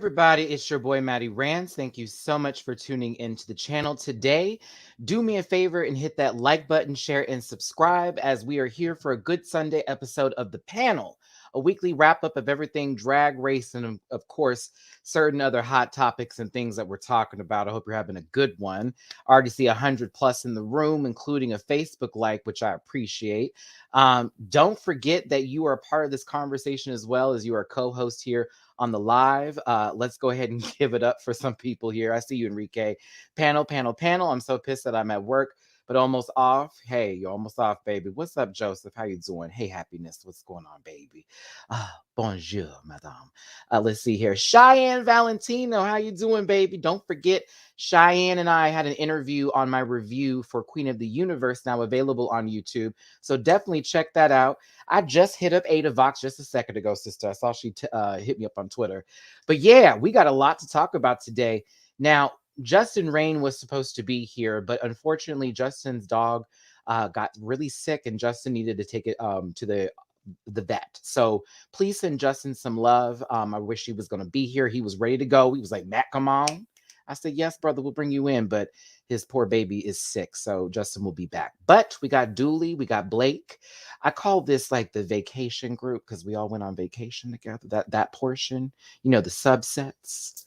everybody? It's your boy Matty Rants. Thank you so much for tuning into the channel today. Do me a favor and hit that like button, share, and subscribe as we are here for a good Sunday episode of The Panel, a weekly wrap up of everything drag race and, of course, certain other hot topics and things that we're talking about. I hope you're having a good one. I already see 100 plus in the room, including a Facebook like, which I appreciate. Don't forget that you are a part of this conversation as well as you are a co-host here on the live. Let's go ahead and give it up for some people here. I see you, Enrique. Panel. I'm so pissed that I'm at work, but almost off. Hey, you're almost off, baby. What's up, Joseph? How you doing? Hey, happiness. What's going on, baby? Bonjour, madame. Let's see here. Cheyenne Valentino, how you doing, baby? Don't forget, Cheyenne and I had an interview on my review for Queen of the Universe, now available on YouTube. So definitely check that out. I just hit up Ada Vox just a second ago, sister. I saw she hit me up on Twitter. But yeah, we got a lot to talk about today. Now, Justin-Rayne was supposed to be here, but unfortunately, Justin's dog got really sick and Justin needed to take it to the vet. So please send Justin some love. I wish he was going to be here. He was ready to go. He was like, Matt, come on. I said, yes, brother, we'll bring you in. But his poor baby is sick. So Justin will be back. But we got Dooley. We got Blake. I call this like the vacation group because we all went on vacation together. That portion, the subsets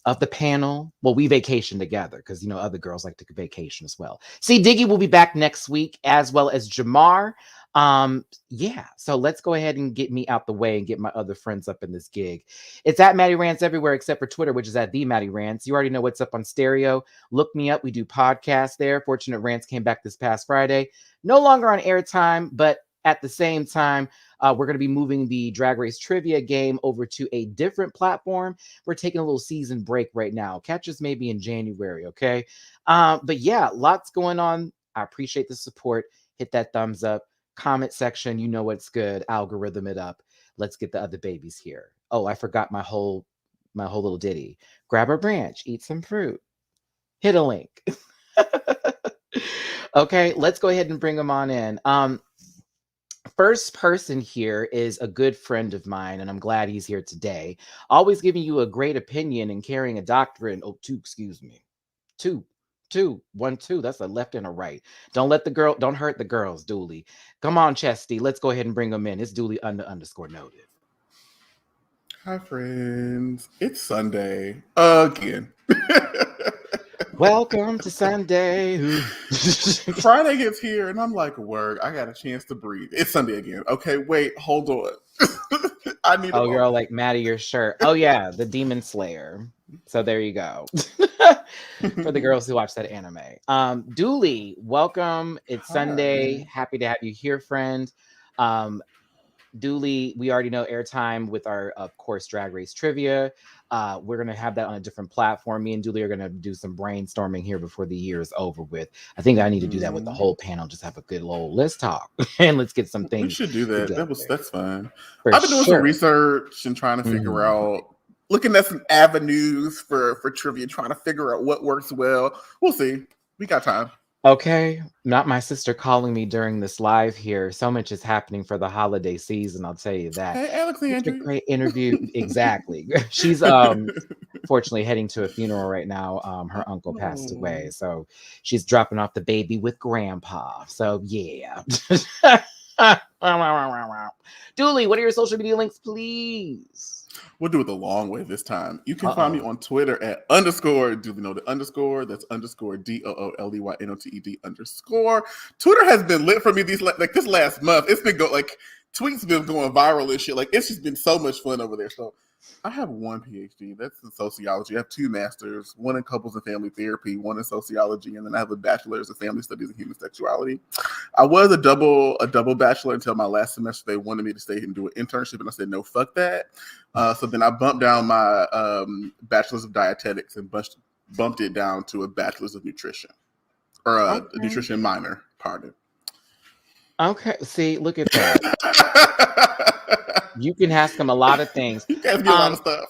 of the panel. Well, we vacation together because, other girls like to vacation as well. See, Diggy will be back next week as well as Jamar. So let's go ahead and get me out the way and get my other friends up in this gig. It's at Matty Rants everywhere except for Twitter, which is at the Matty Rants. You already know what's up on stereo. Look me up. We do podcasts there. Fortunate Rants came back this past Friday. No longer on airtime, but at the same time, we're going to be moving the Drag Race trivia game over to a different platform. We're taking a little season break right now. Catch us maybe in January, okay? But yeah, lots going on. I appreciate the support. Hit that thumbs up. Comment section, you know what's good. Algorithm it up. Let's get the other babies here. Oh, I forgot my whole little ditty. Grab a branch, eat some fruit, hit a link. Okay, let's go ahead and bring them on in. First person here is a good friend of mine, and I'm glad he's here today. Always giving you a great opinion and carrying a doctorate. Oh, excuse me. Two. 1, 2. That's a left and a right. Don't hurt the girls, Dooley. Come on, Chesty. Let's go ahead and bring them in. It's Dooley _noted. Hi, friends. It's Sunday again. Welcome to Sunday. Friday gets here, and I'm like, work. I got a chance to breathe. It's Sunday again. Okay, wait, hold on. I need. Oh, you're all like, Maddie, your shirt. Oh yeah, the Demon Slayer. So there you go. For the girls who watch that anime. Dooley, welcome. It's Sunday. Happy to have you here, friend. Dooley, we already know airtime with our, of course, Drag Race trivia. We're going to have that on a different platform. Me and Dooley are going to do some brainstorming here before the year is over with. I think I need to do that with the whole panel. Just have a good old, let's talk and let's get some things. We should do that. That's fun. For I've been doing some research and trying to figure out, looking at some avenues for trivia, trying to figure out what works well. We'll see. We got time. Okay, not my sister calling me during this live here. So much is happening for the holiday season, I'll tell you that. Hey, Alexandra. It's a great interview. Exactly. She's fortunately heading to a funeral right now. Her uncle passed away, so she's dropping off the baby with grandpa. So yeah. Dooley, what are your social media links, please? We'll do it the long way this time. You can find me on Twitter at _DooleyNoted_. That's _DOOLEYNOTED_. Twitter has been lit for me this last month. It's been tweets been going viral and shit. Like, it's just been so much fun over there. So I have one PhD. That's in sociology. I have 2 masters, one in couples and family therapy, one in sociology, and then I have a bachelor's of family studies and human sexuality. I was a double bachelor until my last semester. They wanted me to stay and do an internship, and I said, no, fuck that. So then I bumped down my bachelor's of dietetics and bumped it down to a bachelor's of nutrition, or a nutrition minor, pardon. Okay, see, look at that. You can ask him a lot of things. You can ask me a lot of stuff.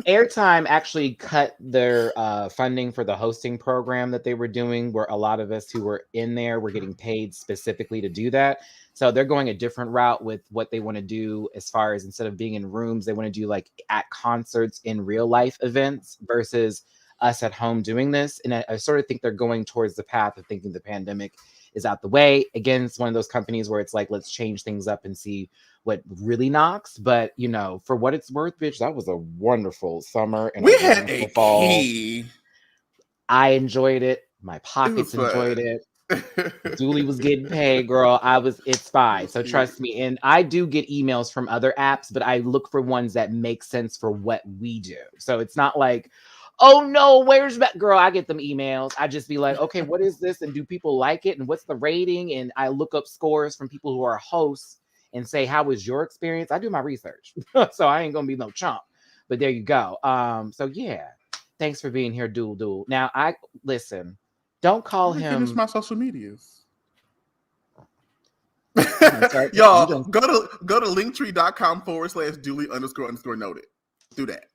Airtime actually cut their funding for the hosting program that they were doing, where a lot of us who were in there were getting paid specifically to do that. So they're going a different route with what they want to do, as far as instead of being in rooms, they want to do like at concerts in real life events versus us at home doing this. And I sort of think they're going towards the path of thinking the pandemic is out the way. Again, it's one of those companies where it's like, let's change things up and see what really knocks. But you know, for what it's worth, bitch, that was a wonderful summer and We a had wonderful a fall. key. I enjoyed it. My It was pockets enjoyed fun. it. Dooley was getting paid, girl. It's fine. So trust me. And I do get emails from other apps, but I look for ones that make sense for what we do. So it's not like, oh no, where's that girl? I get them emails. I just be like, okay, what is this? And do people like it? And what's the rating? And I look up scores from people who are hosts and say, how was your experience? I do my research. So I ain't gonna be no chump. But there you go. So yeah. Thanks for being here, Dool. Now I listen, don't call Let me finish him. my social medias. Start, Y'all, go to linktree.com/Dooley___ noted. Do that.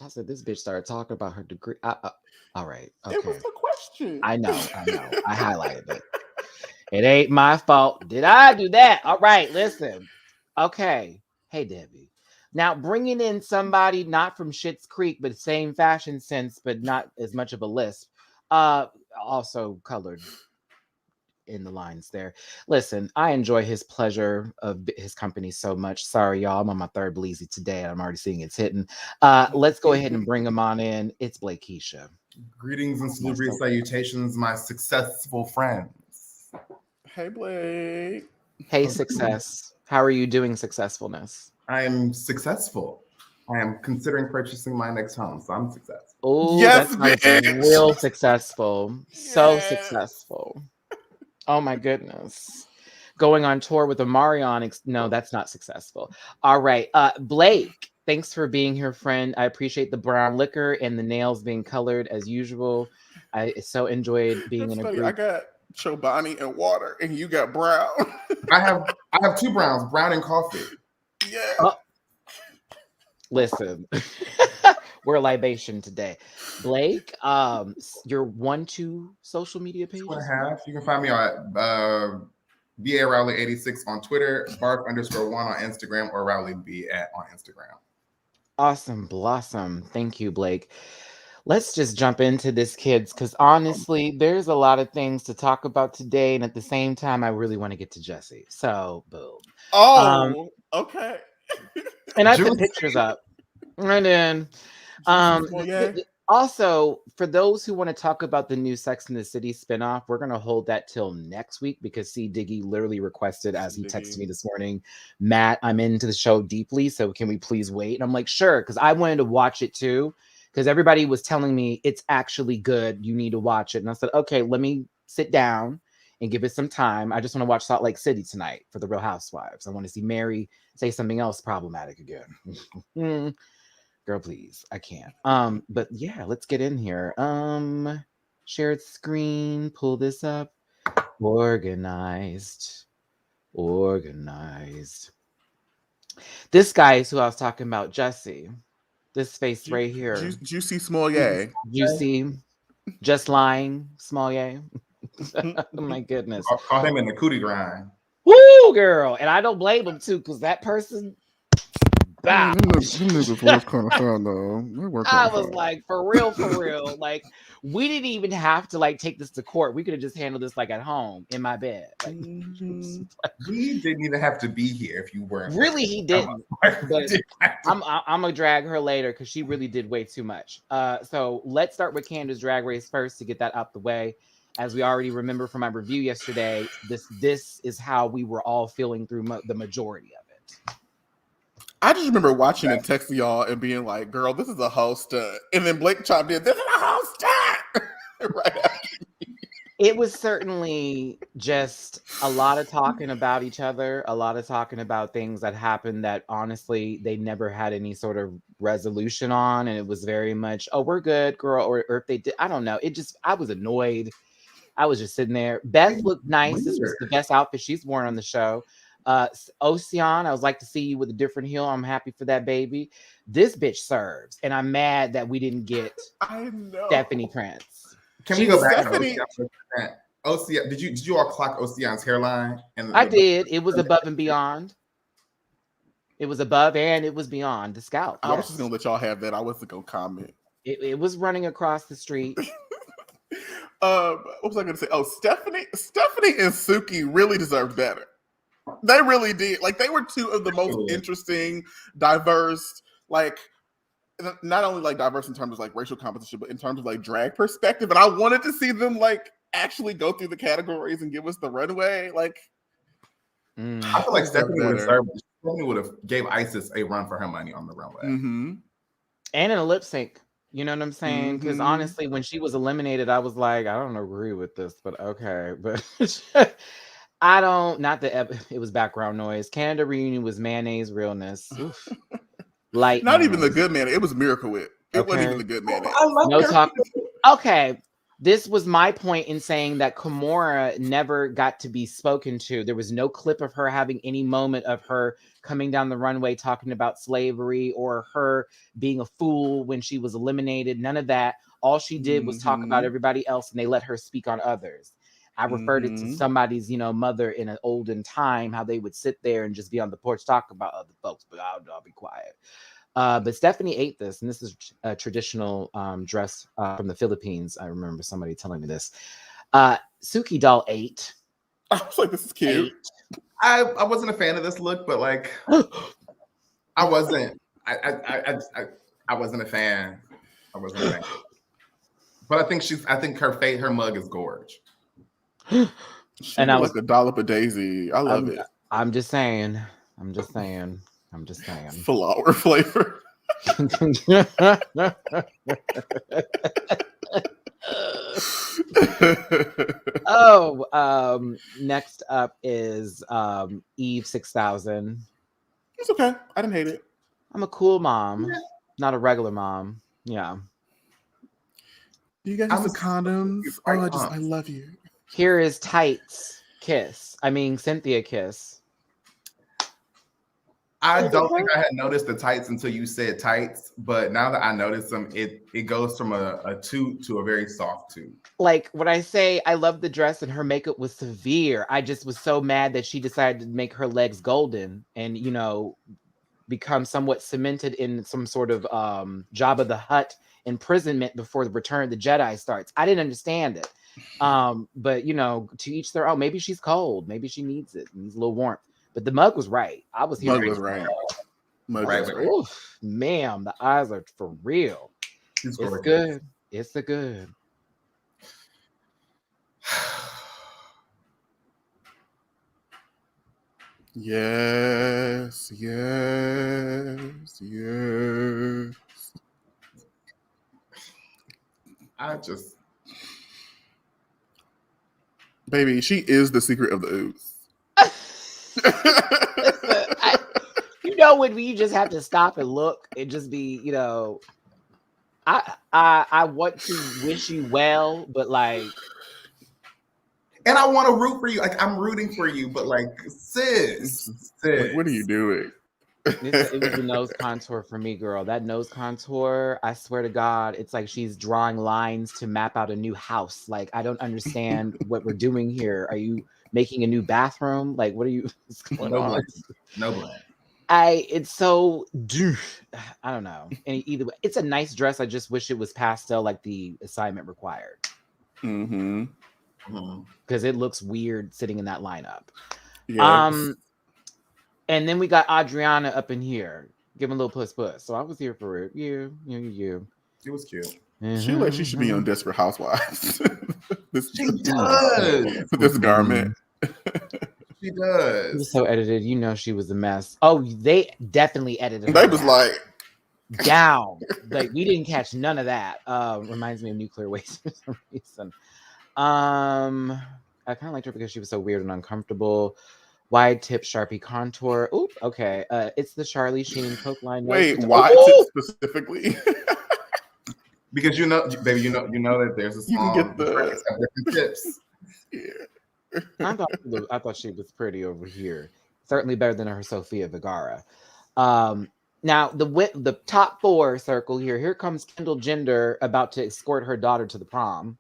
I said this bitch started talking about her degree. All right. Okay. It was the question. I know. I highlighted it. It ain't my fault. Did I do that? All right. Listen. Okay. Hey, Debbie. Now bringing in somebody not from Schitt's Creek, but same fashion sense, but not as much of a lisp. Also colored in the lines there. Listen, I enjoy his pleasure of his company so much. Sorry, y'all. I'm on my third bleezy today. I'm already seeing it's hitting. Let's go ahead and bring him on in. It's Blakeisha. Greetings and salubrious salutations, my successful friends. Hey, Blake. Hey, success. How are you doing, successfulness? I am successful. I am considering purchasing my next home, so I'm successful. Oh, Yes, that's bitch. real successful. So Yes. successful. Oh my goodness. Going on tour with Amarion. No, that's not successful. All right. Blake, thanks for being here, friend. I appreciate the brown liquor and the nails being colored as usual. I so enjoyed being That's in a funny. group. I got Chobani and water, and you got brown. I have two browns, brown and coffee. Yeah. Listen, we're a libation today. Blake, your 1-2 social media pages? 2.5. You can find me on BA Rowley 86 on Twitter, Bark_1 on Instagram, or Rowley B on Instagram. Awesome blossom. Thank you, Blake. Let's just jump into this, kids, because honestly, there's a lot of things to talk about today, and at the same time, I really want to get to Jussie. So, boom. Okay. And I put pictures up. And then, also, for those who want to talk about the new Sex and the City spinoff, we're going to hold that till next week because C. Diggy literally requested, as he texted me this morning, Matt, I'm into the show deeply, so can we please wait? And I'm like, sure, because I wanted to watch it too, because everybody was telling me it's actually good. You need to watch it. And I said, okay, let me sit down and give it some time. I just want to watch Salt Lake City tonight for the Real Housewives. I want to see Mary say something else problematic again. Girl, please. I can't. But yeah, let's get in here. Shared screen, pull this up. Organized. This guy is who I was talking about, Jussie. This face right here. Jussie Smollett. Juicy. Just lying, Smollett. Oh my goodness. I caught him in the cootie grind. Woo, girl. And I don't blame him too, because that person. Them niggas was kind of fun though. I was like, for real. Like, we didn't even have to like take this to court. We could have just handled this like at home in my bed. Like, we didn't even have to be here if you weren't. Really, he didn't. But I'm gonna drag her later because she really did way too much. So let's start with Candace's Drag Race first to get that out the way. As we already remember from my review yesterday, this is how we were all feeling through the majority of it. I just remember watching and texting y'all and being like, girl, this is a whole stunt. And then Blake chimed in, this is a whole stunt. Right after me. It was certainly just a lot of talking about each other, a lot of talking about things that happened that honestly they never had any sort of resolution on. And it was very much, oh, we're good, girl. Or if they did, I don't know. I was annoyed. I was just sitting there. Beth looked nice. This was the best outfit she's worn on the show. Ocean, I was like to see you with a different heel. I'm happy for that baby. This bitch serves, and I'm mad that we didn't get I know. Stephanie Prince. Can we go back Stephanie- to Ocean? Did you all clock Ocean's hairline? And I did. It was above and beyond. It was above and it was beyond the scalp. I was just gonna let y'all have that. I wasn't gonna comment. It was running across the street. What was I gonna say? Oh, Stephanie and Suki really deserved better. They really did. Like, they were two of the most interesting, diverse, like, not only like diverse in terms of like racial composition, but in terms of like drag perspective. And I wanted to see them like actually go through the categories and give us the runway. Like, I feel like Stephanie would have gave Isis a run for her money on the runway. And in a lip sync. You know what I'm saying? Because honestly, when she was eliminated, I was like, I don't agree with this, but okay. But I don't, not that it was background noise. Canada Reunion was mayonnaise realness. Oof. Light. Not even the good mayonnaise. It was Miracle Whip. It wasn't even the good mayonnaise. I love no talk. Okay. This was my point in saying that Kimora never got to be spoken to. There was no clip of her having any moment of her coming down the runway talking about slavery or her being a fool when she was eliminated. None of that. All she did was talk about everybody else, and they let her speak on others. I referred it to somebody's, mother in an olden time, how they would sit there and just be on the porch talk about other folks, but I'll be quiet. But Stephanie ate this, and this is a traditional dress from the Philippines. I remember somebody telling me this. Suki Doll ate. I was like, this is cute. I wasn't a fan of this look, but like, I wasn't. I wasn't a fan. I wasn't a fan. But I think her mug is gorge. And I was like a dollop of Daisy. I love it. I'm just saying. Flower flavor. Next up is Eve 6000. It's okay. I didn't hate it. I'm a cool mom, not a regular mom. Yeah. Do you guys use the condoms? I love you. Here is Tights Kiss. I mean, Cynthia Kiss. I don't think I had noticed the tights until you said tights, but now that I notice them, it goes from a toot to a very soft toot. Like, when I say I love the dress and her makeup was severe, I just was so mad that she decided to make her legs golden and, become somewhat cemented in some sort of Jabba the Hutt imprisonment before the Return of the Jedi starts. I didn't understand it. But, to each their own. Maybe she's cold. Maybe she needs it. Needs a little warmth. But the mug was right. I was here. Mug was right. Oof, ma'am, the eyes are for real. It's good. It's a good. Yes. Baby, she is the secret of the ooze. When you just have to stop and look and just be, I want to wish you well, but like, and I want to root for you. Like, I'm rooting for you, but like, sis. Like, what are you doing? It was the nose contour for me, girl. That nose contour, I swear to God, it's like she's drawing lines to map out a new house. Like, I don't understand what we're doing here. Are you making a new bathroom? Like, what are you? What's going on? No blame. It's so, I don't know. And either way, it's a nice dress. I just wish it was pastel like the assignment required. Because it looks weird sitting in that lineup. Yes. And then we got Adriana up in here, giving a little puss. So I was here for it. You. It was cute. She like she should be on Desperate Housewives. She does. With this garment. She does. It was so edited. She was a mess. Oh, they definitely edited her. They was like down. Like, we didn't catch none of that. Reminds me of Nuclear Waste for some reason. I kind of liked her because she was so weird and uncomfortable. Wide tip Sharpie contour. Oop, okay. It's the Charlie Sheen Coke line. Wait, wide tip specifically? Because baby, you know that there's a small you can get the different tips. Yeah. I thought she was pretty over here. Certainly better than her Sofia Vergara. Now the top 4 circle here. Here comes Kendall Jenner about to escort her daughter to the prom.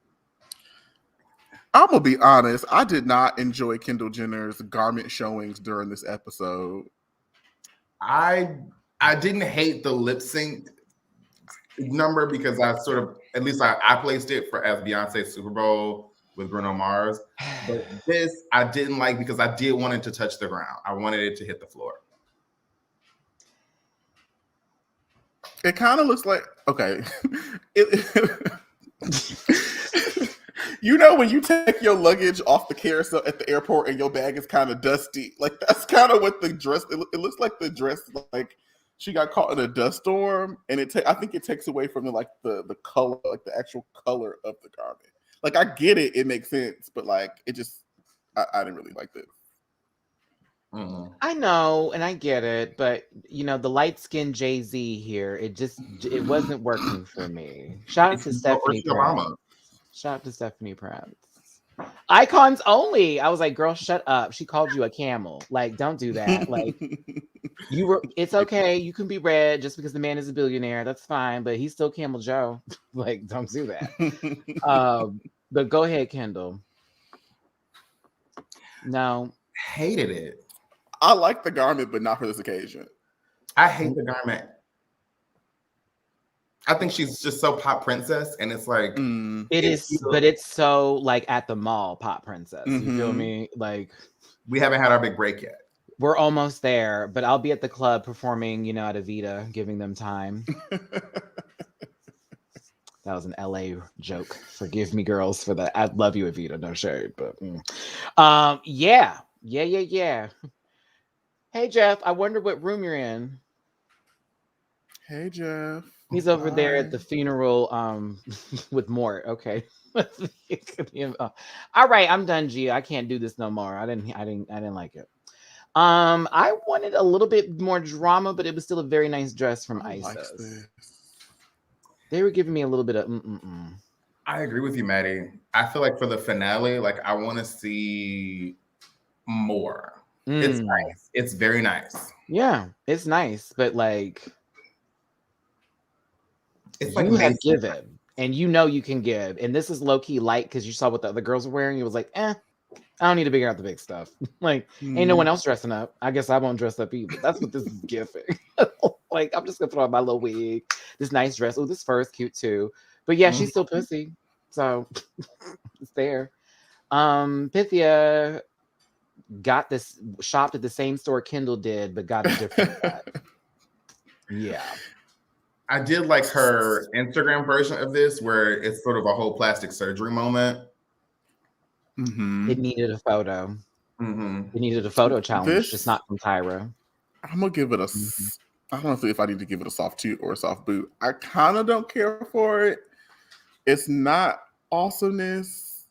I'm gonna be honest. I did not enjoy Kendall Jenner's garment showings during this episode. I didn't hate the lip sync number because I sort of, at least I placed it for as Beyonce's Super Bowl with Bruno Mars. But this I didn't like because I did want it to touch the ground. I wanted it to hit the floor. It kind of looks like, okay. You know when you take your luggage off the carousel at the airport and your bag is kind of dusty? Like, that's kind of what the dress, it looks like the dress, like, she got caught in a dust storm, and I think it takes away from the color, like the actual color of the garment. Like, I get it, it makes sense, but like it just, I didn't really like this. Mm-hmm. I know, and I get it, but you know, the light-skinned Jay-Z here, it wasn't working for me. Shout out to Stephanie Prince. Shout out to Stephanie Prince. Icons only. I was like, girl, shut up. She called you a camel. Like, don't do that. Like, it's okay. You can be red just because the man is a billionaire. That's fine, but he's still Camel Joe. Like, don't do that. But go ahead, Kendall. No. Hated it. I like the garment, but not for this occasion. I hate the garment. I think she's just so pop princess, and it's like it is, but it's so like at the mall pop princess. You feel me? Like, we haven't had our big break yet. We're almost there, but I'll be at the club performing, you know, at Avita, giving them time. That was an LA joke. Forgive me, girls, for that. I love you, Avita. No shade, but yeah. Hey, Jeff. I wonder what room you're in. Hey, Jeff. He's over there at the funeral with Mort. Okay. All right, I'm done, Gia. I can't do this no more. I didn't like it. I wanted a little bit more drama, but it was still a very nice dress from Isis. They were giving me a little bit of I agree with you, Matty. I feel like for the finale, like I want to see more. It's nice. It's very nice. Yeah, it's nice, but like it's like you have given, and you know you can give, and this is low key light because you saw what the other girls were wearing. It was like, I don't need to figure out the big stuff. Like, ain't no one else dressing up. I guess I won't dress up either. That's what this is giving. Like, I'm just gonna throw on my little wig, this nice dress. Oh, this fur is cute too. But yeah, she's still pussy, so it's there. Pythia got this shopped at the same store Kendall did, but got a different set. Yeah. I did like her Instagram version of this, where it's sort of a whole plastic surgery moment. It needed a photo. It needed a photo challenge, just not from Tyra. I'm gonna give it a. I don't know if I need to give it a soft toot or a soft boot. I kind of don't care for it. It's not awesomeness.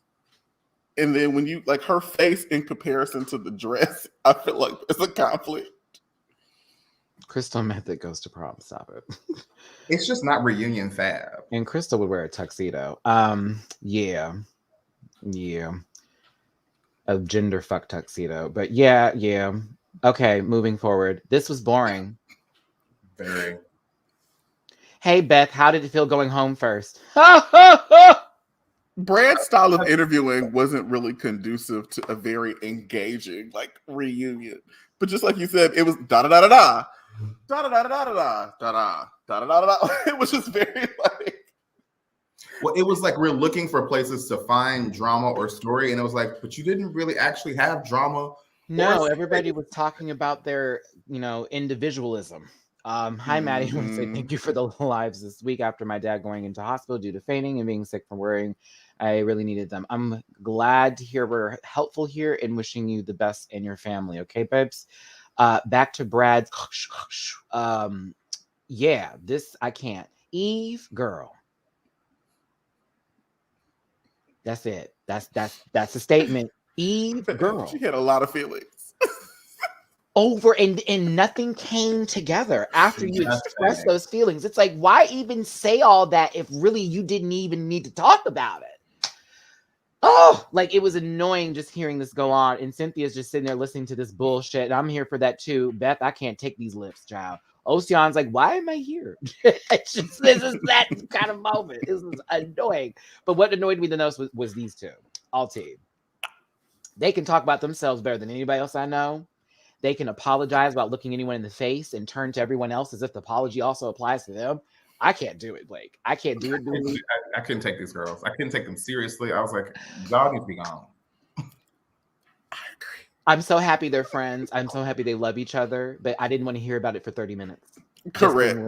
And then when you like her face in comparison to the dress, I feel like it's a conflict. Crystal Method goes to prom. Stop it. It's just not reunion fab. And Crystal would wear a tuxedo. Yeah. A gender fuck tuxedo. But yeah. Okay, moving forward. This was boring. Very. Hey, Beth, how did it feel going home first? Brad's style of interviewing wasn't really conducive to a very engaging like reunion. But just like you said, it was da-da-da-da-da. Da-da-da-da-da-da. It was just very like... Well, it was like we're looking for places to find drama or story, and it was like, but you didn't really actually have drama. No, everybody was talking about their, individualism. Hi, Matty. I want to say thank you for the lives this week after my dad going into hospital due to fainting and being sick from worrying. I really needed them. I'm glad to hear we're helpful here and wishing you the best in your family. Okay, babes? Back to Brad's. Yeah, this I can't. Eve, girl. That's it. That's a statement. Eve, girl. She had a lot of feelings. Over and nothing came together after you expressed those feelings. It's like, why even say all that if really you didn't even need to talk about it? oh, like it was annoying just hearing this go on. And Cynthia's just sitting there listening to this bullshit. And I'm here for that too. Beth, I can't take these lips, child. Ocean's like, why am I here? It's just, this is that kind of moment. This is annoying. But what annoyed me the most was these two, all team. They can talk about themselves better than anybody else I know. They can apologize about looking anyone in the face and turn to everyone else as if the apology also applies to them. I can't do it, Blake. I can't do it. I couldn't take these girls. I couldn't take them seriously. I was like, y'all need to be gone. I'm so happy they're friends. I'm so happy they love each other, but I didn't want to hear about it for 30 minutes. Correct.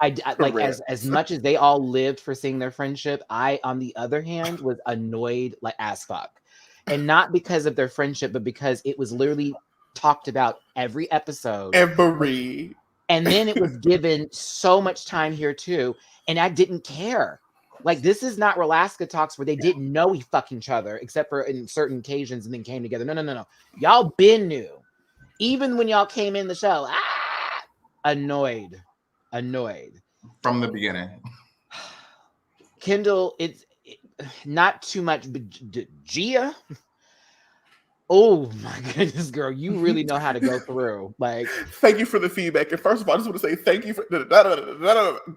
I like as much as they all lived for seeing their friendship, I, on the other hand, was annoyed like as fuck. And not because of their friendship, but because it was literally talked about every episode. And then it was given so much time here too. And I didn't care. Like, this is not Relaska talks where they didn't know each other, except for in certain occasions and then came together. No. Y'all been new. Even when y'all came in the show. Annoyed. From the beginning. Kendall, it's not too much, but Gia. Oh my goodness, girl, you really know how to go through. Like, thank you for the feedback. And first of all, I just want to say thank you for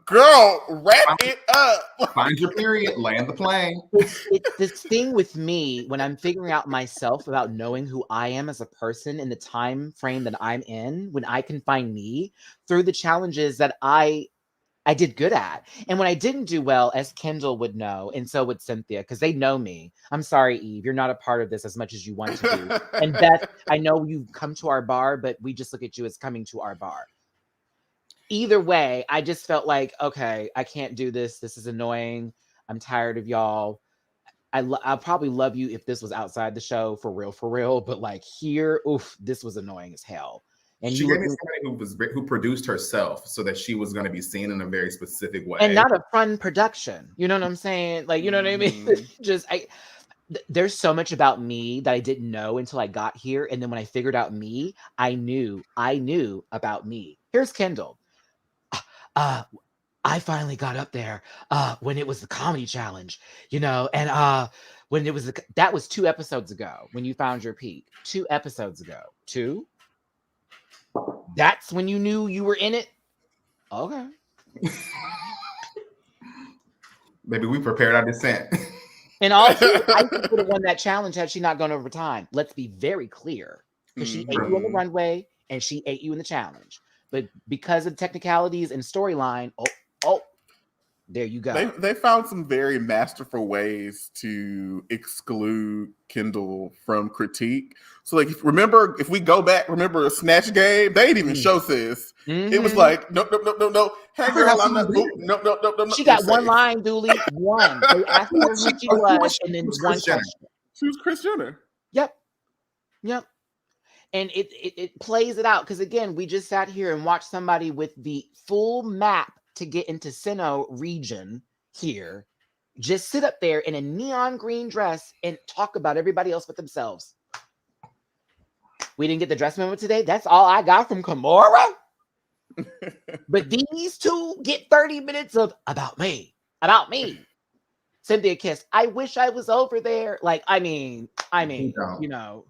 girl, wrap it up. Find your period, land the plane. It's this thing with me when I'm figuring out myself about knowing who I am as a person in the time frame that I'm in, when I can find me through the challenges that I did good at. And when I didn't do well, as Kendall would know, and so would Cynthia, because they know me. I'm sorry, Eve, you're not a part of this as much as you want to be. And Beth, I know you come to our bar, but we just look at you as coming to our bar. Either way, I just felt like, okay, I can't do this. This is annoying. I'm tired of y'all. I'll probably love you if this was outside the show, for real. But like here, oof, this was annoying as hell. And she gave me somebody who produced herself so that she was going to be seen in a very specific way. And not a fun production. You know what I'm saying? Like, you know what I mean? There's so much about me that I didn't know until I got here. And then when I figured out me, I knew about me. Here's Kendall. I finally got up there when it was the comedy challenge, you know, and when it was, that was 2 episodes ago when you found your peak. 2 episodes ago. 2? That's when you knew you were in it? Okay. Maybe we prepared our descent. And also, I think would have won that challenge had she not gone over time. Let's be very clear. Because she ate you on the runway and she ate you in the challenge. But because of technicalities and storyline, there you go. They found some very masterful ways to exclude Kendall from critique. So, like, if we go back, remember Snatch Game? They didn't even show sis. It was like, no. Hey, girl, I'm not. No. She got one line, Dooley. One. They asked her who she was, and then one question. She was Kris Jenner. Yep. And it plays it out because, again, we just sat here and watched somebody with the full map to get into Sinnoh region here just sit up there in a neon green dress and talk about everybody else but themselves. We didn't get the dress memo today. That's all I got from Kimora. But these two get 30 minutes of about me. Cynthia Kiss. I wish I was over there. Like, I mean, you know,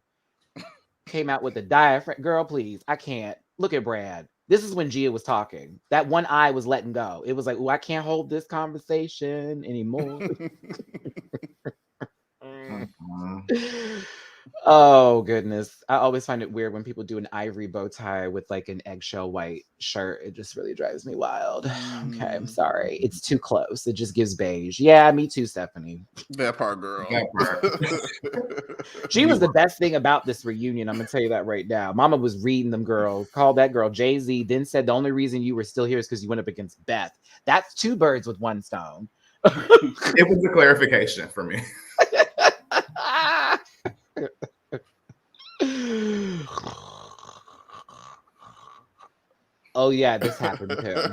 came out with the diaphragm. Girl, please. I can't. Look at Brad. This is when Gia was talking. That one eye was letting go. It was like, oh, I can't hold this conversation anymore. Oh, goodness. I always find it weird when people do an ivory bow tie with like an eggshell white shirt. It just really drives me wild. Okay, I'm sorry. It's too close. It just gives beige. Yeah, me too, Stephanie. That part, girl. She was the best thing about this reunion. I'm going to tell you that right now. Mama was reading them girls. Called that girl Jay-Z. Then said the only reason you were still here is because you went up against Beth. That's 2 birds with 1 stone. It was a clarification for me. Oh yeah, this happened too.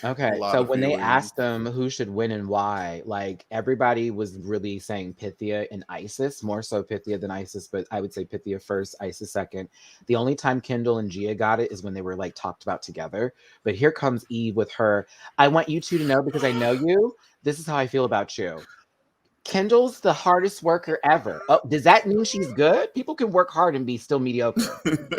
Okay, so when they asked them who should win and why, like everybody was really saying Pythia and Isis, more so Pythia than Isis, but I would say Pythia first, Isis second. The only time Kendall and Gia got it is when they were like talked about together. But here comes Eve with her, I want you two to know because I know you. This is how I feel about you. Kendall's the hardest worker ever. Oh, does that mean she's good? People can work hard and be still mediocre.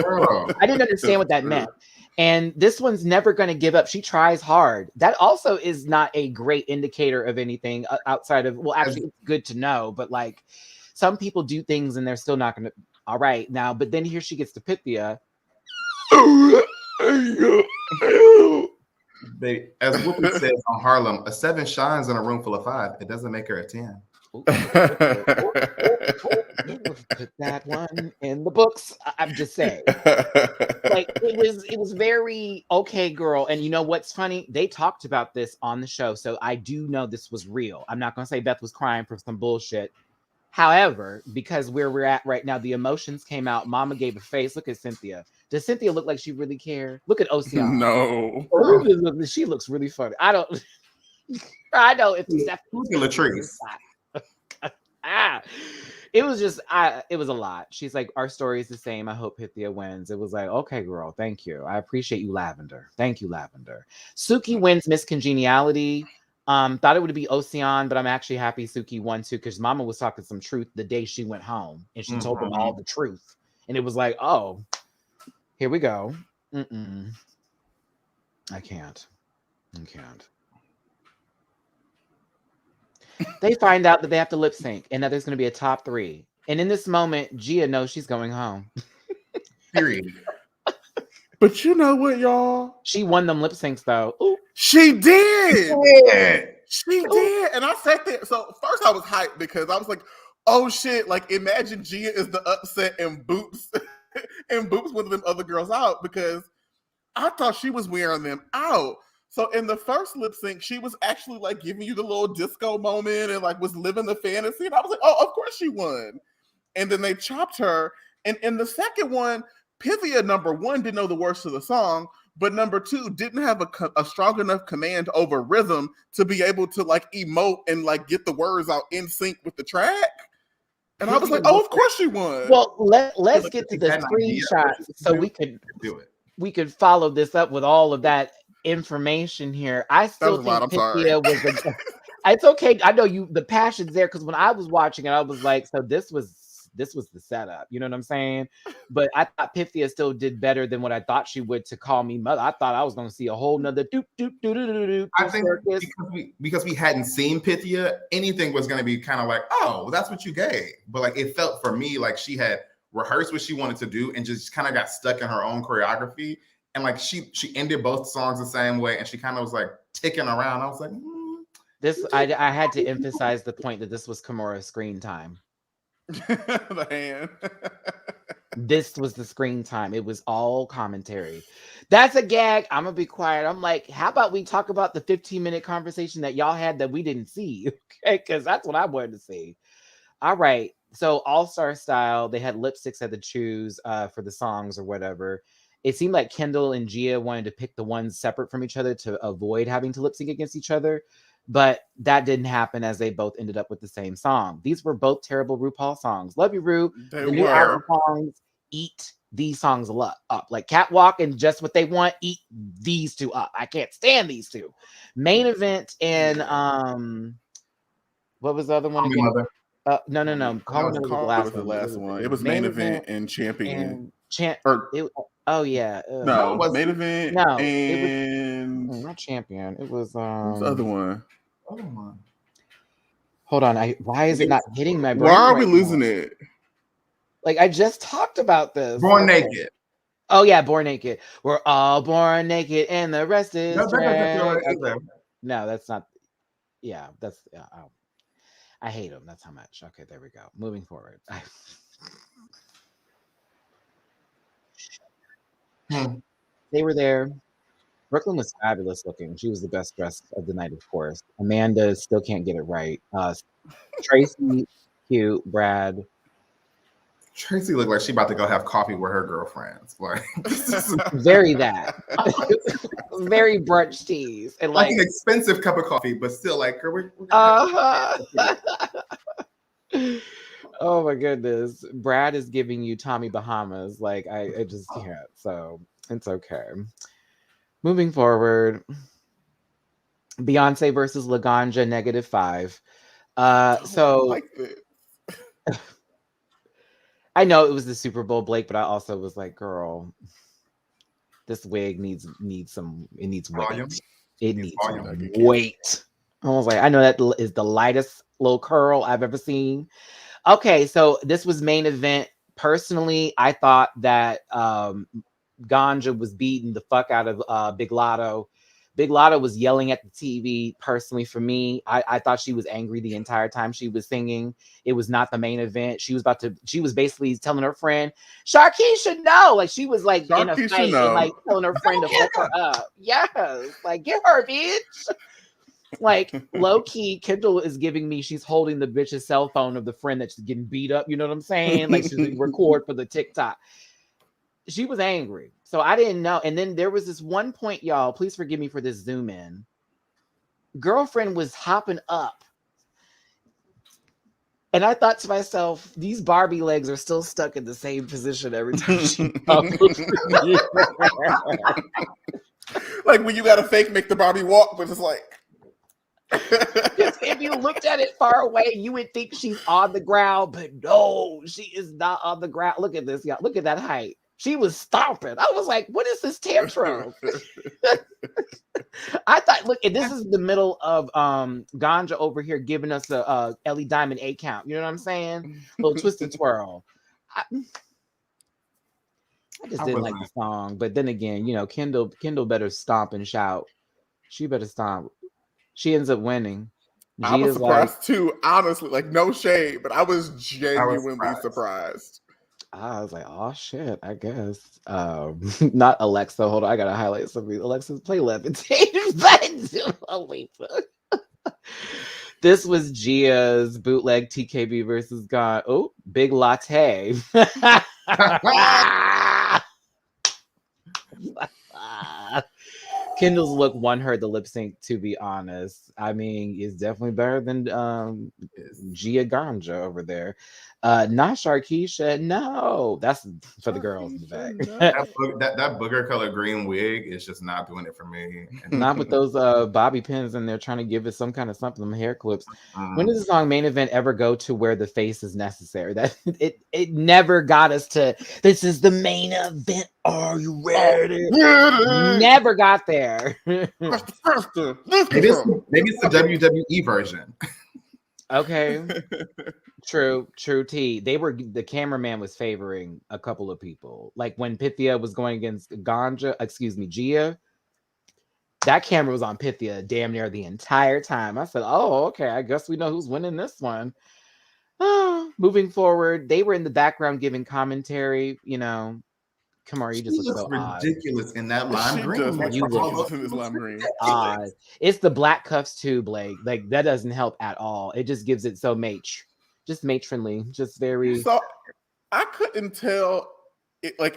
Girl. I didn't understand what that meant. And this one's never going to give up. She tries hard. That also is not a great indicator of anything outside of, well, actually, it's good to know. But like, some people do things and they're still not going to. All right, now, but then here she gets to Pythia. As Whoopi says on Harlem, a 7 shines in a room full of 5. It doesn't make her a 10. Put that one in the books. I'm just saying. Like it was very okay, girl. And you know what's funny? They talked about this on the show, so I do know this was real. I'm not gonna say Beth was crying for some bullshit. However, because where we're at right now, the emotions came out. Mama gave a face. Look at Cynthia. Does Cynthia look like she really cared? Look at Ocean. No. She looks really funny. I know if Who's Latrice? It was just it was a lot. She's like, our story is the same. I hope Pythia wins. It was like, okay, girl, thank you. I appreciate you, Lavender. Thank you, Lavender. Suki wins Miss Congeniality. Thought it would be Ocean, but I'm actually happy Suki won too, because Mama was talking some truth the day she went home and she told them all the truth. And it was like, oh, here we go. I can't. They find out that they have to lip sync and that there's going to be a top 3. And in this moment, Gia knows she's going home. Period. But you know what, y'all? She won them lip syncs though. Ooh. She did. Yeah. She did. And I sat there. So first I was hyped because I was like, oh shit. Like imagine Gia is the upset and Boops and Boops one of them other girls out, because I thought she was wearing them out. So in the first lip sync, she was actually like giving you the little disco moment and like was living the fantasy. And I was like, oh, of course she won. And then they chopped her. And in the second one, Pythia, number 1, didn't know the words to the song, but number 2, didn't have a strong enough command over rhythm to be able to like emote and like get the words out in sync with the track. And I was like, oh, of course she won. Well, let's get to the screenshots so we could do it. We could follow this up with all of that information here. I still think Pythia was it's okay. I know the passion's there, because when I was watching it, I was like, so this was the setup. You know what I'm saying? But I thought Pythia still did better than what I thought she would to Call Me Mother. I thought I was going to see a whole nother doop doop doop doop doop. I think because we hadn't seen Pythia, anything was going to be kind of like, oh, that's what you gave. But like it felt for me like she had rehearsed what she wanted to do and just kind of got stuck in her own choreography. And like she ended both songs the same way, and she kind of was like ticking around. I was like, this. I had to emphasize the point that this was Kimura's screen time. The hand. This was the screen time. It was all commentary. That's a gag. I'm gonna be quiet. I'm like, how about we talk about the 15-minute conversation that y'all had that we didn't see? Okay, because that's what I wanted to see. All right. So All-Star style, they had lip syncs had to choose for the songs or whatever. It seemed like Kendall and Gia wanted to pick the ones separate from each other to avoid having to lip sync against each other. But that didn't happen, as they both ended up with the same song. These were both terrible RuPaul songs. Love you, Ru. The new album songs eat these songs up. Like Catwalk and Just What They Want eat these two up. I can't stand these two. Main Event and what was the other one again? No. Call Me Mother was the last one. It was Main Event and Champion. Oh yeah. No, Main Event. No, and it was not Champion. It was the other one. Hold on. Why is it not hitting my brain? Why are we losing it? Like I just talked about this. Born Naked. Oh yeah, Born Naked. We're all born naked, and the rest is drag. No, that's not. Yeah, that's. I hate them. That's how much. Okay, there we go. Moving forward. They were there. Brooklyn was fabulous looking. She was the best dressed of the night, of course. Amanda still can't get it right. Tracy, cute. Brad. Tracy looked like she about to go have coffee with her girlfriends. Like very that. Very brunch teas. And like an expensive cup of coffee, but still like we're Oh my goodness. Brad is giving you Tommy Bahamas. Like I just can't. So it's okay. Moving forward. Beyonce versus Laganja -5. So like this. I know it was the Super Bowl, Blake, but I also was like, girl, this wig needs some. It needs weight. Volume. It Needs needs volume. weight. I was like, I know that is the lightest little curl I've ever seen. Okay, so this was main event. Personally, I thought that Ganja was beating the fuck out of Big Lotto. Big Lotto was yelling at the TV. Personally, for me, I thought she was angry the entire time she was singing. It was not the main event. She was basically telling her friend, Sharkeisha, no. Like she was like in a Sharkeisha, fight no. and like telling her friend to fuck her up. Yes, like get her, bitch. Like low key, Kendall is giving me, she's holding the bitch's cell phone of the friend that's getting beat up. You know what I'm saying? Like she's record for the TikTok. She was angry. So I didn't know. And then there was this one point, y'all, please forgive me for this zoom in. Girlfriend was hopping up. And I thought to myself, these Barbie legs are still stuck in the same position every time she comes. Like when you got a fake make the Barbie walk, but it's like if you looked at it far away, you would think she's on the ground, but no, she is not on the ground. Look at this, y'all. Look at that height. She was stomping. I was like, what is this tantrum? I thought, look, and this is the middle of Ganja over here giving us a Ellie Diamond 8 count. You know what I'm saying? Little twist and twirl. I just didn't like the song. But then again, you know, Kendall better stomp and shout. She better stomp. She ends up winning. I was surprised too, honestly. Like no shade, but I was genuinely surprised. I was like, oh shit, I guess. Not Alexa. Hold on, I gotta highlight some of these. Alexa's play Levitate. This was Gia's bootleg TKB versus God. Oh, big latte. Kendall's look won her the lip sync, to be honest. I mean, it's definitely better than Gia Ganja over there. Not Sharkeisha. No, that's for the girls in the back. that booger color green wig is just not doing it for me. Not with those bobby pins and they're trying to give it some kind of something, them hair clips. When did the song main event ever go to where the face is necessary? That it never got us to this is the main event. Are you ready? Never got there. Maybe it's the WWE version. Okay. True T. The cameraman was favoring a couple of people. Like when Pythia was going against Gia, that camera was on Pythia damn near the entire time. I said, oh, okay, I guess we know who's winning this one. Moving forward, they were in the background giving commentary, you know. Come on, you just look so ridiculous in that lime green. You look in this lime green. It's the black cuffs too, Blake. Like that doesn't help at all. It just gives it so matronly, just very. So I couldn't tell. I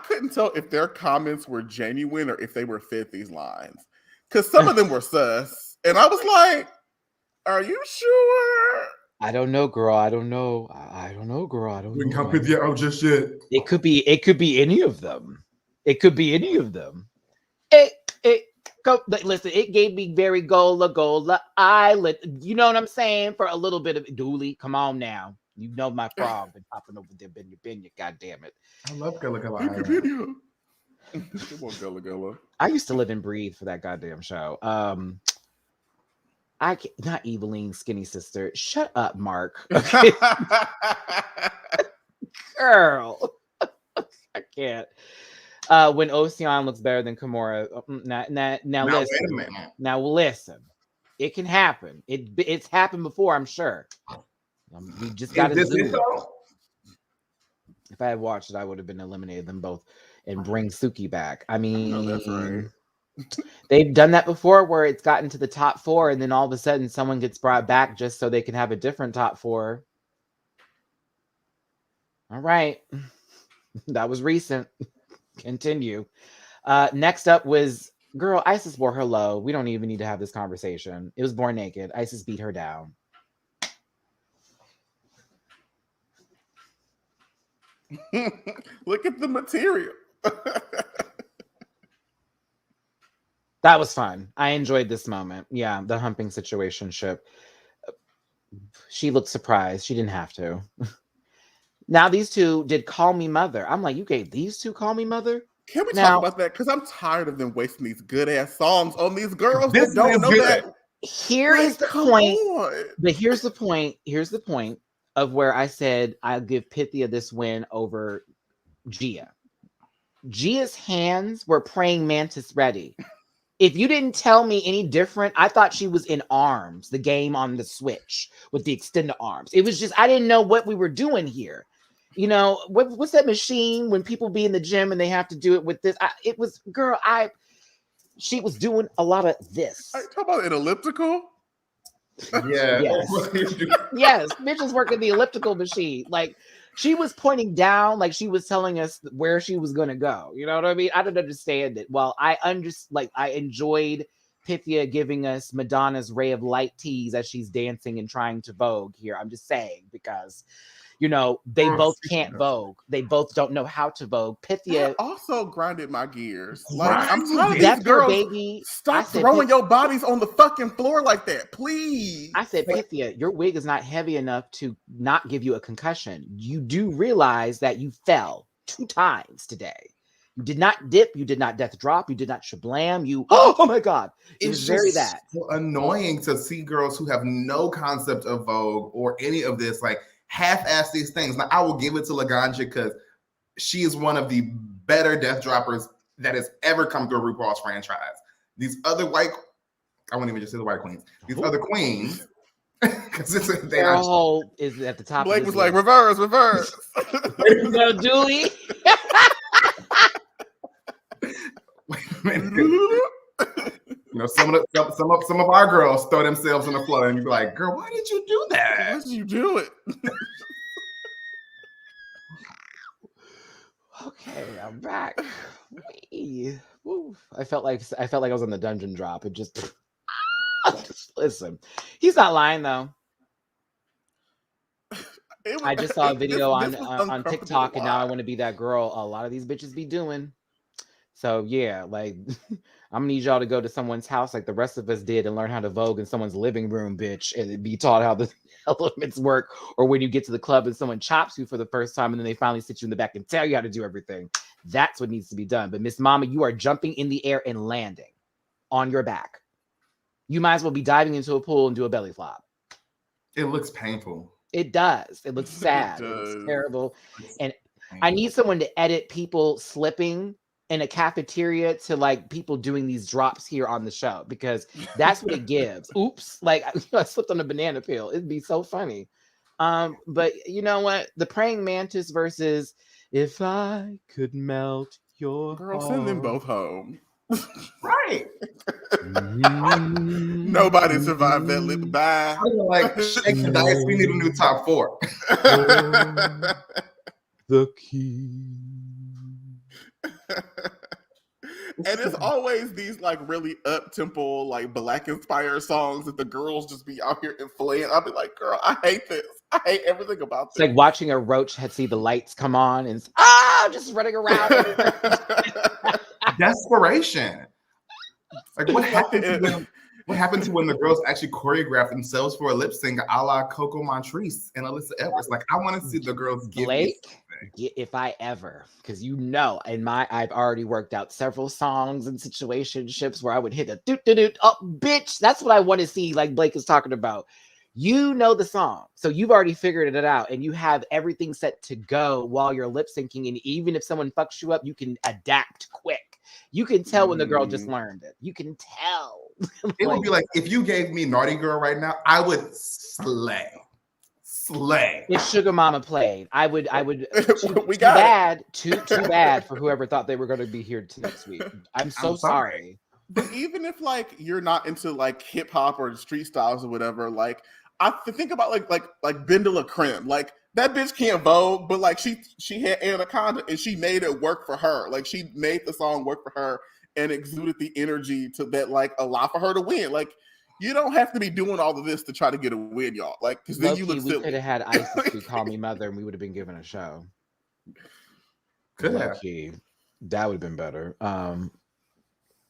couldn't tell if their comments were genuine or if they were fed these lines, because some of them were sus, and I was like, "Are you sure?" I don't know, girl. I don't know. I don't know, girl. I don't know. We can come with you out just yet. It could be any of them. It could be any of them. Listen, it gave me very Gola Island. You know what I'm saying? For a little bit of Dooley. Come on now. You know my frog been popping over there, Benya. God damn it. I love Gullah Come on, Gullah. I used to live and breathe for that goddamn show. I can't, not Eveline, skinny sister. Shut up, Mark. Okay. Girl, I can't. When Ocean looks better than Kimura, now listen. Now listen. It can happen. It's happened before, I'm sure. We just got to zoom. If I had watched it, I would have been eliminated them both and bring Suki back. I mean, that's right. They've done that before where it's gotten to the top 4 and then all of a sudden someone gets brought back just so they can have a different top 4. All right. That was recent. Continue. Next up was, girl, Isis wore her low. We don't even need to have this conversation. It was Born Naked. Isis beat her down. Look at the material. That was fun. I enjoyed this moment. Yeah, the humping situationship. She looked surprised. She didn't have to. Now these two did Call Me Mother. I'm like, you gave these two Call Me Mother? Can we talk Now, about that? Because I'm tired of them wasting these good ass songs on these girls This that don't is know good. that. here Like, is the come point. on. But here's the point. Here's the point of where I said I'll give Pythia this win over Gia. Gia's hands were praying mantis ready. If you didn't tell me any different, I thought she was in Arms, the game on the Switch with the extended arms. It was just, I didn't know what we were doing here. You know, what's that machine when people be in the gym and they have to do it with this? She was doing a lot of this. Are you talking about an elliptical? Yeah. Yes, bitches working the elliptical machine. Like, she was pointing down, like she was telling us where she was gonna go. You know what I mean? I don't understand it. Well, I enjoyed Pythia giving us Madonna's Ray of Light tease as she's dancing and trying to Vogue here. I'm just saying, because they both can't Vogue. They both don't know how to Vogue. Pythia That also grinded my gears. Right. Like, I'm tired of That's these her girls. baby. Stop throwing your bodies on the fucking floor like that, please. I said, Pythia, your wig is not heavy enough to not give you a concussion. You do realize that you fell 2 times today. You did not dip. You did not death drop. You did not shablam. Oh my God. It's very just that. so annoying to see girls who have no concept of Vogue or any of this, like, half-ass these things. Now, I will give it to Laganja because she is one of the better death droppers that has ever come through RuPaul's franchise. Ththese other I won't even just say the white queens. These other queens, because Carol is at the top. Blake was like, reverse. No, Dooley. Some of our girls throw themselves on the floor, and you be like, "Girl, why did you do that? Why did you do it?" Okay, I'm back. I felt like I was on the dungeon drop. It just listen. He's not lying though. I just saw a video on TikTok, and now I want to be that girl. A lot of these bitches be doing. So yeah, like I'm gonna need y'all to go to someone's house like the rest of us did and learn how to Vogue in someone's living room, bitch, and be taught how the elements work. Or when you get to the club and someone chops you for the first time and then they finally sit you in the back and tell you how to do everything. That's what needs to be done. But Miss Mama, you are jumping in the air and landing on your back. You might as well be diving into a pool and do a belly flop. It looks painful. It does. It looks sad. It looks terrible. And I need someone to edit people slipping in a cafeteria to like people doing these drops here on the show, because that's what it gives. Oops, like I slipped on a banana peel. It'd be so funny. But you know what? The praying mantis versus If I Could Melt Your Girl, heart. send them both home. Right. Nobody survived that lip. Bye. I was like, shake the dice. We need a new top 4. The key. And it's always these like really up tempo, like black inspired songs that the girls just be out here and flaying. I'll be like, girl, I hate this. I hate everything about this. It's like watching a roach see the lights come on and just running around. Desperation. Like what happened to when the girls actually choreographed themselves for a lip sync a la Coco Montrese and Alyssa Edwards? Like I want to see the girls give Blake, if I ever, because I've already worked out several songs and situationships where I would hit a doot doot doot. Oh, bitch, that's what I want to see. Like Blake is talking about. You know the song, so you've already figured it out, and you have everything set to go while you're lip syncing. And even if someone fucks you up, you can adapt quick. You can tell when the girl just learned it. You can tell. It would be like if you gave me Naughty Girl right now, I would slay. If Sugar Mama played, I would. We got too bad for whoever thought they were going to be here next week. I'm so sorry. But even if like you're not into like hip hop or street styles or whatever, like I think about like Bendela Creme, like that bitch can't Vogue, but like she had Anaconda and she made it work for her. Like she made the song work for her and exuded the energy to that like allow for her to win. Like you don't have to be doing all of this to try to get a win, y'all. Like because then you look silly. We could have had Isis do Call Me Mother and we would have been given a show. Could have. That would have been better.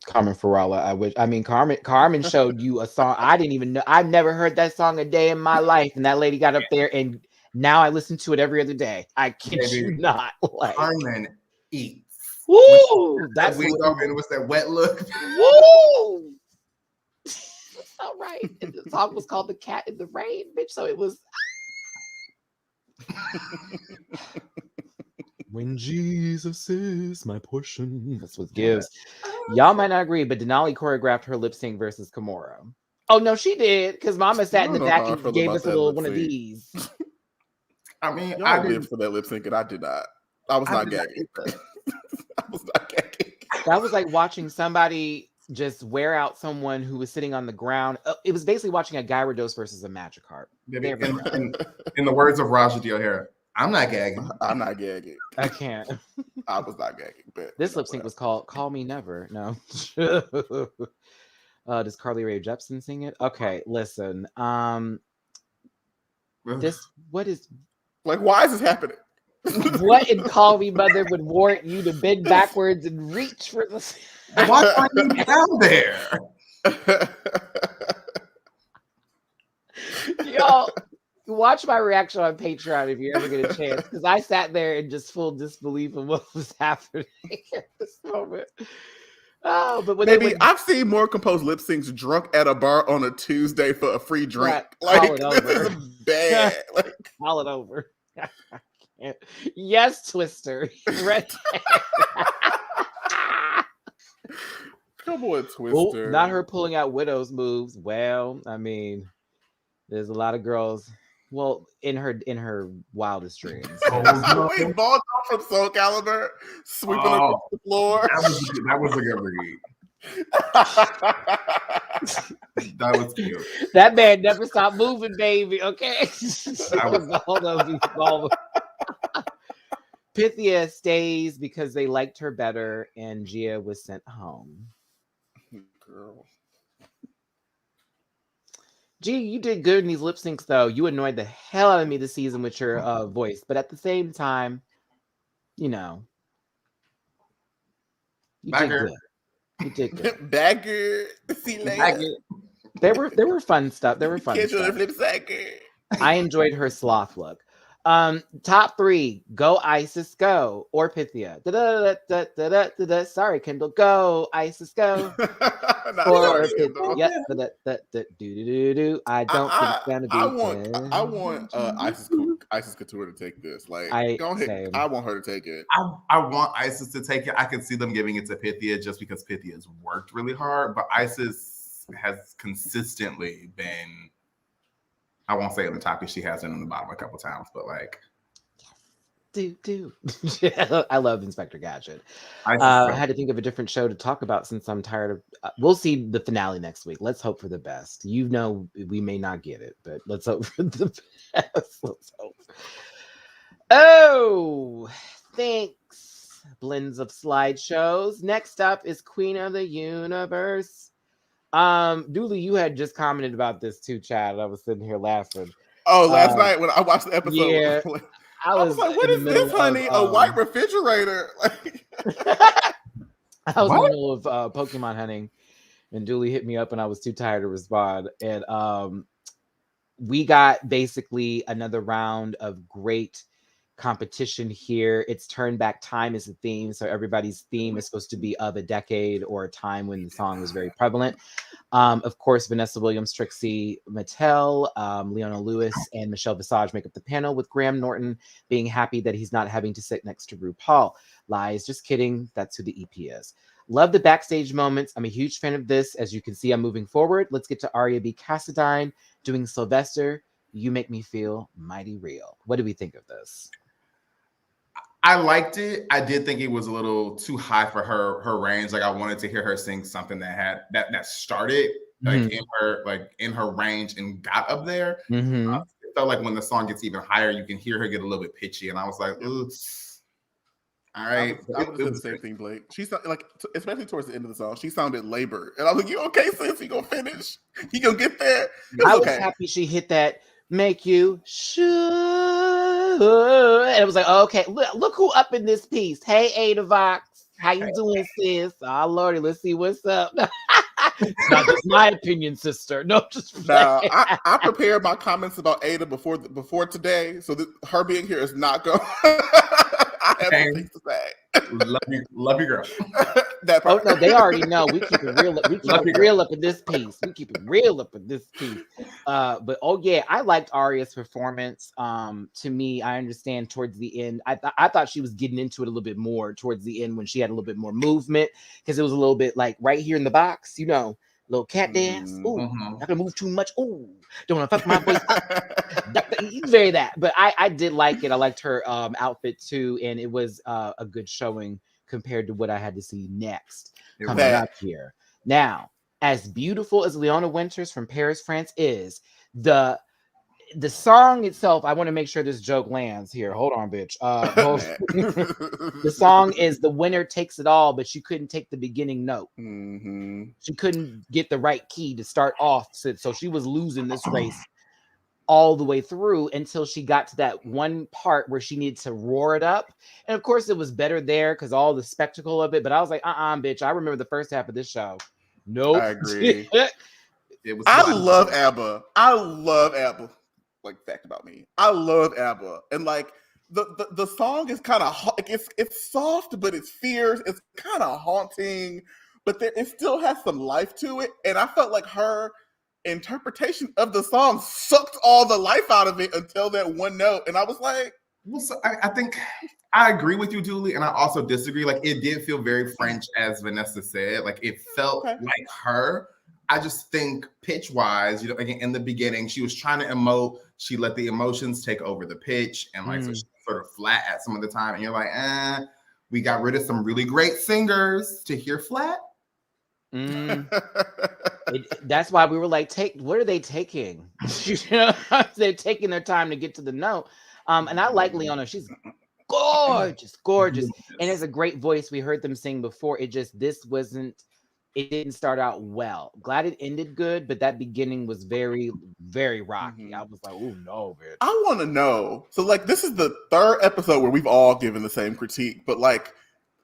Carmen Farala. Carmen showed you a song I didn't even know. I've never heard that song a day in my life, and that lady got up there, and now I listen to it every other day. I kid Baby, you not. Like, Carmen eats. woo! That's wig what off and it was that wet look. woo! All right. And the song was called "The Cat in the Rain," bitch. So it was. When Jesus is my portion. That's what gives. Y'all might not agree, but Denali choreographed her lip sync versus Kimura. Oh no, she did, because Mama sat in the back and gave us a little one of these. I mean, I lived for that lip sync, and I did not. I was not gagging. I was not gagging. That was like watching somebody just wear out someone who was sitting on the ground. It was basically watching a Gyarados versus a Magikarp. In the words of Raja D. O'Hara, I'm not gagging. I'm not gagging. I can't. I was not gagging. But this lip sync was called "Call Me Never." No. Does Carly Rae Jepsen sing it? Okay, listen. What is like? Why is this happening? What in "Call Me Mother" would warrant you to bend backwards and reach for the? Why are you down there? Y'all, watch my reaction on Patreon if you ever get a chance, because I sat there in just full disbelief of what was happening at this moment. Oh, but maybe I've seen more composed lip syncs drunk at a bar on a Tuesday for a free drink. Like, this is bad. Like, call it over. Yes, Twister. Right. Come on, Twister. Oh, not her pulling out Widow's moves. Well, I mean, there's a lot of girls. Well, in her wildest dreams. Wait, ball from Soul Calibur sweeping across the floor. That was a good read. That was cute. That man never stopped moving, baby. Okay. Pythia stays because they liked her better, and Gia was sent home. Girl. Gee, you did good in these lip syncs, though. You annoyed the hell out of me this season with your voice, but at the same time, you know, you did good. You did good. Bagger. See later. Bagger. There were fun stuff. There were fun stuff. I enjoyed her sloth look. Top 3, go Isis, go, or Pythia. Sorry, Kendall, go Isis, go. Or Pythia. I don't think it's gonna be. I want Isis Couture to take this. Like, go ahead. I want her to take it. I want Isis to take it. I could see them giving it to Pythia just because Pythia has worked really hard, but Isis has consistently been. I won't say on the top because she has been on the bottom a couple times, but like, I love Inspector Gadget. I had to think of a different show to talk about since I'm tired of. We'll see the finale next week. Let's hope for the best. You know, we may not get it, but let's hope for the best. Let's hope. Oh, thanks. Blends of slideshows. Next up is Queen of the Universe. Dooley, you had just commented about this too, Chad. I was sitting here laughing. Oh, last night when I watched the episode, yeah, I was like, "What is this, honey? A white refrigerator?" Like, I was in the middle of Pokemon hunting, and Dooley hit me up, and I was too tired to respond. And we got basically another round of great competition here. It's turn back time is the theme, so everybody's theme is supposed to be of a decade or a time when the song was very prevalent. Of course, Vanessa Williams, Trixie Mattel, Leona Lewis, and Michelle Visage make up the panel, with Graham Norton being happy that he's not having to sit next to RuPaul. Lies, just kidding. That's who the EP is. Love the backstage moments. I'm a huge fan of this. As you can see, I'm moving forward. Let's get to Aria B. Cassadine doing Sylvester. You make me feel mighty real. What do we think of this? I liked it. I did think it was a little too high for her range. Like, I wanted to hear her sing something that had that started like in her range and got up there. It felt like when the song gets even higher, you can hear her get a little bit pitchy, and I was like, ooh. All right, I would have said the same thing, Blake. She sounded like, especially towards the end of the song, she sounded labored, and I was like, "You okay, sis? You gonna finish? You gonna get there?" I was happy she hit that. Make you sure. And it was like, okay, look who up in this piece. Hey, Ada Vox. How you doing, sis? Oh, Lordy, let's see what's up. It's not just my opinion, sister. No, just Now, I prepared my comments about Ada before today, so that her being here is not going. I have some things to say. Love you, girl. That part. Oh no, they already know. We keep it real. We keep it real up in this piece. We keep it real up in this piece. But oh yeah, I liked Aria's performance. To me, I understand towards the end. I thought she was getting into it a little bit more towards the end when she had a little bit more movement, because it was a little bit like right here in the box, little cat dance. Ooh, not gonna move too much. Ooh, don't want to fuck my voice up. Very that. But I did like it. I liked her outfit too, and it was a good showing compared to what I had to see next coming up here. Now, as beautiful as Leona Winters from Paris, France is, the song itself, I want to make sure this joke lands here. Hold on, bitch. The song is "The Winner Takes It All," but she couldn't take the beginning note. She couldn't get the right key to start off, so she was losing this race all the way through until she got to that one part where she needed to roar it up. And of course, it was better there because all the spectacle of it. But I was like, bitch. I remember the first half of this show. Nope. I agree. It was. I love ABBA. I love ABBA. Like, fact about me, I love ABBA, and like the song is kind of it's soft, but it's fierce. It's kind of haunting, but it still has some life to it. And I felt like her interpretation of the song sucked all the life out of it until that one note, and I was like, well, so I think I agree with you, Dooley, and I also disagree. Like, it did feel very French, as Vanessa said. Like, it felt like her. I just think pitch-wise, again, in the beginning, she was trying to emote. She let the emotions take over the pitch, and so she's sort of flat at some of the time. And you're like, we got rid of some really great singers to hear flat. That's why we were like, what are they taking? They're taking their time to get to the note. And I like Leona. She's gorgeous. And has a great voice. We heard them sing before. It didn't start out well. Glad it ended good, but that beginning was very, very rocky. I was like, oh no, bitch. I want to know. So like, this is the third episode where we've all given the same critique, but like,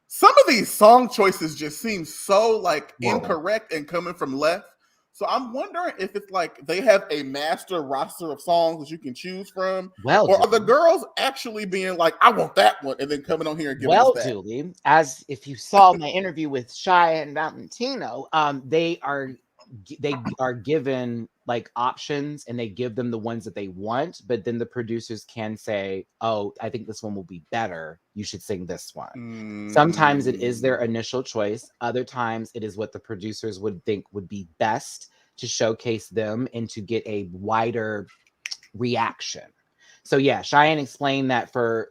some of these song choices just seem so like incorrect and coming from left. So I'm wondering if it's like they have a master roster of songs that you can choose from, or are the girls actually being like, I want that one, and then coming on here and giving us that? Dooley, as if you saw my interview with Shy and Valentino, they are given like options, and they give them the ones that they want, but then the producers can say, oh, I think this one will be better, you should sing this one. Sometimes it is their initial choice. Other times it is what the producers would think would be best to showcase them and to get a wider reaction. So yeah, Cheyenne explained that for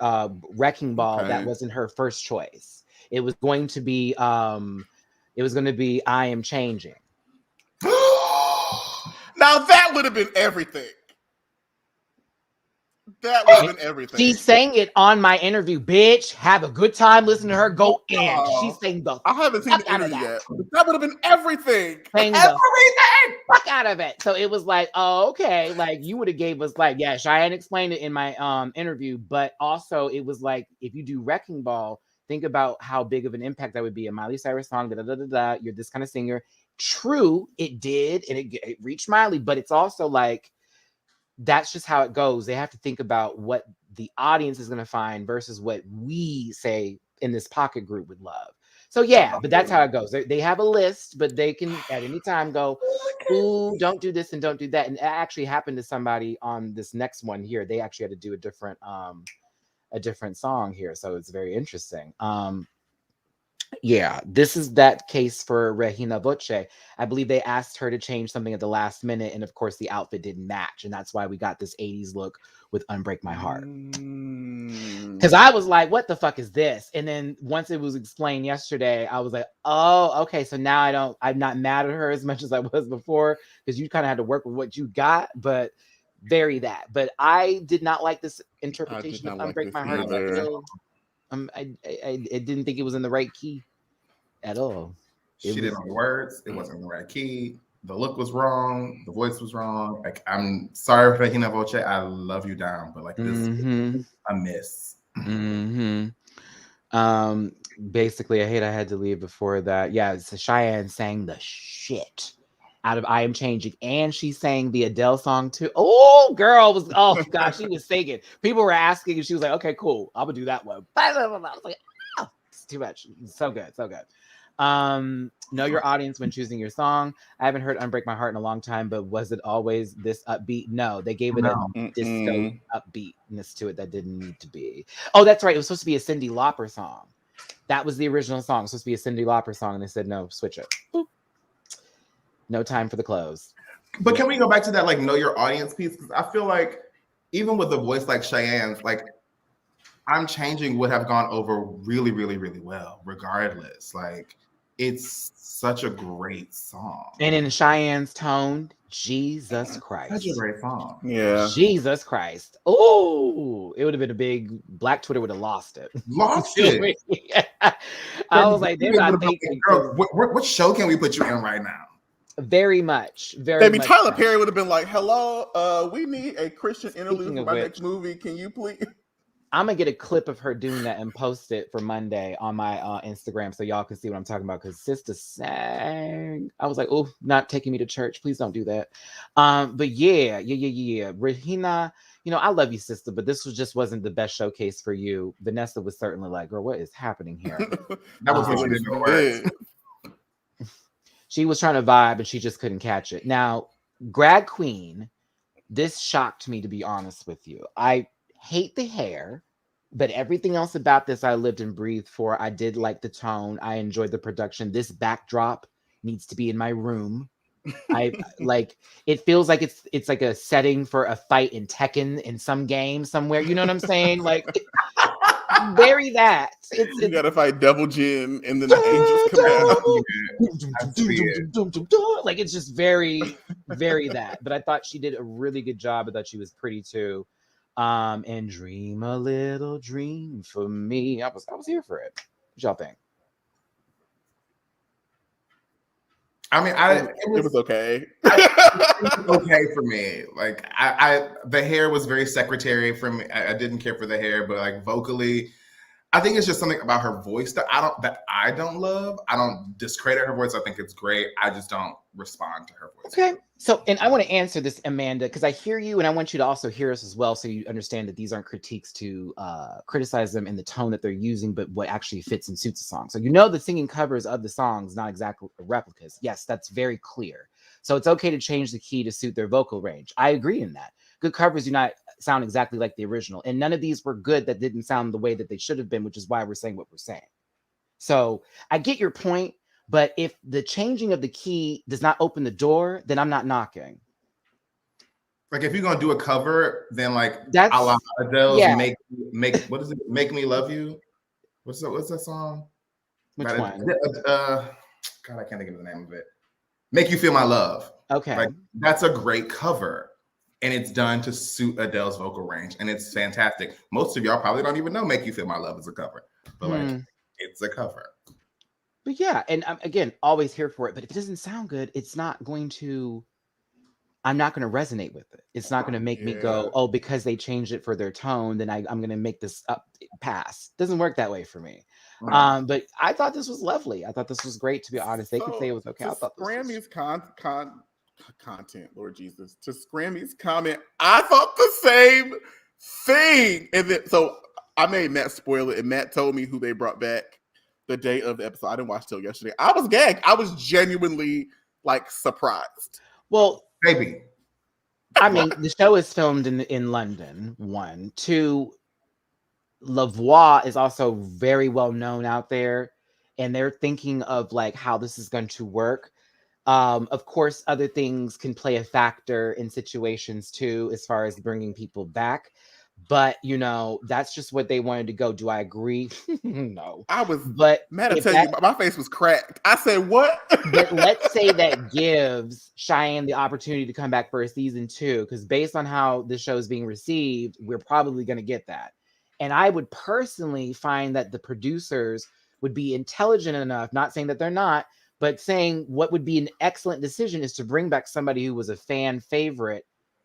Wrecking Ball, that wasn't her first choice. It was going to be I Am Changing. Now that would have been everything. That would have been everything. She sang it on my interview. Bitch, have a good time listening to her go in. She sang I haven't seen the interview yet. That would have been everything. Everything. Fuck out of it. So it was like, oh, okay. Like, you would have gave us like, yeah, Cheyenne explained it in my interview, but also it was like, if you do Wrecking Ball, think about how big of an impact that would be. A Miley Cyrus song, you're this kind of singer. True, it did, and it reached Miley, but it's also like, that's just how it goes. They have to think about what the audience is going to find versus what we say in this pocket group would love. So yeah, but that's how it goes. They have a list, but they can at any time go, ooh, don't do this and don't do that. And it actually happened to somebody on this next one here. They actually had to do a different song here. So it's very interesting. Yeah, this is that case for Regina Voce. I believe they asked her to change something at the last minute, and of course the outfit didn't match, and that's why we got this 80s look with Unbreak My Heart. Because I was like, what the fuck is this? And then once it was explained yesterday, I was like, oh, okay, so now I'm not mad at her as much as I was before, because you kind of had to work with what you got, but very that. But I did not like this interpretation of Unbreak My Heart. I didn't think it was in the right key at all. She didn't know the words. It wasn't in the right key. The look was wrong. The voice was wrong. Like, I'm sorry for Regina Voce. I love you down, but like this, a miss. basically I Hate I Had to Leave before that. Yeah, so Cheyenne sang the shit out of I Am Changing, and she sang the Adele song too. Oh, oh gosh, she was singing. People were asking, and she was like, "Okay, cool, I'm gonna do that one." I was like, oh, it's too much. So good, so good. Know your audience when choosing your song. I haven't heard Unbreak My Heart in a long time, but was it always this upbeat? No, they gave it a disco upbeatness to it that didn't need to be. Oh, that's right. It was supposed to be a Cyndi Lauper song. That was the original song. It was supposed to be a Cyndi Lauper song, and they said no, switch it. Boop. No time for the close. But can we go back to that, like, know your audience piece? Because I feel like even with a voice like Cheyenne's, like, I'm Changing would have gone over really, really, really well, regardless. Like, it's such a great song. And in Cheyenne's tone, Jesus Christ. Such a great song. Yeah. Jesus Christ. Oh, it would have been a big Black Twitter would have lost it. Lost it. I was like, they're not thinking. Girl, what show can we put you in right now? Very much. Very Maybe much. Tyler Perry would have been like, hello, we need a Christian interlude for my next movie. Can you please? I'm gonna get a clip of her doing that and post it for Monday on my Instagram so y'all can see what I'm talking about. Because Sister sang, I was like, "Oh, not taking me to church. Please don't do that." But yeah. Regina, I love you, sister, but this wasn't the best showcase for you. Vanessa was certainly like, "Girl, what is happening here?" That was what she didn't know. She was trying to vibe and she just couldn't catch it. Now, Grad Queen, this shocked me, to be honest with you. I hate the hair, but everything else about this I lived and breathed for. I did like the tone. I enjoyed the production. This backdrop needs to be in my room. I like it. Feels like it's like a setting for a fight in Tekken in some game somewhere. You know what I'm saying? Like bury that. You gotta fight Double Jin and then the angels come out. Like it's just very, very that. But I thought she did a really good job. I thought she was pretty too. And dream a little dream for me. I was here for it. What y'all think? I mean, it was okay. It was okay for me. Like, the hair was very secretary for me. I didn't care for the hair, but like vocally, I think it's just something about her voice that I don't love. I don't discredit her voice. I think it's great. I just don't respond to her voice. Okay. So, and I want to answer this, Amanda, because I hear you and I want you to also hear us as well, so you understand that these aren't critiques to criticize them in the tone that they're using, but what actually fits and suits the song. So the singing covers of the songs, not exactly replicas. Yes, that's very clear. So it's okay to change the key to suit their vocal range. I agree in that. Good covers do not sound exactly like the original. And none of these were good that didn't sound the way that they should have been, which is why we're saying what we're saying. So I get your point. But if the changing of the key does not open the door, then I'm not knocking. Like if you're gonna do a cover, then like that's a la Adele's make what is it? Make Me Love You. What's that song? Which one? God, I can't think of the name of it. Make You Feel My Love. Okay. Like that's a great cover. And it's done to suit Adele's vocal range. And it's fantastic. Most of y'all probably don't even know Make You Feel My Love is a cover. But like it's a cover. But yeah, and I'm again always here for it. But if it doesn't sound good, I'm not going to resonate with it. It's not going to make me go, oh, because they changed it for their tone, then I'm going to make this up pass. Doesn't work that way for me. Right. But I thought this was lovely. I thought this was great, to be honest. They could say it was okay. I thought Grammy's content, Lord Jesus. To Scrammy's comment, I thought the same thing. And then so I made Matt spoil it, and Matt told me who they brought back the day of the episode. I didn't watch till yesterday. I was gagged. I was genuinely like surprised. Well, maybe. I mean, the show is filmed in London. 1, 2. Lavoie is also very well known out there, and they're thinking of like how this is going to work. Of course, other things can play a factor in situations too, as far as bringing people back. But that's just what they wanted to go. Do I agree? No. But Matt, I tell you, my face was cracked. I said, what? But let's say that gives Cheyenne the opportunity to come back for a season 2, because based on how the show is being received, we're probably going to get that. And I would personally find that the producers would be intelligent enough, not saying that they're not, but saying what would be an excellent decision is to bring back somebody who was a fan favorite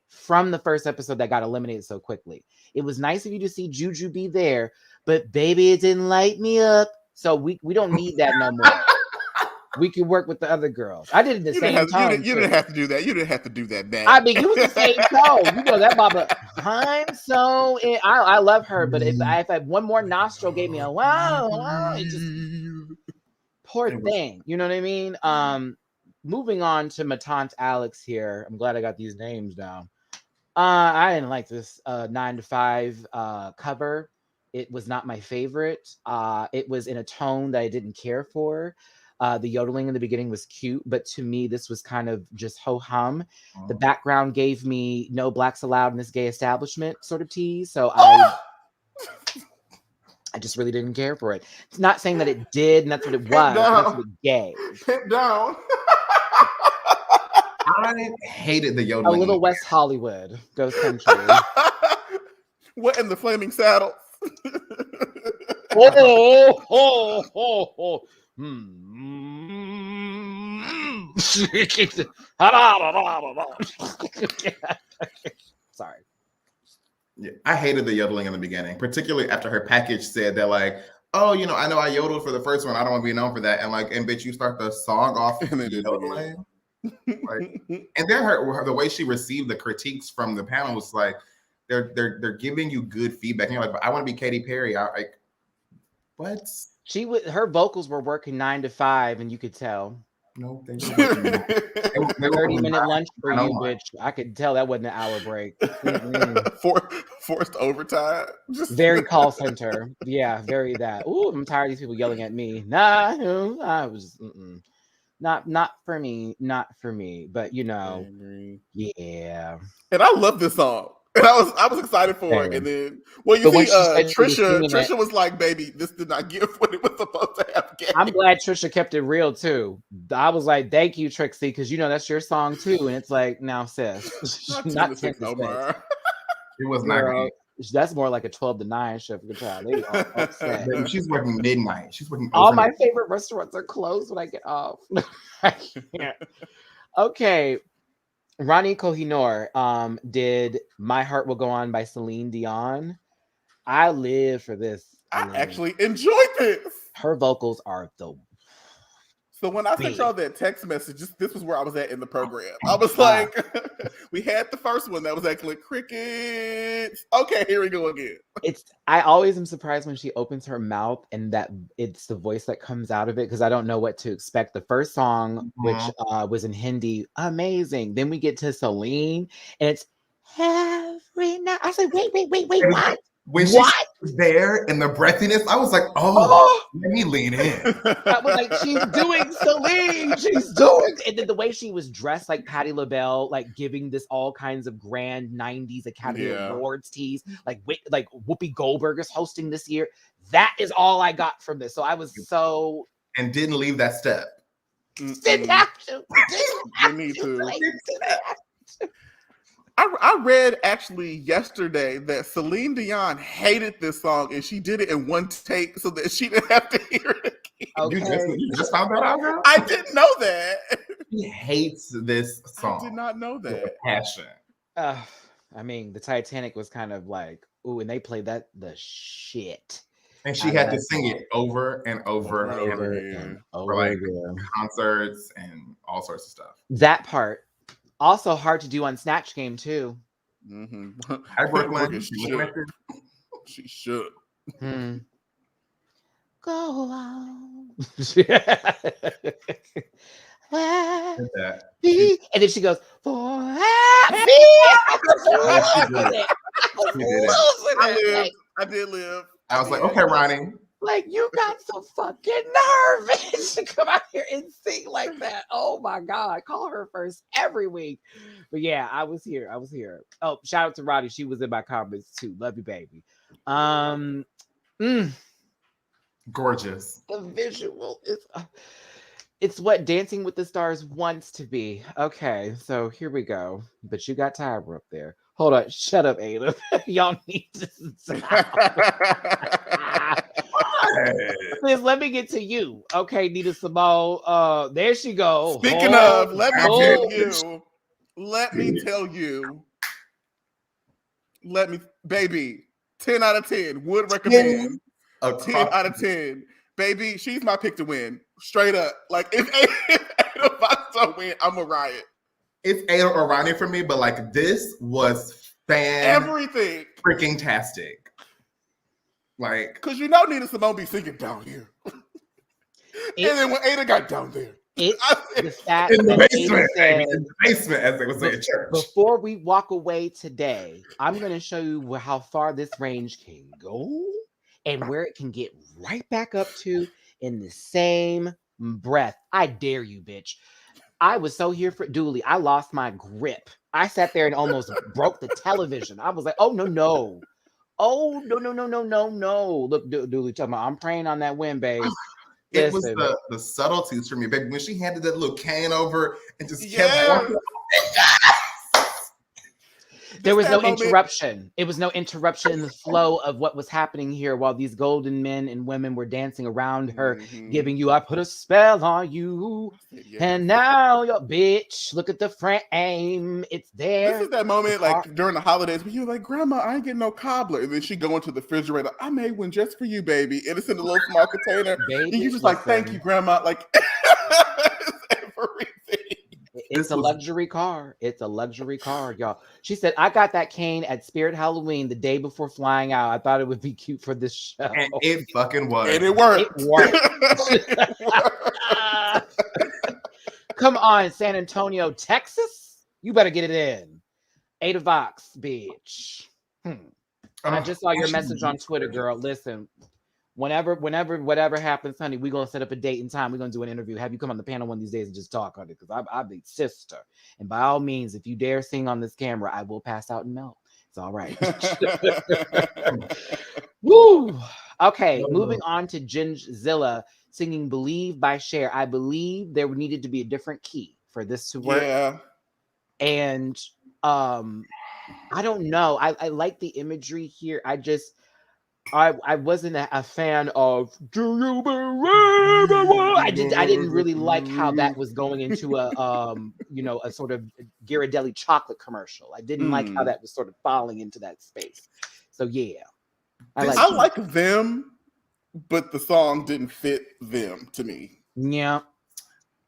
from the first episode that got eliminated so quickly. It was nice of you to see Juju be there, but baby, it didn't light me up. So we don't need that no more. We can work with the other girls. I did it the same tone. You didn't have to do that. You didn't have to do that, Matt. I mean, you was the same tone. You know that Baba. I love her, but if I had one more nostril gave me a wow, it just poor thing. You know what I mean? Moving on to my taunt Alex here. I'm glad I got these names down. I didn't like this 9 to 5 cover. It was not my favorite. It was in a tone that I didn't care for. The yodeling in the beginning was cute, but to me, this was kind of just ho-hum. The background gave me no blacks allowed in this gay establishment sort of tease. So I just really didn't care for it. It's not saying that it did, and that's what it was. That's what it gave. Pit down. I hated the yodeling. A little West Hollywood goes country. What in the flaming saddle? Sorry. Yeah, I hated the yodeling in the beginning, particularly after her package said that, like, oh, you know I yodeled for the first one. I don't want to be known for that. And like, and bitch, you start the song off yodeling. Like, and then the way she received the critiques from the panel was like, they're giving you good feedback. And you're like, but I want to be Katy Perry. What? Her vocals were working 9 to 5, and you could tell. No, they were 30-minute lunch for you, bitch. I could tell that wasn't an hour break. Forced overtime. Very call center. Yeah, very that. Ooh, I'm tired of these people yelling at me. Nah, I was not for me. Not for me. But you know, yeah. And I love this song. And I was excited for it. And then, well, you see, Trisha was like, baby, this did not give what it was supposed to have. I'm glad Trisha kept it real, too. I was like, thank you, Trixie, because, you know, that's your song, too. And it's like, now, sis. Not Omar. It was not. That's more like a 12 to 9 shift. Good child. They are upset. She's working midnight. She's working all my favorite restaurants are closed when I get off. I can't. Okay. Ronnie Kohinoor did My Heart Will Go On by Celine Dion. I live for this. I actually enjoyed this. Her vocals are the So when I sent y'all that text message, this was where I was at in the program. I was like, we had the first one that was actually crickets. Okay, here we go again. I always am surprised when she opens her mouth and that it's the voice that comes out of it because I don't know what to expect. The first song, which was in Hindi, amazing. Then we get to Celine and it's every night. I was like, wait, what? When she was there and the breathiness, I was like, oh, let me lean in. I was like, she's doing Celine. She's doing. And then the way she was dressed like Patti LaBelle, like giving this all kinds of grand 90s Academy Awards tease, like Whoopi Goldberg is hosting this year. That is all I got from this. So I was so. And didn't leave that step. Didn't have to. You need to. I read actually yesterday that Celine Dion hated this song and she did it in one take so that she didn't have to hear it again. Okay. You just found that out, girl? I didn't know that. She hates this song. I did not know that. With passion. I mean, the Titanic was kind of like, ooh, and they played the shit. And she had to sing it over and over and over again. Concerts and all sorts of stuff. That part. Also hard to do on Snatch Game too. Hi, Brooklyn. She should. Go on. And then she goes, for happy. I did live. I was like, okay, Ronnie. Like, you got some fucking nerve to come out here and sing like that. Oh my God. Call her first every week. But yeah, I was here. Oh, shout out to Roddy. She was in my comments too. Love you, baby. Gorgeous. The visual is it's what Dancing with the Stars wants to be. Okay, so here we go. But you got Tyra up there. Hold on. Shut up, Ada. Y'all need to stop. Please let me get to you. Okay, Nita Simone. There she goes. Speaking of, let me tell you. Baby, 10 out of 10. Would recommend. 10 out of 10. baby, she's my pick to win. Straight up. Like, if Ada Fox don't win, I'm a riot. It's Ada or Ronnie for me, but like this was Everything. freaking tastic. Like, because you know Nina Simone be singing down here, and then when Ada got down there, the fact in the that basement, Ada said, in the basement, as they would say in church. Before we walk away today, I'm going to show you how far this range can go and where it can get right back up to in the same breath. I dare you, bitch. I was so here for Dooley. I lost my grip. I sat there and almost broke the television. I was like, oh, no. Oh, no. Look, Dooley, talking about, I'm praying on that win, babe. It was the subtleties for me, baby. When she handed that little cane over and just kept walking. There was no interruption. It was no interruption in the flow of what was happening here while these golden men and women were dancing around her, giving you, I put a spell on you. And now your bitch, look at the frame. It's there. This is that moment like during the holidays when you're like, Grandma, I ain't getting no cobbler. And then she go into the refrigerator, I made one just for you, baby. And it's in a little small container. Baby, and you just like, thank you, Grandma. Like, everything. It's a luxury car. It's a luxury car, y'all. She said, I got that cane at Spirit Halloween the day before flying out. I thought it would be cute for this show. And it fucking was. And it worked. It worked. Come on, San Antonio, Texas. You better get it in. Ada Vox, bitch. I just saw your message on Twitter, girl. Listen. Whenever, whatever happens, honey, we're going to set up a date and time. We're going to do an interview. Have you come on the panel one of these days and just talk, honey, because I'm the sister. And by all means, if you dare sing on this camera, I will pass out and melt. It's all right. Woo! Okay, moving on to Gingzilla singing Believe by Cher. I believe there needed to be a different key for this to work. Yeah. And I don't know. I like the imagery here. I wasn't a fan of Do You Believe in What? I didn't really like how that was going into a a sort of Ghirardelli chocolate commercial. I didn't like how that was sort of falling into that space. So yeah. I like them, but the song didn't fit them to me. Yeah.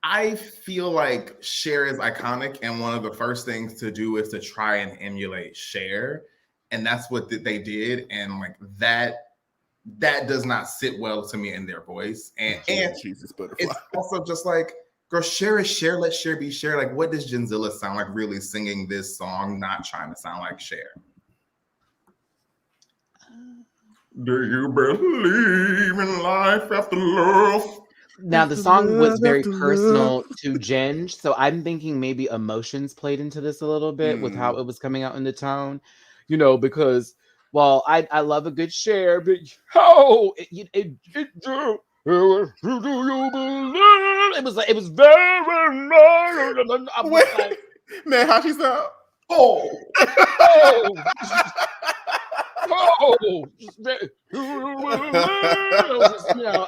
I feel like Cher is iconic, and one of the first things to do is to try and emulate Cher. And that's what they did, and like that does not sit well to me in their voice. And Jesus butterfly. It's also just like, girl, Cher is Cher. Let Cher be Cher. Like, what does Gingzilla sound like really singing this song, not trying to sound like Cher? Do you believe in life after love? Now the song was very personal to Ginge, so I'm thinking maybe emotions played into this a little bit with how it was coming out in the tone. Because I love a good Cher, but it was very Wait, man, how she sound?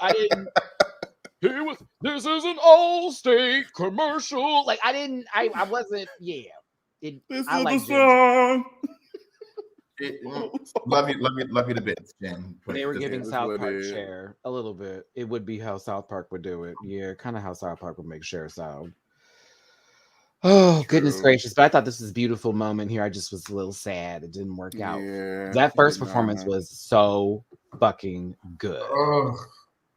I didn't. This is an Allstate commercial. Like I wasn't. Yeah, this is the song. Love you to bits, Jen. They were giving South Park Cher a little bit. It would be how South Park would do it. Yeah, kind of how South Park would make Cher sound. Oh, goodness gracious. But I thought this was a beautiful moment here. I just was a little sad. It didn't work out. Yeah, that first performance was so fucking good. Oh,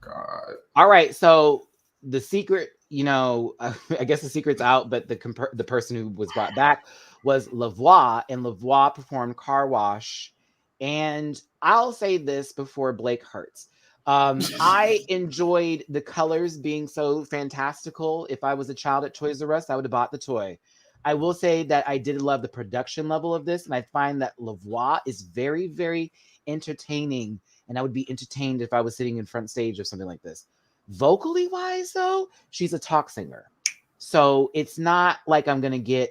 God. All right. So the secret, I guess the secret's out, but the person who was brought back was Lavoie, and Lavoie performed Car Wash. And I'll say this before Blake hurts. I enjoyed the colors being so fantastical. If I was a child at Toys R Us, I would have bought the toy. I will say that I did love the production level of this, and I find that Lavoie is very, very entertaining, and I would be entertained if I was sitting in front stage of something like this. Vocally wise, though, she's a talk singer. So it's not like I'm going to get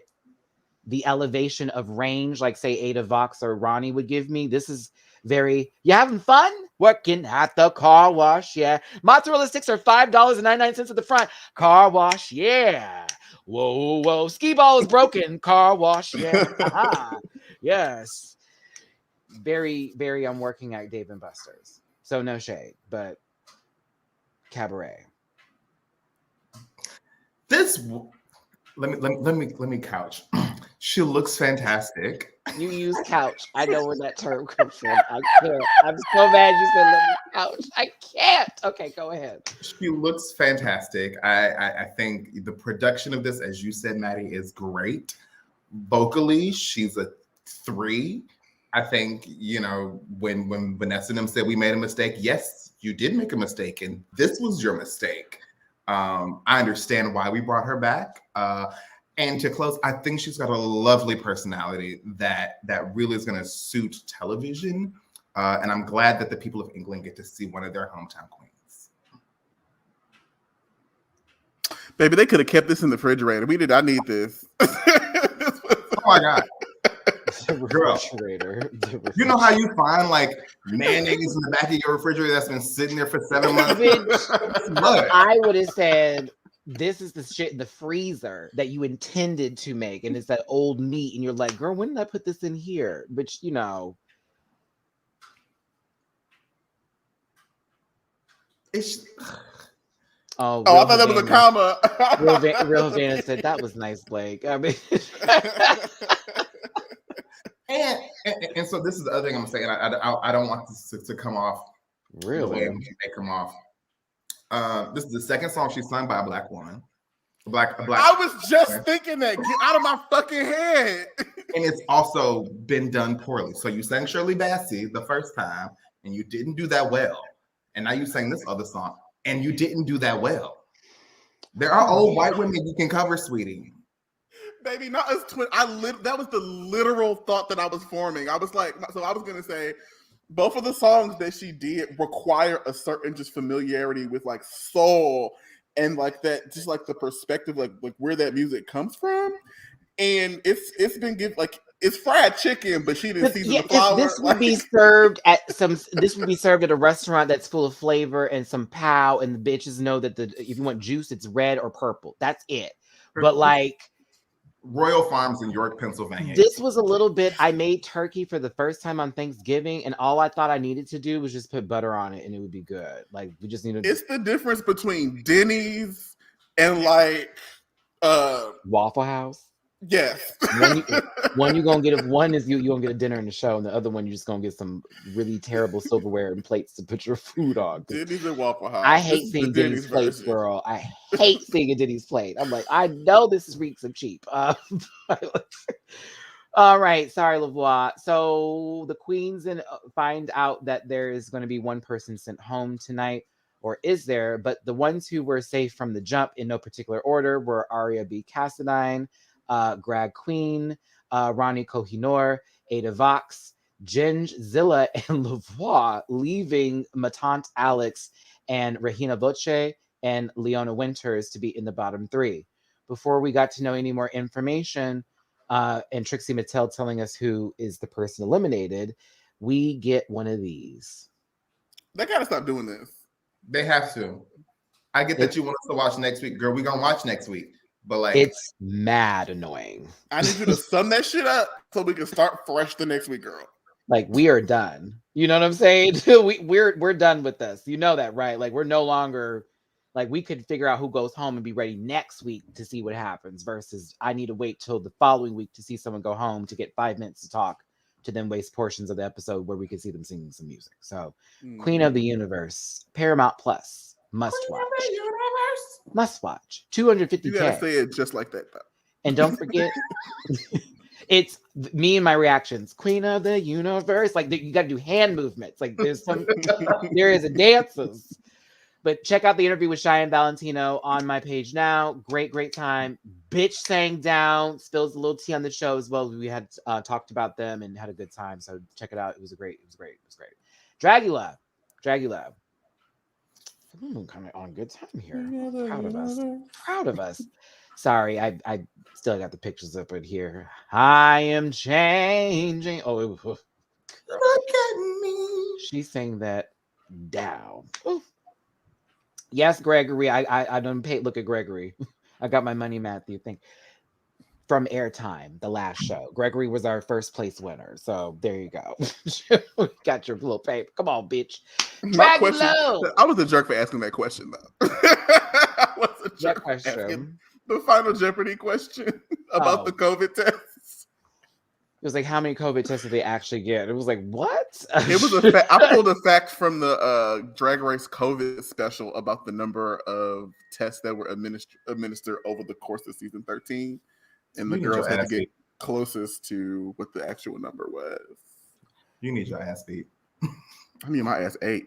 the elevation of range like, say, Ada Vox or Ronnie would give me. This is very, you having fun? Working at the car wash, yeah. Mozzarella sticks are $5.99 at the front. Car wash, yeah. Whoa. Ski ball is broken. Car wash, yeah. Yes. Very, very, I'm working at Dave & Buster's. So no shade, but Cabaret? Let me couch. She looks fantastic. You use couch. I know where that term comes from. I can't. I'm so mad you said let me couch. I can't. Okay, go ahead. She looks fantastic. I think the production of this, as you said, Matty, is great. Vocally, she's a 3. I think, when Vanessa and them said we made a mistake, yes, you did make a mistake, and this was your mistake. I understand why we brought her back. And to close, I think she's got a lovely personality that really is going to suit television. And I'm glad that the people of England get to see one of their hometown queens. Baby, they could have kept this in the refrigerator. We did not need this. Oh my God. Refrigerator. You know how you find like mayonnaise in the back of your refrigerator that's been sitting there for 7 months? I would have said, this is the shit in the freezer that you intended to make, and it's that old meat, and you're like, girl, when did I put this in here? But it's I thought that was a comma. Real Vanna said that was nice, Blake. I mean, and so this is the other thing I'm saying. I don't want this to come off really the way we make them off. This is the second song she's sung by a black woman. A black. I was just thinking that. Get out of my fucking head. And it's also been done poorly. So you sang Shirley Bassey the first time, and you didn't do that well. And now you sang this other song, and you didn't do that well. There are old white women you can cover, sweetie. Baby, not as twin. That was the literal thought that I was forming. I was like, so I was gonna say, both of the songs that she did require a certain just familiarity with like soul and like that, just like the perspective, like where that music comes from. And it's been given like it's fried chicken, but she didn't season the flour. This would be served at This would be served at a restaurant that's full of flavor and some pow, and the bitches know that if you want juice, it's red or purple. That's it. But like Royal Farms in York, Pennsylvania. This was a little bit. I made turkey for the first time on Thanksgiving, and all I thought I needed to do was just put butter on it, and it would be good. Like we just needed. It's the difference between Denny's and like Waffle House. Yes. One you're gonna get. One is you gonna get a dinner in the show, and the other one you're just gonna get some really terrible silverware and plates to put your food on. Denny's and Waffle House. I hate seeing Denny's plates, girl. I hate seeing a Denny's plate. I'm like, I know this is reeks of cheap. All right, sorry, Lavoie. So the queens find out that there is going to be one person sent home tonight, or is there? But the ones who were safe from the jump in no particular order were Aria B. Cassadine, Greg Queen, Ronnie Kohinoor, Ada Vox, Ginge, Zilla, and Lavoie, leaving Ma Tante Alex and Regina Voce and Leona Winters to be in the bottom 3. Before we got to know any more information, and Trixie Mattel telling us who is the person eliminated, we get one of these. They gotta stop doing this. They have to. I get that you want us to watch next week, girl. We're gonna watch next week. But like, it's mad annoying. I need you to sum that shit up so we can start fresh the next week, girl. Like, we are done. You know what I'm saying? we're done with this. You know that, right? Like, we're no longer like, we could figure out who goes home and be ready next week to see what happens versus I need to wait till the following week to see someone go home to get 5 minutes to talk to then waste portions of the episode where we could see them singing some music. So Queen of the Universe, Paramount Plus, must watch. Must watch. 250K. You gotta say it just like that, though. And don't forget, it's me and my reactions. Queen of the Universe. Like, you got to do hand movements. Like, there is a dances. But check out the interview with Cheyenne Valentino on my page now. Great time. Bitch sang down. Spills a little tea on the show as well. We had talked about them and had a good time. So check it out. It was great. Dragula. I'm kind of on good time here. Proud of us. Sorry, I still got the pictures up in here. I am changing. Oh, look at me. She sang that down. Ooh. Yes, Gregory. I don't pay. Look at Gregory. I got my money, Matthew. from airtime, the last show. Gregory was our first place winner. So there you go. Got your little paper. Come on, bitch. My question, Dragula! I was a jerk for asking that question, though. I was a What jerk for asking question? the final Jeopardy question about the COVID tests. It was like, how many COVID tests did they actually get? It was like, what? It was a fact. I pulled a fact from the Drag Race COVID special about the number of tests that were administered over the course of season 13. And the girls had to get closest to what the actual number was. You need your ass beat. I need my ass 8.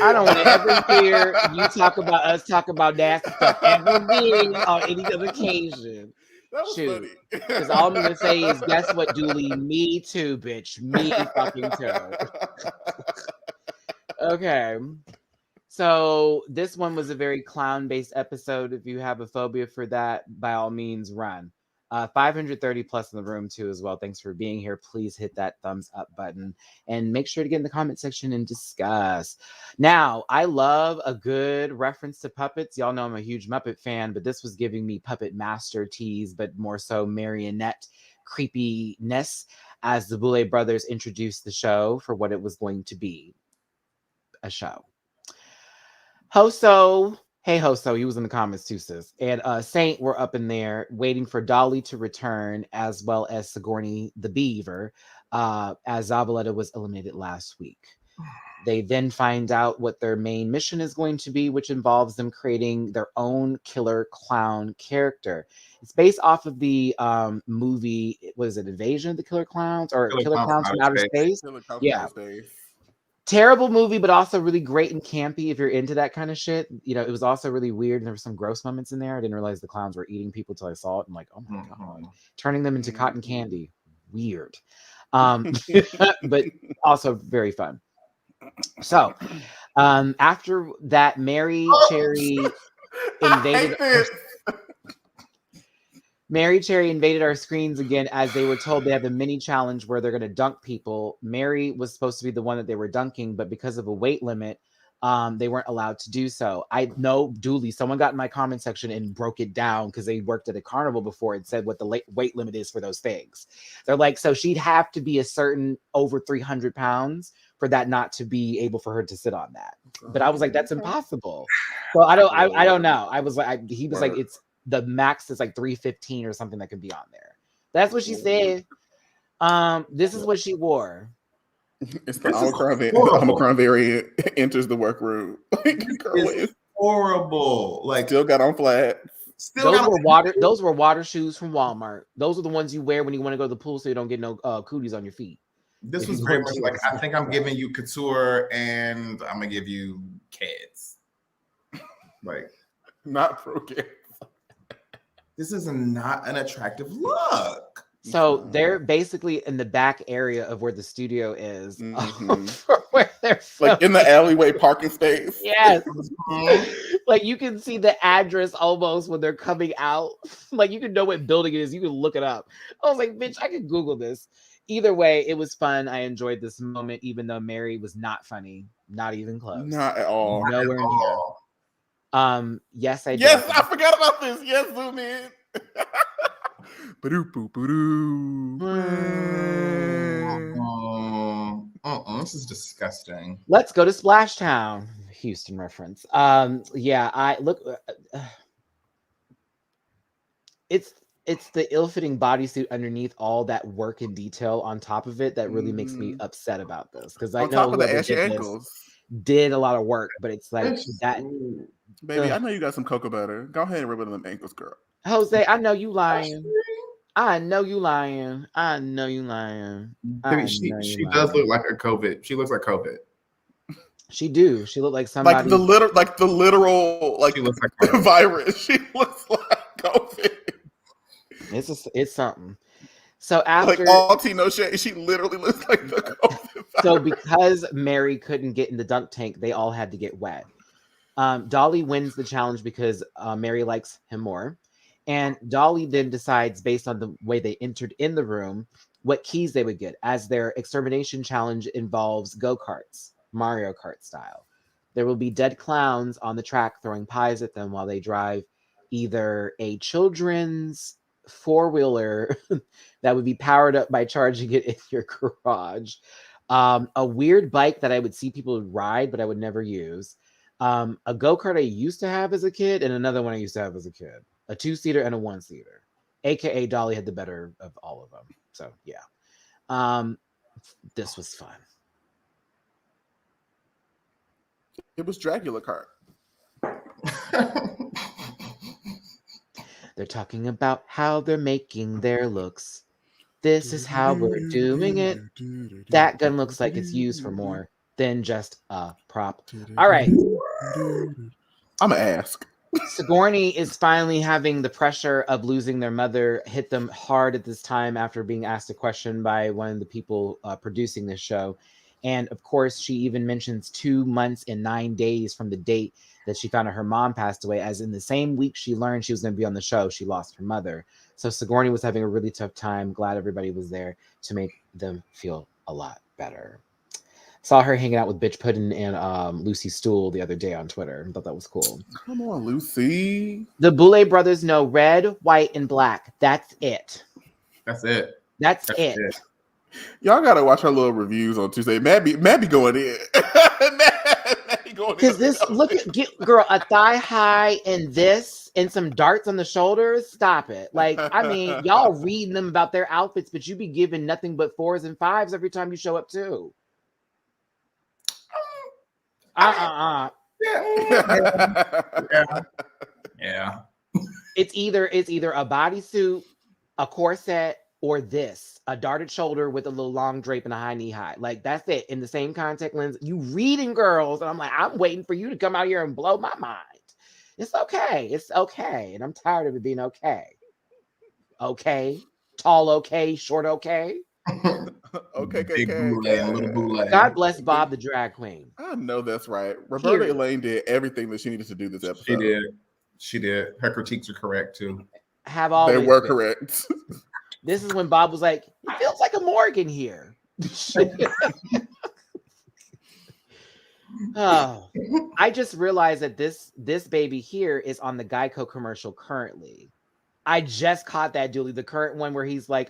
I don't want to ever hear you talk about us talk about nasty stuff ever again on any other occasion. That was funny. Because all I'm gonna say is, guess what, Dooley? Me too, bitch. Me fucking too. Okay. So this one was a very clown-based episode. If you have a phobia for that, by all means, run. 530 plus in the room too as well. Thanks for being here. Please hit that thumbs up button and make sure to get in the comment section and discuss. Now, I love a good reference to puppets. Y'all know I'm a huge Muppet fan, but this was giving me Puppet Master tease, but more so marionette creepiness as the Boulet brothers introduced the show for what it was going to be, a show. Hoso, hey Hoso, he was in the comments too, sis. And Saint were up in there waiting for Dolly to return, as well as Sigourney the Beaver, as Zabaleta was eliminated last week. They then find out what their main mission is going to be, which involves them creating their own killer clown character. It's based off of the movie, was it Invasion of the Killer Clowns or Killer Clowns from Outer Space? Yeah. Terrible movie, but also really great and campy if you're into that kind of shit. You know, it was also really weird. And there were some gross moments in there. I didn't realize the clowns were eating people till I saw it. I'm like, oh my God. Turning them into cotton candy. Weird. But also very fun. So, after that, Mary Cherry invaded our screens again as they were told they have a mini challenge where they're going to dunk people. Mary was supposed to be the one that they were dunking, but because of a weight limit, they weren't allowed to do so. I know, Dooley, someone got in my comment section and broke it down because they worked at a carnival before and said what the weight limit is for those things. They're like, so she'd have to be a certain over 300 pounds for that not to be able for her to sit on that. But I was like, that's impossible. So I don't know. I was like, he was like, it's the max is like 315 or something that could be on there. That's what she said. This is what she wore. It's the Omicron variant enters the workroom. It's horrible. Like, still got on flat. Those were water shoes from Walmart. Those are the ones you wear when you want to go to the pool so you don't get no cooties on your feet. This was very much like, I think I'm giving you couture and I'm gonna give you kids. Like, not pro kids. This is not an attractive look. So they're basically in the back area of where the studio is, where they're like in the alleyway parking space. Yes, like you can see the address almost when they're coming out. Like you can know what building it is. You can look it up. I was like, bitch, I could Google this. Either way, it was fun. I enjoyed this moment, even though Mary was not funny, not even close, not at all, nowhere near. Yes, I did. Yes, I forgot about this. Yes, zoom in. This is disgusting. Let's go to Splashtown. Houston reference. Yeah, I look. It's the ill-fitting bodysuit underneath all that work and detail on top of it that really makes me upset about this, because I know the ashy ankles did a lot of work, but it's like that. Baby, I know you got some cocoa butter. Go ahead and rub it on them ankles, girl. Jose, I know you lying. I know you lying. I know you lying. She does look like a COVID. She looks like COVID. She do. She looked like somebody. Like the literal, like she looks like virus. She looks like COVID. It's something. So after, like all tea, no shade, she literally looks like the COVID virus. So because Mary couldn't get in the dunk tank, they all had to get wet. Dolly wins the challenge because Mary likes him more. And Dolly then decides, based on the way they entered in the room, what keys they would get, as their extermination challenge involves go-karts, Mario Kart style. There will be dead clowns on the track throwing pies at them while they drive either a children's four-wheeler that would be powered up by charging it in your garage, a weird bike that I would see people ride, but I would never use, a go-kart I used to have as a kid, and another one I used to have as a kid, a 2-seater and a 1-seater, aka Dolly had the better of all of them. So yeah, this was fun. It was Dragula cart. They're talking about how they're making their looks. This is how we're doing it. That gun looks like it's used for more than just a prop. All right. I'm going to ask. Sigourney is finally having the pressure of losing their mother hit them hard at this time after being asked a question by one of the people producing this show. And of course, she even mentions 2 months and 9 days from the date that she found out her mom passed away, as in the same week she learned she was going to be on the show, she lost her mother. So Sigourney was having a really tough time. Glad everybody was there to make them feel a lot better. Saw her hanging out with Bitch Puddin' and Lucy Stool the other day on Twitter. I thought that was cool. Come on, Lucy. The Boulet brothers know red, white, and black. That's it. That's it. That's it. Y'all gotta watch her little reviews on Tuesday. Matt be going in. Matt be going in. Because this, look at, girl, a thigh high and this and some darts on the shoulders. Stop it. Like, I mean, y'all reading them about their outfits, but you be giving nothing but 4s and 5s every time you show up too. Yeah. It's either a bodysuit, a corset, or this, a darted shoulder with a little long drape and a high knee high. Like, that's it. In the same contact lens. You reading, girls. And I'm like, I'm waiting for you to come out here and blow my mind. It's okay. It's okay. And I'm tired of it being okay. Okay. Tall okay. Short okay. Okay. Big Boulet, little Boulet. God bless Bob the drag queen. I know that's right. Roberta Elaine did everything that she needed to do this episode. She did. Her critiques are correct too. Have all they were correct. This is when Bob was like, it feels like a morgue in here. Oh, I just realized that this baby here is on the Geico commercial currently. I just caught that, Dooley, the current one where he's like,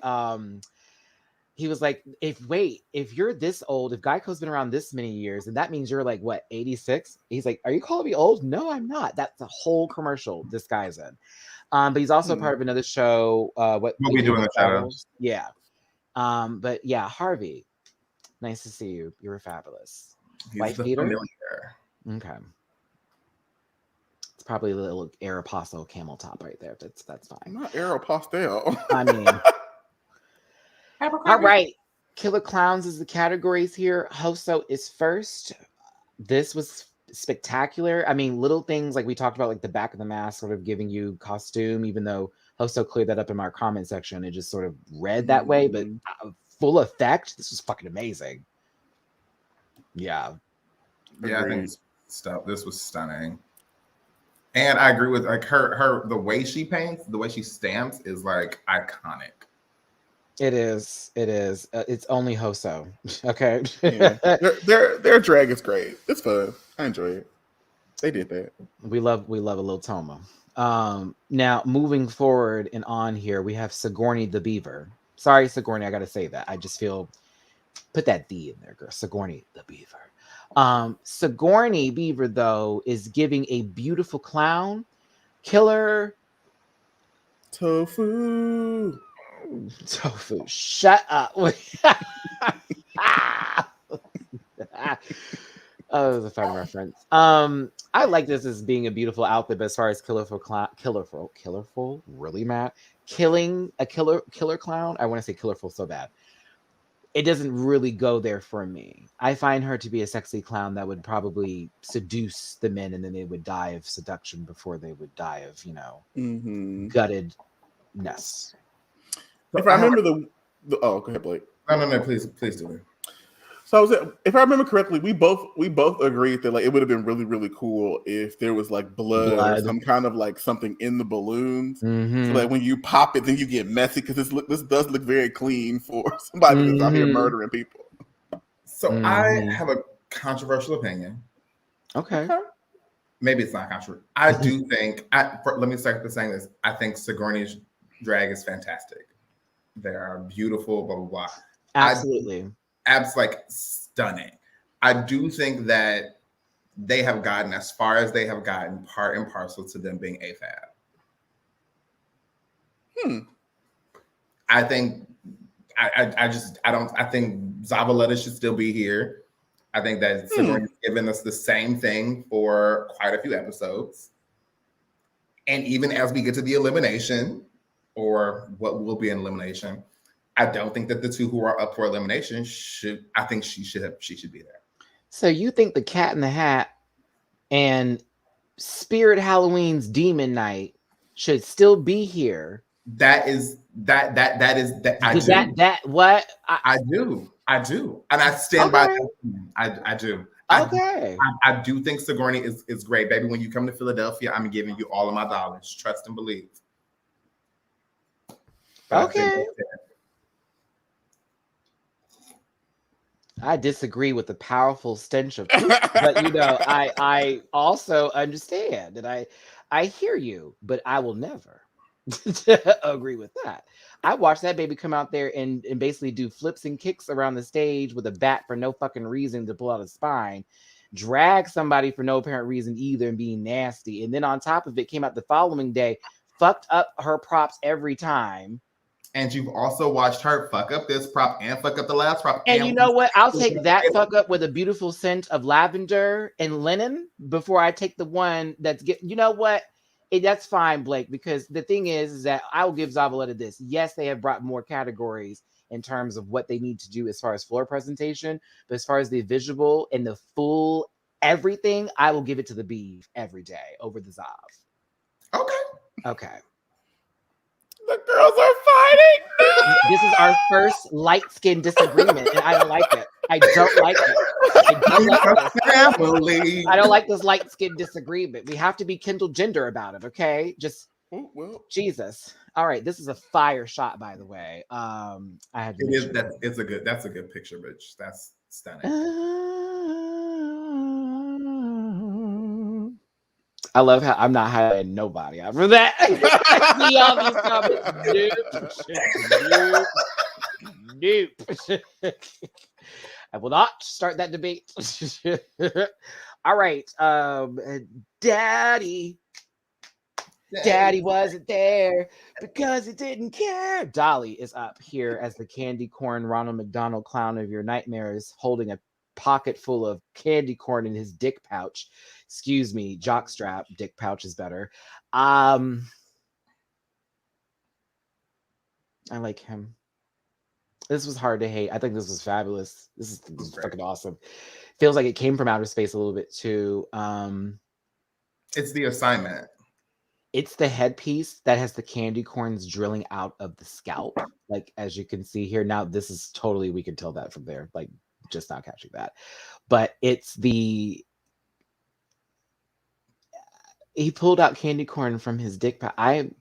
he was like, if you're this old, if Geico's been around this many years, and that means you're like, what, 86? He's like, are you calling me old? No, I'm not. That's a whole commercial this guy's in. But he's also part of another show. What we do in the shadows? Yeah. But yeah, Harvey, nice to see you. You were fabulous. Wife beater. Okay. It's probably a little Aeropostale camel top right there. That's fine. Not Aeropostale. I mean. All right. Killer Clowns is the categories here. Hoso is first. This was spectacular. I mean, little things like we talked about, like the back of the mask sort of giving you costume, even though Hoso cleared that up in our comment section. It just sort of read that way, but full effect. This was fucking amazing. Yeah. Yeah, I think this was stunning. And I agree with like her the way she paints, the way she stamps is like iconic. It is. It's only Hoso. Okay. Yeah. Their drag is great. It's fun. I enjoy it. They did that. We love a little Toma. Now moving forward and on here, we have Sigourney the Beaver. Sorry, Sigourney, I gotta say that. I just feel put that D in there, girl. Sigourney the Beaver. Sigourney Beaver, though, is giving a beautiful clown. Killer Tofu. Shut up. Oh, that was a fun reference. I like this as being a beautiful outfit, but as far as killerful, really, Matt? Killing a killer clown? I want to say killerful so bad. It doesn't really go there for me. I find her to be a sexy clown that would probably seduce the men, and then they would die of seduction before they would die of, guttedness. If I remember go ahead, Blake. No, please do it. So if I remember correctly, we both agreed that like it would have been really, really cool if there was like blood. Or some kind of like something in the balloons. Mm-hmm. So like when you pop it, then you get messy because this does look very clean for somebody that's out here murdering people. So I have a controversial opinion. Okay. Maybe it's not controversial. I do think. Let me start by saying this. I think Sigourney's drag is fantastic. They are beautiful. Blah blah blah. Absolutely. Abs like stunning. I do think that they have gotten as far as they have gotten, part and parcel to them being AFAB. I think I think Zavaleta should still be here. I think that Sigourney's given us the same thing for quite a few episodes. And even as we get to the elimination, or what will be an elimination, I don't think that the two who are up for elimination should. I think she should be there. So you think the Cat in the Hat and Spirit Halloween's Demon Night should still be here? That is that. I do. I do, and I stand by that. I do. Okay. I do think Sigourney is great, baby. When you come to Philadelphia, I'm giving you all of my dollars. Trust and believe. But okay. I disagree with the powerful stench of poop, but I also understand, and I hear you, but I will never agree with that. I watched that baby come out there and basically do flips and kicks around the stage with a bat for no fucking reason to pull out a spine, drag somebody for no apparent reason either, and being nasty. And then on top of it, came out the following day, fucked up her props every time. And you've also watched her fuck up this prop and fuck up the last prop. And you know what? I'll take that fuck up with a beautiful scent of lavender and linen before I take the one that's you know what? That's fine, Blake, because the thing is that I will give Zavaleta this. Yes, they have brought more categories in terms of what they need to do as far as floor presentation, but as far as the visual and the full everything, I will give it to the Beeve every day over the Zav. Okay. The girls are fighting. This is our first light skin disagreement, and I don't like it. I don't like it. I don't like this light skin disagreement. We have to be Kindle gender about it, okay? Just Jesus. All right, this is a fire shot, by the way. I had to that's a good picture, bitch. That's stunning. I love how I'm not highlighting nobody after that. See all these comments. Nope. I will not start that debate. All right. Daddy wasn't there because he didn't care. Dolly is up here as the candy corn Ronald McDonald clown of your nightmares, holding a pocket full of candy corn in his dick pouch. Excuse me, jockstrap. Dick pouch is better. I like him. This was hard to hate. I think this was fabulous. This is fucking awesome. Feels like it came from outer space a little bit too. It's the assignment. It's the headpiece that has the candy corns drilling out of the scalp. Like, as you can see here. Now, this is totally, we can tell that from there. Like, just not catching that. But it's the... He pulled out candy corn from his dick pouch. I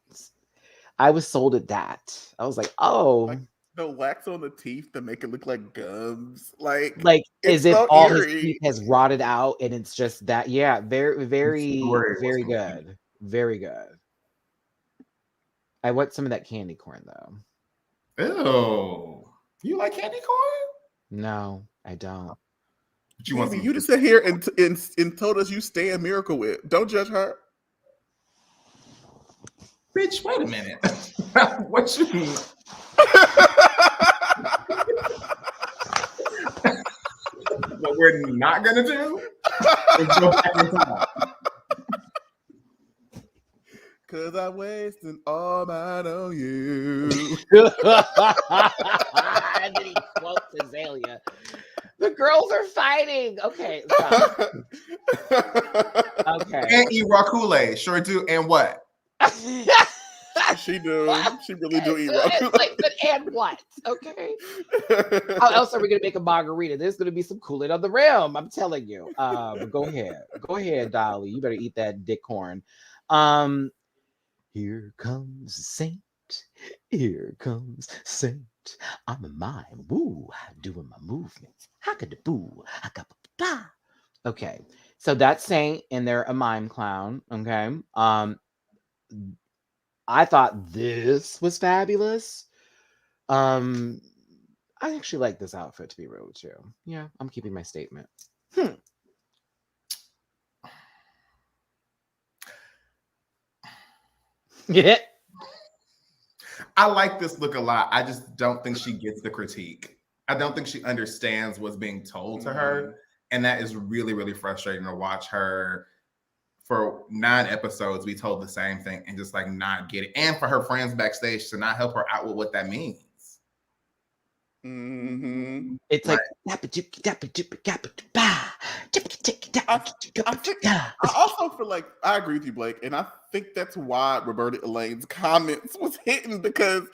was sold at that. I was like, oh... Like the wax on the teeth to make it look like gums. Like as if all his teeth has rotted out and it's just that. Yeah, very, very, very good. Very good. I want some of that candy corn though. Ew. You like candy corn? No, I don't. But you just sit here and told us you stay in Miracle Whip. Don't judge her. Bitch, wait a minute. What you mean? What we're not gonna do is go back in time. Cause I'm wasting all mine on you. And then he quotes Azalea. The girls are fighting. Okay. Stop. Okay. And eat raw Kool-Aid. Sure do. And what? She do. She really do eat raw Kool-Aid. Like, but and what? Okay. How else are we gonna make a margarita? There's gonna be some Kool-Aid on the rim. I'm telling you. But go ahead. Go ahead, Dolly. You better eat that dick corn. Here comes the saint. Here comes saint. I'm a mime. Woo, doing my movements. Haka-da-boo. Haka-ba-ba. Okay. So that's Saint, and they're a mime clown. Okay. I thought this was fabulous. Um, I actually like this outfit, to be real with you. Yeah, I'm keeping my statement. Yeah. I like this look a lot. I just don't think she gets the critique. I don't think she understands what's being told to her. And that is really, really frustrating to watch her for 9 episodes be told the same thing and just like not get it. And for her friends backstage to not help her out with what that means. It's like I also feel like I agree with you, Blake, and I think that's why Roberta Elaine's comments was hitting, because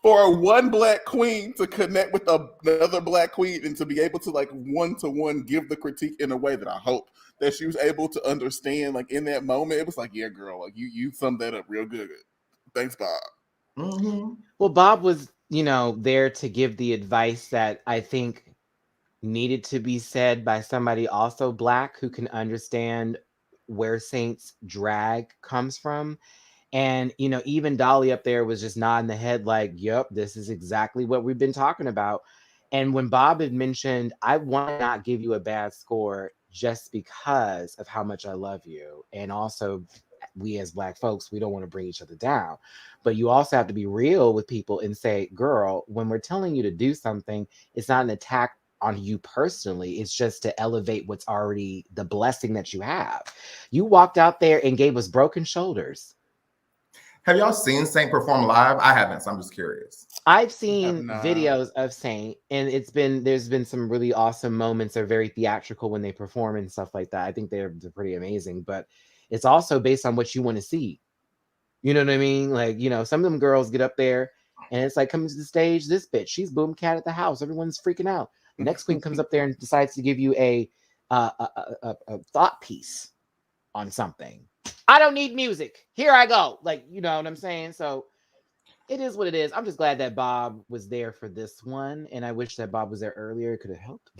for one black queen to connect with another black queen and to be able to like one-to-one give the critique in a way that I hope that she was able to understand, like in that moment, it was like, yeah, girl, like you summed that up real good. Thanks, Bob. Well, Bob was, there to give the advice that I think needed to be said by somebody also black who can understand where Saint's drag comes from. And, even Dolly up there was just nodding the head like, yep, this is exactly what we've been talking about. And when Bob had mentioned, I want to not give you a bad score just because of how much I love you. And also, we as black folks, we don't want to bring each other down. But you also have to be real with people and say, girl, when we're telling you to do something, it's not an attack on you personally. It's just to elevate what's already the blessing that you have. You walked out there and gave us broken shoulders. Have y'all seen Saint perform live? I haven't, so I'm just curious. I've seen videos of Saint, and there's been some really awesome moments. They're very theatrical when they perform and stuff like that. I think they're pretty amazing, but it's also based on what you want to see. You know what I mean? Like, some of them girls get up there and it's like coming to the stage, this bitch, she's boom cat at the house. Everyone's freaking out. The next queen comes up there and decides to give you a thought piece on something. I don't need music. Here I go. Like, you know what I'm saying? So it is what it is. I'm just glad that Bob was there for this one. And I wish that Bob was there earlier. It could have helped.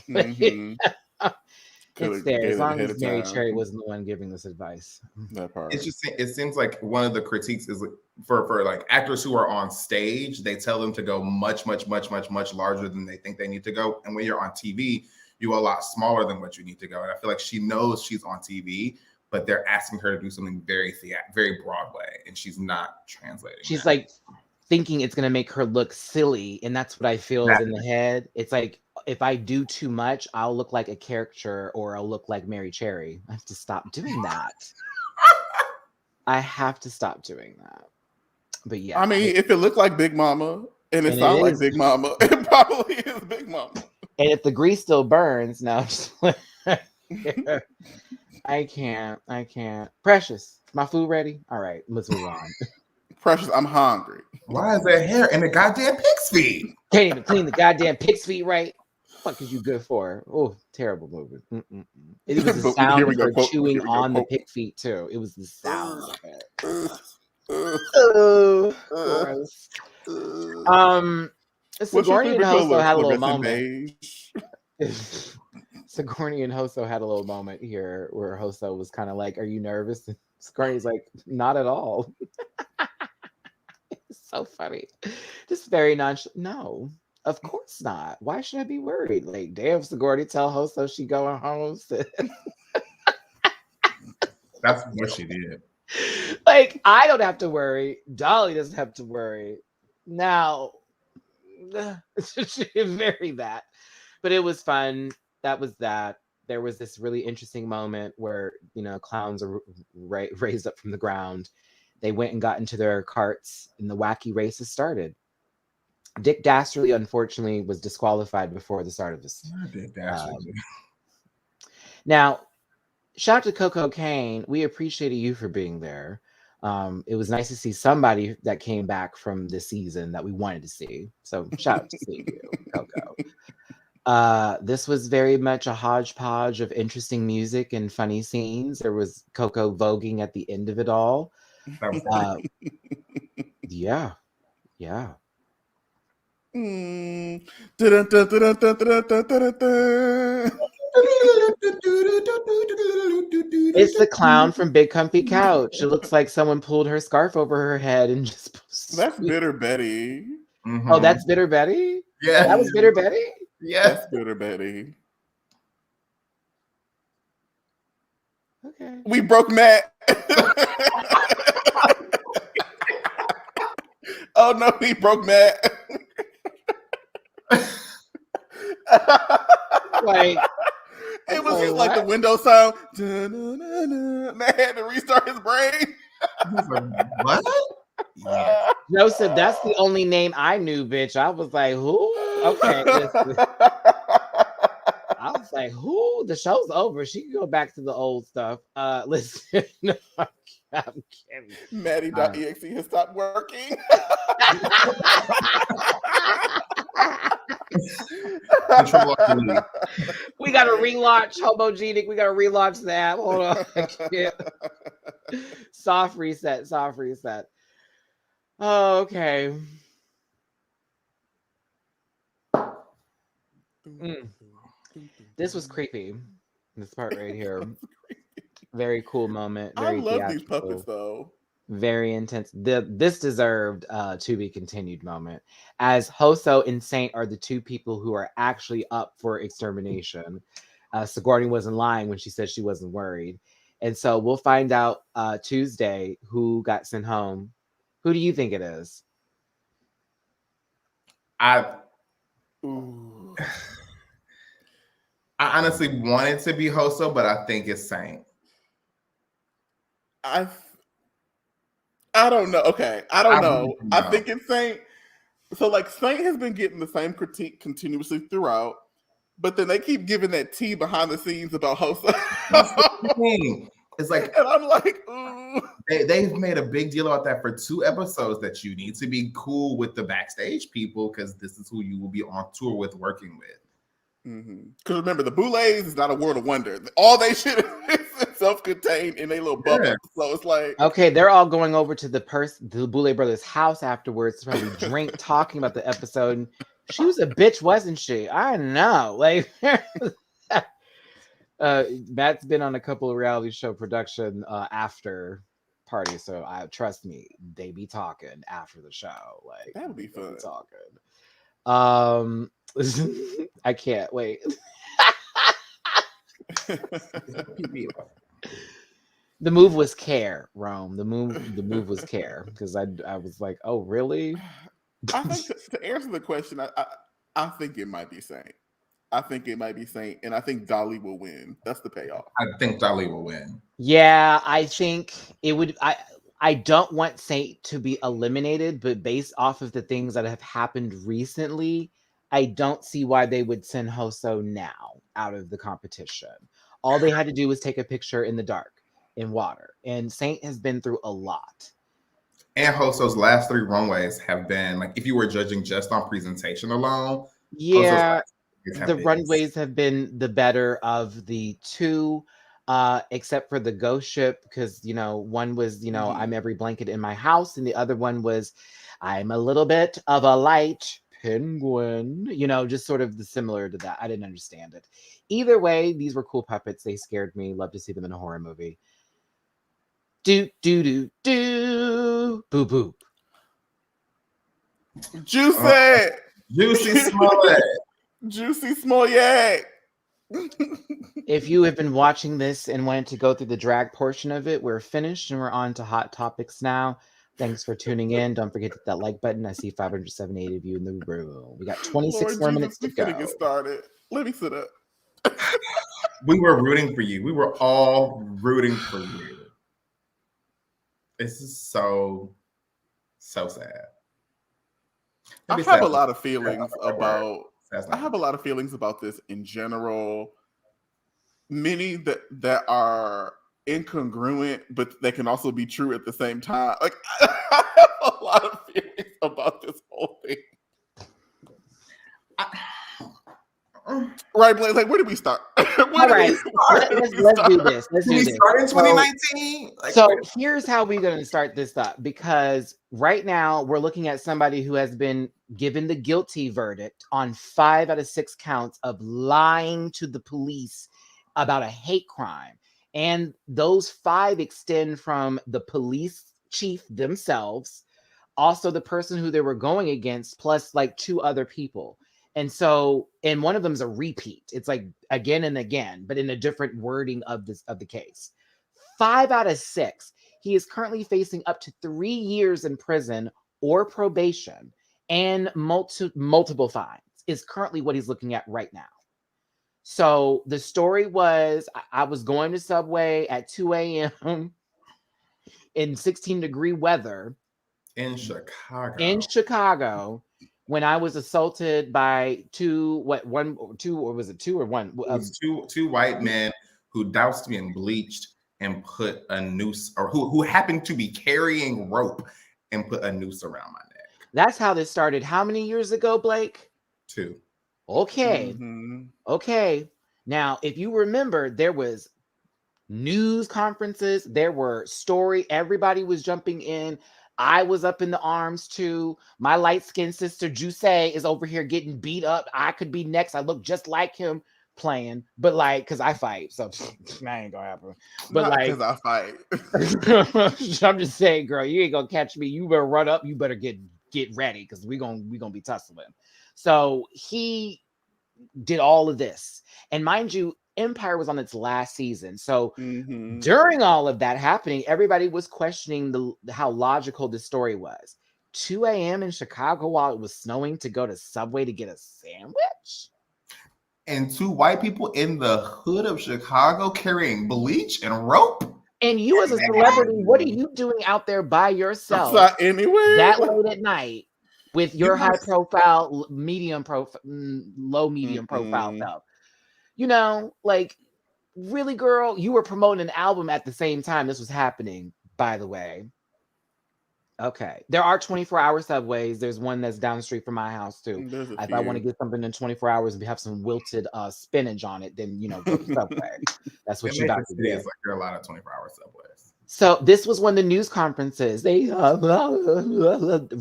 It's there. As long as Mary Cherry wasn't the one giving this advice. That part. It seems like one of the critiques is for like actors who are on stage, they tell them to go much, much, much, much, much larger than they think they need to go. And when you're on TV, you go a lot smaller than what you need to go. And I feel like she knows she's on TV, but they're asking her to do something very Broadway, and she's not translating. She's like thinking it's going to make her look silly, and that's what I feel is in the head. It's like, if I do too much, I'll look like a caricature, or I'll look like Mary Cherry. I have to stop doing that. I have to stop doing that. But yeah. I mean, if it looked like Big Mama and it sounds like Big Mama, it probably is Big Mama. And if the grease still burns, now I can't. Precious, my food ready? All right, let's move on. Precious, I'm hungry. Why is there hair in the goddamn pig's feet? Can't even clean the goddamn pig's feet right. What the fuck is you good for? Oh, terrible movie. It was the sound of her chewing on the pig feet too. It was the sound of it. Sigourney and Hoso had a little moment. Sigourney and Hoso had a little moment here where Hoso was kind of like, "Are you nervous?" And Sigourney's like, "Not at all." It's so funny. Just very nonchalant. No, of course not. Why should I be worried? Like, damn, Sigourney tell Hoso she going home. That's what she did. Like, I don't have to worry. Dolly doesn't have to worry. Now, very that. But it was fun. That was that. There was this really interesting moment where, clowns are raised up from the ground. They went and got into their carts, and the wacky races started. Dick Dastardly, unfortunately, was disqualified before the start of this. Dick Dastardly. Now, shout out to Coco Kane. We appreciated you for being there. It was nice to see somebody that came back from this season that we wanted to see. So shout out to see you, Coco. This was very much a hodgepodge of interesting music and funny scenes. There was Coco voguing at the end of it all. Yeah. It's the clown from Big Comfy Couch. It looks like someone pulled her scarf over her head and just. That's Bitter Betty. Mm-hmm. Oh, that's Bitter Betty? Yeah. That was Bitter Betty? Yeah. That's Bitter Betty. Okay. We broke Matt. Oh no, we broke Matt. Like, it was just like the window sound. Matt had to restart his brain. What? Yeah. Joseph, that's the only name I knew, bitch. I was like, who? Okay. Listen. I was like, who? The show's over. She can go back to the old stuff. Listen. No, I'm kidding. Matty.exe has stopped working. We gotta relaunch Homogenic. We gotta relaunch the app. Hold on. I can't. Soft reset. Oh, okay. This was creepy. This part right here. Very cool moment. Very I love theatrical. these puppets though. Very intense. This deserved to be continued moment, as Hoso and Saint are the two people who are actually up for extermination. Sigourney wasn't lying when she said she wasn't worried, and so we'll find out Tuesday who got sent home. Who do you think it is? I honestly wanted to be Hoso, but I think it's Saint. I don't know. Okay, I don't know. I think it's Saint. So like Saint has been getting the same critique continuously throughout, but then they keep giving that tea behind the scenes about Hoso. It's like, and I'm like, ooh. They've made a big deal about that for 2 episodes, that you need to be cool with the backstage people because this is who you will be on tour with, working with. Because remember, the Boulets is not a world of wonder. All they shit is self-contained in a little bubble. Yeah. So it's like, okay, they're all going over to the Boulet brothers' house afterwards to probably drink, talking about the episode. And she was a bitch, wasn't she? I know. Like, Matt's been on a couple of reality show production after parties, so trust me, they be talking after the show. Like, that would be fun. Talking. I can't wait. The move was care, Rome. The move was care, because I was like, oh really? I think to answer the question, I think it might be Saint. I think it might be Saint, and I think Dolly will win. That's the payoff. I think Dolly will win. Yeah, I think it would. I don't want Saint to be eliminated, but based off of the things that have happened recently, I don't see why they would send Hoso now out of the competition. All they had to do was take a picture in the dark, in water, and Saint has been through a lot. And Hoso's last 3 runways have been, like, if you were judging just on presentation alone, yeah, the runways have been the better of the 2. Except for the ghost ship, because one was I'm every blanket in my house, and the other one was I'm a little bit of a light penguin, just sort of similar to that. I didn't understand it. Either way, these were cool puppets. They scared me. Love to see them in a horror movie. Do do do do boop boop. Jussie Smollett. Jussie Smollett. If you have been watching this and wanted to go through the drag portion of it, we're finished and we're on to hot topics now. Thanks for tuning in. Don't forget to hit that like button. I see 578 of you in the room. We got 26 more minutes to go. Get started. Let me sit up. We were rooting for you. We were all rooting for you. This is so sad. I have a lot of feelings about. I have a lot of feelings about this in general. Many that are incongruent, but they can also be true at the same time. Like, I have a lot of feelings about this whole thing. Right, Blake? Like, where do we start? All right, let's do this. Let's do this. Start in 2019. So here's how we're going to start this up, because right now we're looking at somebody who has been given the guilty verdict on 5 out of 6 counts of lying to the police about a hate crime. And those 5 extend from the police chief themselves, also the person who they were going against, plus like 2 other people. And so, and one of them is a repeat. It's like again and again, but in a different wording of the case. 5 out of 6. He is currently facing up to 3 years in prison or probation and multiple fines is currently what he's looking at right now. So the story was I was going to Subway at 2 a.m. in 16-degree weather in Chicago. When I was assaulted by 2 or was it 2 or 1? It was two white men who doused me in bleach and put a noose, or who happened to be carrying rope and put a noose around my neck. That's how this started. How many years ago, Blake? 2. Okay. Okay. Now, if you remember, there was news conferences, there were everybody was jumping in. I was up in the arms too. My light-skinned sister Jussie is over here getting beat up. I could be next. I look just like him playing, but like, because I fight, so that ain't gonna happen. But not like, because I fight. I'm just saying, girl, you ain't gonna catch me. You better run up. You better get ready, because we gonna be tussling. So he did all of this, and mind you, Empire was on its last season. So during all of that happening, everybody was questioning how logical this story was. 2 a.m. in Chicago while it was snowing to go to Subway to get a sandwich. And 2 white people in the hood of Chicago carrying bleach and rope. And you as a celebrity, what are you doing out there by yourself? Not anywhere. That late at night with your high profile, low medium profile self. You know, like, really, girl, you were promoting an album at the same time this was happening, by the way. Okay. There are 24-hour Subways. There's one that's down the street from my house, too. If I want to get something in 24 hours and have some wilted spinach on it, then, go to Subway. That's what you got to do. It's like there are a lot of 24-hour Subways. So this was one of the news conferences. They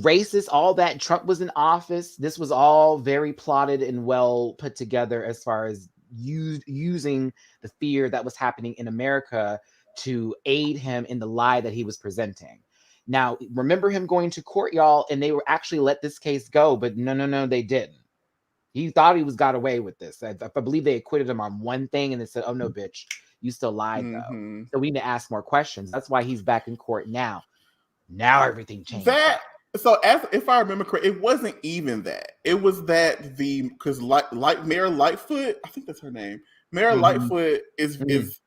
racist, all that. Trump was in office. This was all very plotted and well put together as far as using the fear that was happening in America to aid him in the lie that he was presenting. Now, remember him going to court, y'all, and they were actually let this case go, but no, they didn't. He thought he got away with this. I believe they acquitted him on one thing, and they said, "Oh no, bitch, you still lied though." So we need to ask more questions. That's why he's back in court now. Now everything changed. If I remember correctly, it wasn't even that. It was that because Mayor Lightfoot, I think that's her name. Mayor Lightfoot is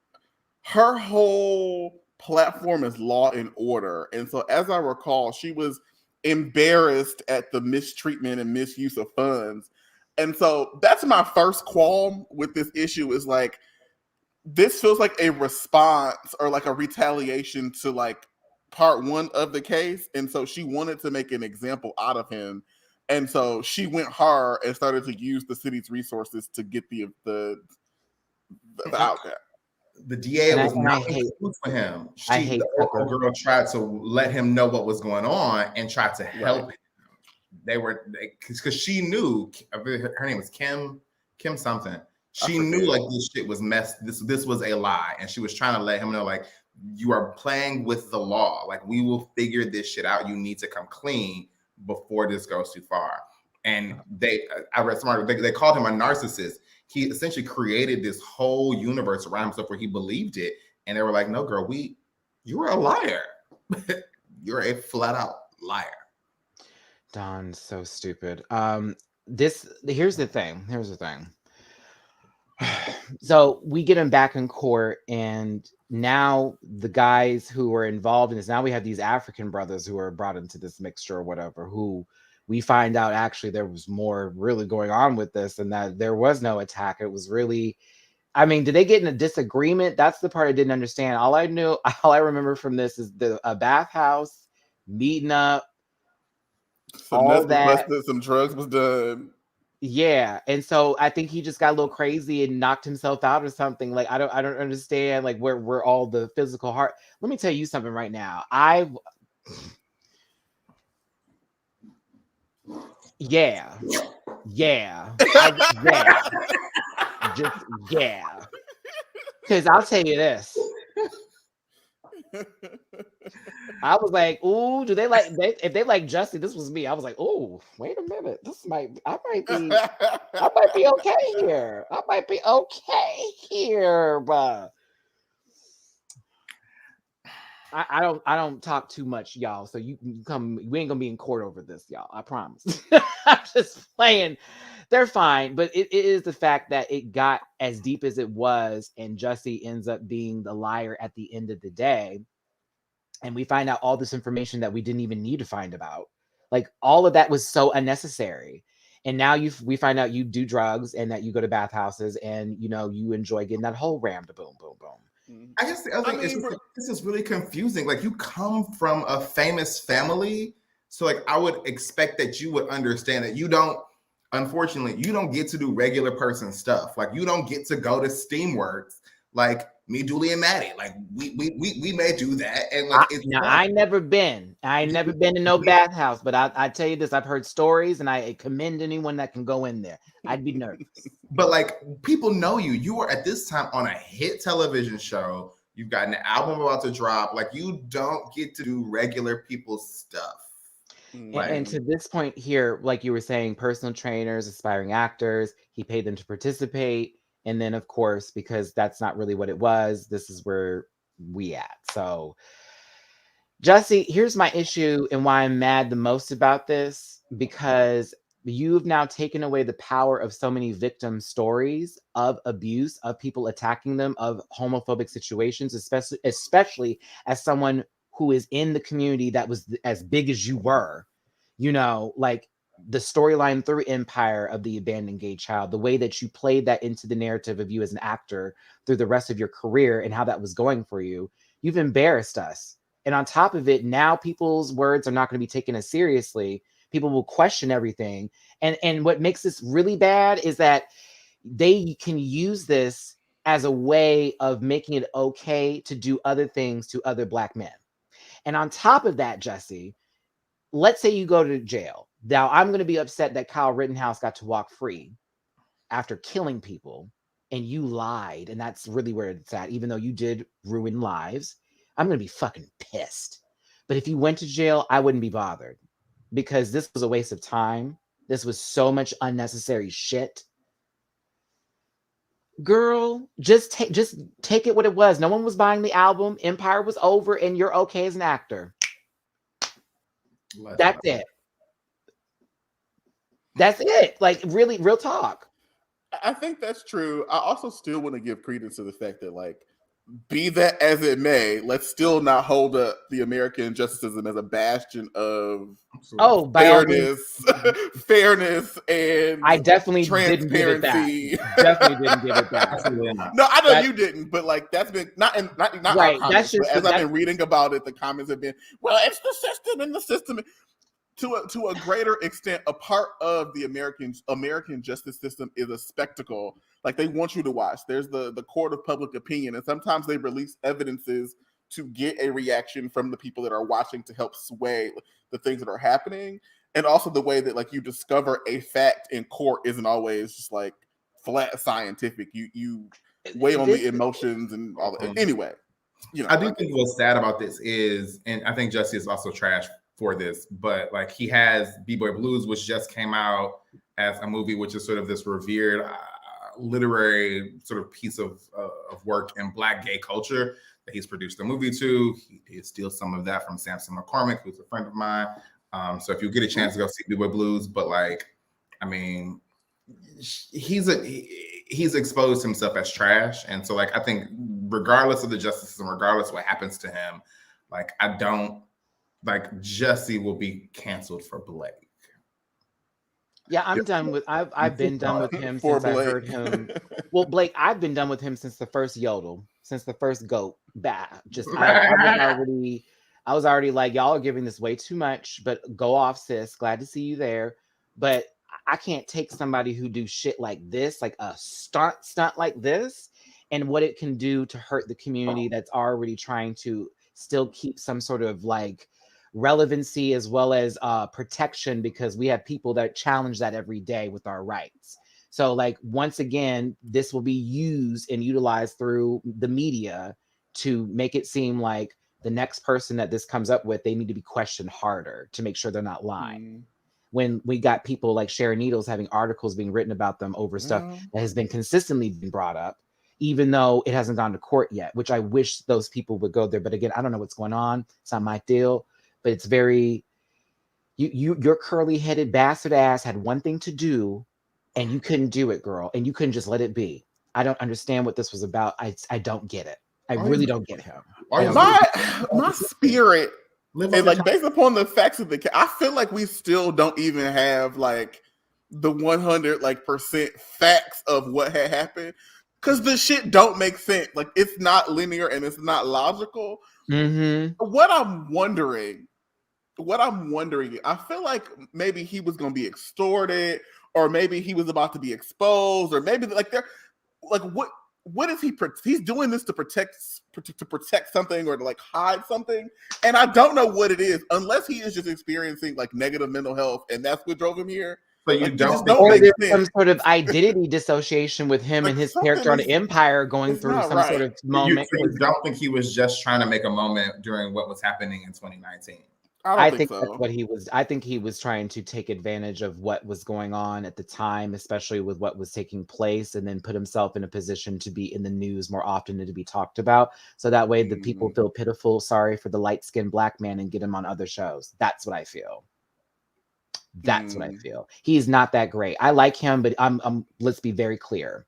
her whole platform is law and order, and so as I recall, she was embarrassed at the mistreatment and misuse of funds, and so that's my first qualm with this issue. Is like, this feels like a response or like a retaliation to like part 1 of the case, and so she wanted to make an example out of him, and so she went hard and started to use the city's resources to get the outcome. The DA was not for him. The girl tried to let him know what was going on and tried to help him. Because she knew, her name was Kim something. She knew like this shit was messed. This was a lie, and she was trying to let him know like, you are playing with the law. Like, we will figure this shit out. You need to come clean before this goes too far. And I read somewhere, they called him a narcissist. He essentially created this whole universe around himself where he believed it. And they were like, no, girl, you were a liar. You're a flat out liar. Don, so stupid. Here's the thing. So we get him back in court, and now the guys who were involved in this, now we have these African brothers who are brought into this mixture or whatever, who we find out actually there was more really going on with this, and that there was no attack. It was really, I mean, did they get in a disagreement? That's the part I didn't understand. All I remember from this is a bathhouse, meeting up, all that. Some drugs was done. Yeah, and so I think he just got a little crazy and knocked himself out or something. Like, I don't understand like where all the physical heart. Let me tell you something right now. Yeah. Because I'll tell you this. I was like, ooh, do they like if they like Jussie, this was me. I was like, oh, wait a minute. I might be okay here. I might be okay here, but I don't talk too much, y'all. So you come, we ain't gonna be in court over this, y'all. I promise. I'm just playing. They're fine, but it is the fact that it got as deep as it was, and Jussie ends up being the liar at the end of the day. And we find out all this information that we didn't even need to find about. Like all of that was so unnecessary. And now we find out you do drugs and that you go to bathhouses and you enjoy getting that whole rammed boom, boom, boom. I guess the other thing is this is really confusing. Like you come from a famous family, so like I would expect that you would understand that you don't. Unfortunately, you don't get to do regular person stuff. Like you don't get to go to Steamworks. Like me, Dooley, and Matty. Like we may do that. And like I ain't never been in no bathhouse, but I tell you this, I've heard stories, and I commend anyone that can go in there. I'd be nervous. But like people know you. You are at this time on a hit television show. You've got an album about to drop. Like you don't get to do regular people's stuff. And to this point here, like you were saying, personal trainers, aspiring actors, he paid them to participate. And then, of course, because that's not really what it was, this is where we at. So, Jussie, here's my issue and why I'm mad the most about this, because you've now taken away the power of so many victim stories of abuse, of people attacking them, of homophobic situations, especially as someone who is in the community that was as big as you were, like the storyline through Empire of the abandoned gay child, the way that you played that into the narrative of you as an actor through the rest of your career and how that was going for you. You've embarrassed us. And on top of it, now people's words are not going to be taken as seriously. People will question everything. And what makes this really bad is that they can use this as a way of making it okay to do other things to other Black men. And on top of that, Jussie, let's say you go to jail. Now, I'm going to be upset that Kyle Rittenhouse got to walk free after killing people, and you lied. And that's really where it's at. Even though you did ruin lives, I'm going to be fucking pissed. But if you went to jail, I wouldn't be bothered, because this was a waste of time. This was so much unnecessary shit. Girl, just take it what it was. No one was buying the album. Empire was over, and you're okay as an actor. That's it. That's it. Like, really, real talk. I think that's true. I also still want to give credence to the fact that, like, be that as it may, let's still not hold up the American justice system as a bastion of fairness, and I definitely transparency. Didn't give it that. Definitely didn't give it that. No, I know you didn't, but like that's been not right. Comments, but as I've been reading about it, the comments have been, well, it's the system and the system. To a greater extent, a part of the American justice system is a spectacle. Like they want you to watch. There's the court of public opinion, and sometimes they release evidences to get a reaction from the people that are watching to help sway the things that are happening. And also the way that like you discover a fact in court isn't always just like flat scientific. You weigh on the emotions and all that. Anyway, I do think what's sad about this is, and I think Jussie is also trash for this, but like he has B-Boy Blues, which just came out as a movie, which is sort of this revered literary sort of piece of work in Black gay culture that he's produced a movie to. He did steal some of that from Samson McCormick, who's a friend of mine. So if you get a chance to go see B-Boy Blues, but like, I mean, he's exposed himself as trash. And so like, I think regardless of the justice system, regardless of what happens to him, like, I don't, like Jussie will be canceled for Blake. Yeah, I'm done with. I've been done with him since I heard him. Well, Blake, I've been done with him since the first yodel, since the first goat. I was already like, y'all are giving this way too much. But go off, sis. Glad to see you there. But I can't take somebody who do shit like this, like a stunt like this, and what it can do to hurt the community that's already trying to still keep some sort of like relevancy as well as protection, because we have people that challenge that every day with our rights. So like, once again, this will be used and utilized through the media to make it seem like the next person that this comes up with, they need to be questioned harder to make sure they're not lying. When we got people like Sharon Needles having articles being written about them over stuff that has been consistently been brought up, even though it hasn't gone to court yet, which I wish those people would go there. But again, I don't know what's going on. It's not my deal, but it's very, your curly headed bastard ass had one thing to do and you couldn't do it, girl. And you couldn't just let it be. I don't understand what this was about. I don't get it. I really don't get him. My spirit, and like based upon the facts of the case, I feel like we still don't even have like the 100% facts of what had happened, because the shit don't make sense. Like, it's not linear and it's not logical. What I'm wondering, I feel like maybe he was going to be extorted, or maybe he was about to be exposed, or maybe like they're like, what is he? He's doing this to protect something, or to like hide something, and I don't know what it is, unless he is just experiencing like negative mental health, and that's what drove him here. But you like, don't or there's some sort of identity dissociation with him, like, and his character on the Empire going through some sort of moment. You don't think he was just trying to make a moment during what was happening in 2019? I think so. That's what he was. I think he was trying to take advantage of what was going on at the time, especially with what was taking place, and then put himself in a position to be in the news more often and to be talked about. So that way the people feel pitiful, sorry for the light-skinned black man, and get him on other shows. That's what I feel. That's what I feel. He's not that great. I like him, but I'm let's be very clear.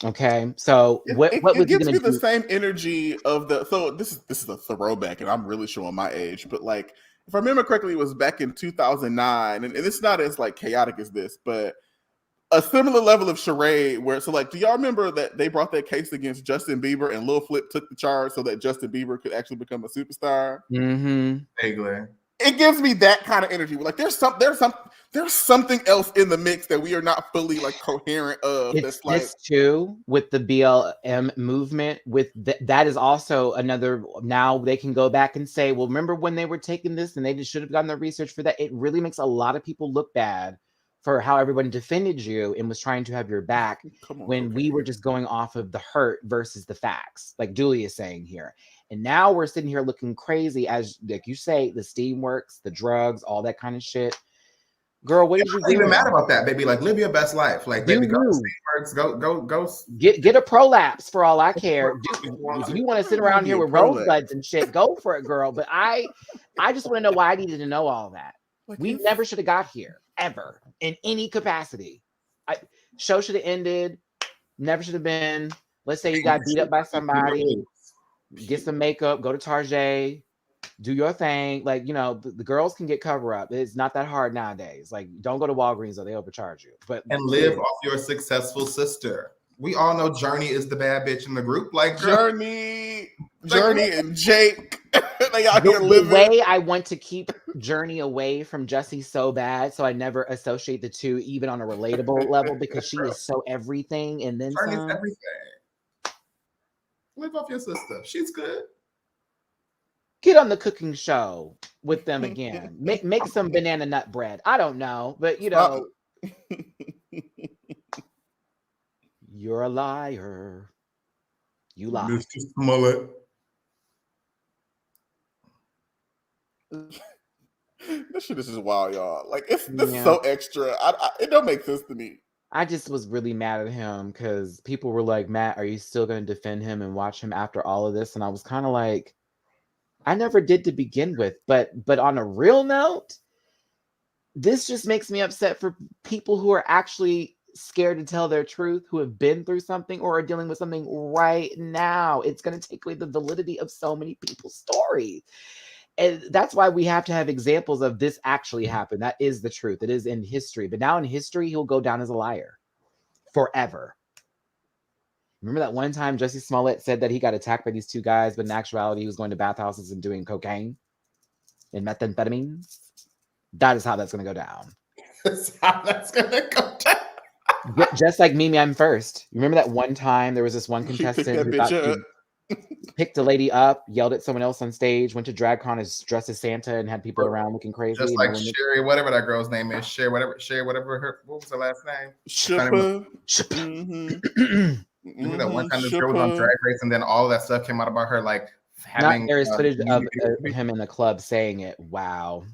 Okay, so what was gives me the same energy of the. So this is a throwback, and I'm really showing my age, but like, if I remember correctly, it was back in 2009, and it's not as like chaotic as this, but a similar level of charade. Where, so like, do y'all remember that they brought that case against Justin Bieber, and Lil Flip took the charge so that Justin Bieber could actually become a superstar? Vaguely. It gives me that kind of energy. Like, there's something else in the mix that we are not fully like coherent of. It's that's like this too with the BLM movement. With that is also another. Now they can go back and say, well, remember when they were taking this and they just should have done the research for that. It really makes a lot of people look bad for how everyone defended you and was trying to have your back when we were just going off of the hurt versus the facts, like Dooley is saying here. And now we're sitting here looking crazy, as like you say, the steam works, the drugs, all that kind of shit. Girl, what did you do? Even mad about that, baby? Like, live your best life. Like, baby, go to steam works, go. Get a prolapse for all I care. If you want to sit around here with rosebuds and shit, go for it, girl. But I just want to know why I needed to know all that. Like, we never should have got here, ever, in any capacity. Show should have ended. Never should have been. Let's say you got beat up by somebody. Get some makeup, go to Target, do your thing. Like, you know, the girls can get cover up. It's not that hard nowadays. Like, don't go to Walgreens or they overcharge you. But and live off your successful sister. We all know Journey is the bad bitch in the group. Like, Journey and Jake. They out here living. The way I want to keep Journey away from Jussie so bad, so I never associate the two, even on a relatable level, because she is so everything. And then Journey's everything. Live off your sister. She's good. Get on the cooking show with them again. Make some banana nut bread. I don't know, but you know, you're a liar. You lie. Mr. Smollett. This shit is just wild, y'all. Like, this is so extra. It don't make sense to me. I just was really mad at him because people were like, Matt, are you still going to defend him and watch him after all of this? And I was kind of like, I never did to begin with. But on a real note, this just makes me upset for people who are actually scared to tell their truth, who have been through something or are dealing with something right now. It's going to take away the validity of so many people's stories. And that's why we have to have examples of this actually happened. That is the truth. It is in history. But now in history, he'll go down as a liar forever. Remember that one time Jussie Smollett said that he got attacked by these two guys, but in actuality, he was going to bathhouses and doing cocaine and methamphetamines? That is how that's going to go down. That's how that's going to go down. Just like Mimi, I'm first. Remember that one time there was this one contestant who thought picked a lady up, yelled at someone else on stage, went to DragCon dressed as Santa and had people around looking crazy. Just like Sherry, whatever that girl's name is. Sherry, whatever her, what was her last name? Shipper. Remember that one time this girl was on Drag Race and then all that stuff came out about her like having There is footage of music- him in the club saying it. Wow.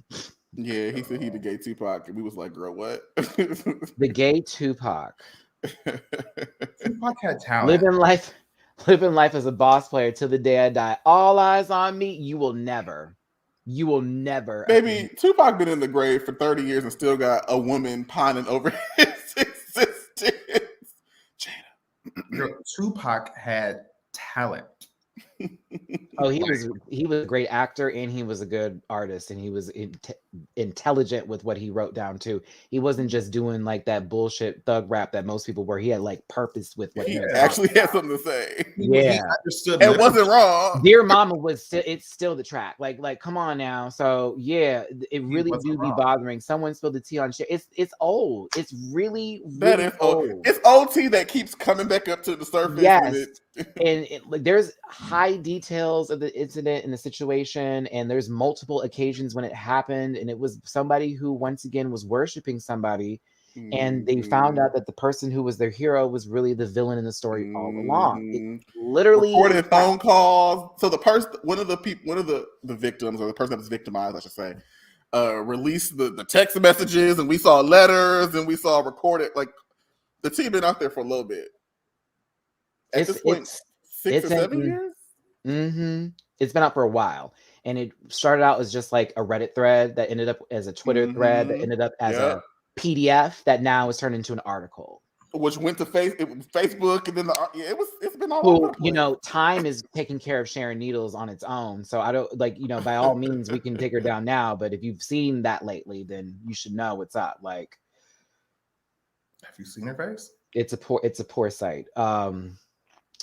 Yeah, he said he the gay Tupac, and we was like, girl, what? The gay Tupac. Tupac had talent. Living life as a boss player till the day I die. All eyes on me. You will never. Baby, Tupac been in the grave for 30 years and still got a woman pining over his existence. Girl, Tupac had talent. Oh, he was a great actor, and he was a good artist, and he was intelligent with what he wrote down too. He wasn't just doing like that bullshit thug rap that most people were. He had like purpose with what He he was actually had something to say. He understood. It wasn't wrong. Dear Mama it's still the track. Like come on now. So yeah, it really do be bothering. Someone spilled the tea on shit. It's old. It's really That is old. It's old tea that keeps coming back up to the surface. Yes. And like there's high details of the incident and the situation, and there's multiple occasions when it happened, and it was somebody who once again was worshiping somebody, and they found out that the person who was their hero was really the villain in the story all along. It literally recorded phone calls. So the person, one of the victims, or the person that was victimized, I should say, released the text messages, and we saw letters, and we saw recorded. Like the team been out there for a little bit. At this point, 6 or 7 years. It's been out for a while, and it started out as just like a Reddit thread that ended up as a Twitter thread that ended up as a PDF that now is turned into an article, which went to Facebook, and then it's been all over the place. You know, time is taking care of Sharon Needles on its own, so I don't like, you know, by all means we can take her down now, but if you've seen that lately, then you should know what's up. Like, have you seen her face? It's a poor sight.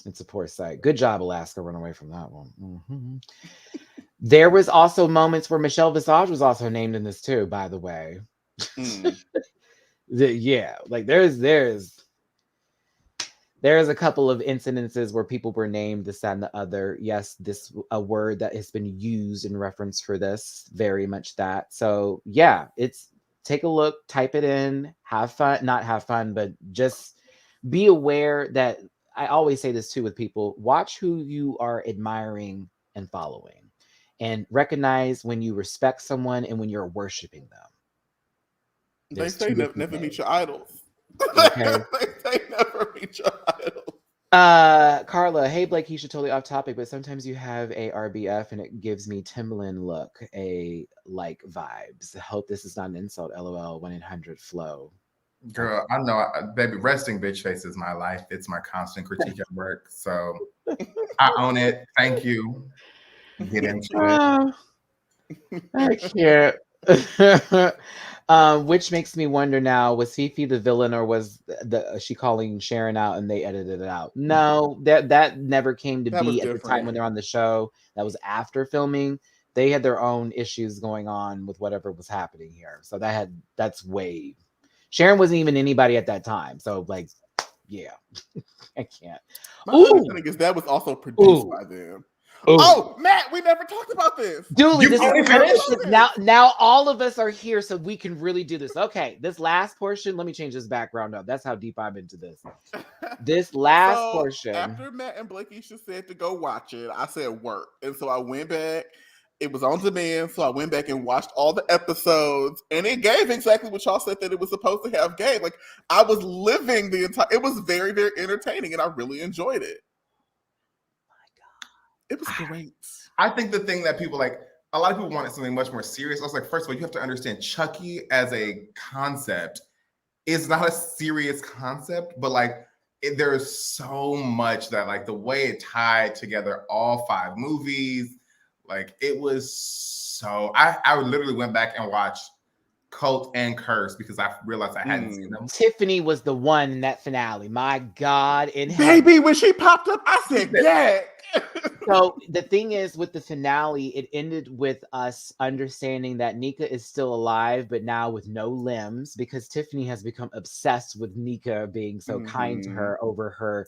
It's a poor sight. Good job, Alaska, run away from that one. There was also moments where Michelle Visage was also named in this too, by the way. Yeah, like there's a couple of incidences where people were named this, that, and the other. Yes, this a word that has been used in reference for this, very much that. So yeah, take a look, type it in, have fun, not have fun, but just be aware that I always say this too with people, watch who you are admiring and following, and recognize when you respect someone and when you're worshiping them. They say never meet your idols. Okay. They say never meet your idols. Carla, hey Blakeisha, totally off topic, but sometimes you have a RBF and it gives me Timbaland look, a like vibes. Hope this is not an insult. LOL. 1-800-FLOW. Girl, I know, baby. Resting bitch face is my life. It's my constant critique at work. So I own it. Thank you. Get into it. I can't. Which makes me wonder now, was Fifi the villain, or was she calling Sharon out and they edited it out? No, that never came to be at the time when they're on the show. That was after filming. They had their own issues going on with whatever was happening here. So that's way. Sharon wasn't even anybody at that time. So like, yeah, I can't. My understanding is that was also produced by them. Ooh. Oh, Matt, we never talked about this. Dooley, this is now all of us are here, so we can really do this. Okay, this last portion, let me change this background up. That's how deep I'm into this. This last portion. After Matt and Blakeisha said to go watch it, I said work. And so I went back. It was on demand, so I went back and watched all the episodes, and it gave exactly what y'all said that it was supposed to have gave. Like, I was living the entire. It was very, very entertaining, and I really enjoyed it. It was great. I think the thing that people like, a lot of people wanted something much more serious. I was like, first of all, you have to understand Chucky as a concept is not a serious concept, but like there is so much that like the way it tied together all 5 movies, like it was so. I literally went back and watched Cult and Curse because I realized I hadn't seen them. Tiffany was the one in that finale. My God, baby, when she popped up, I said, "Yeah." So the thing is, with the finale, it ended with us understanding that Nika is still alive, but now with no limbs, because Tiffany has become obsessed with Nika being so kind to her over her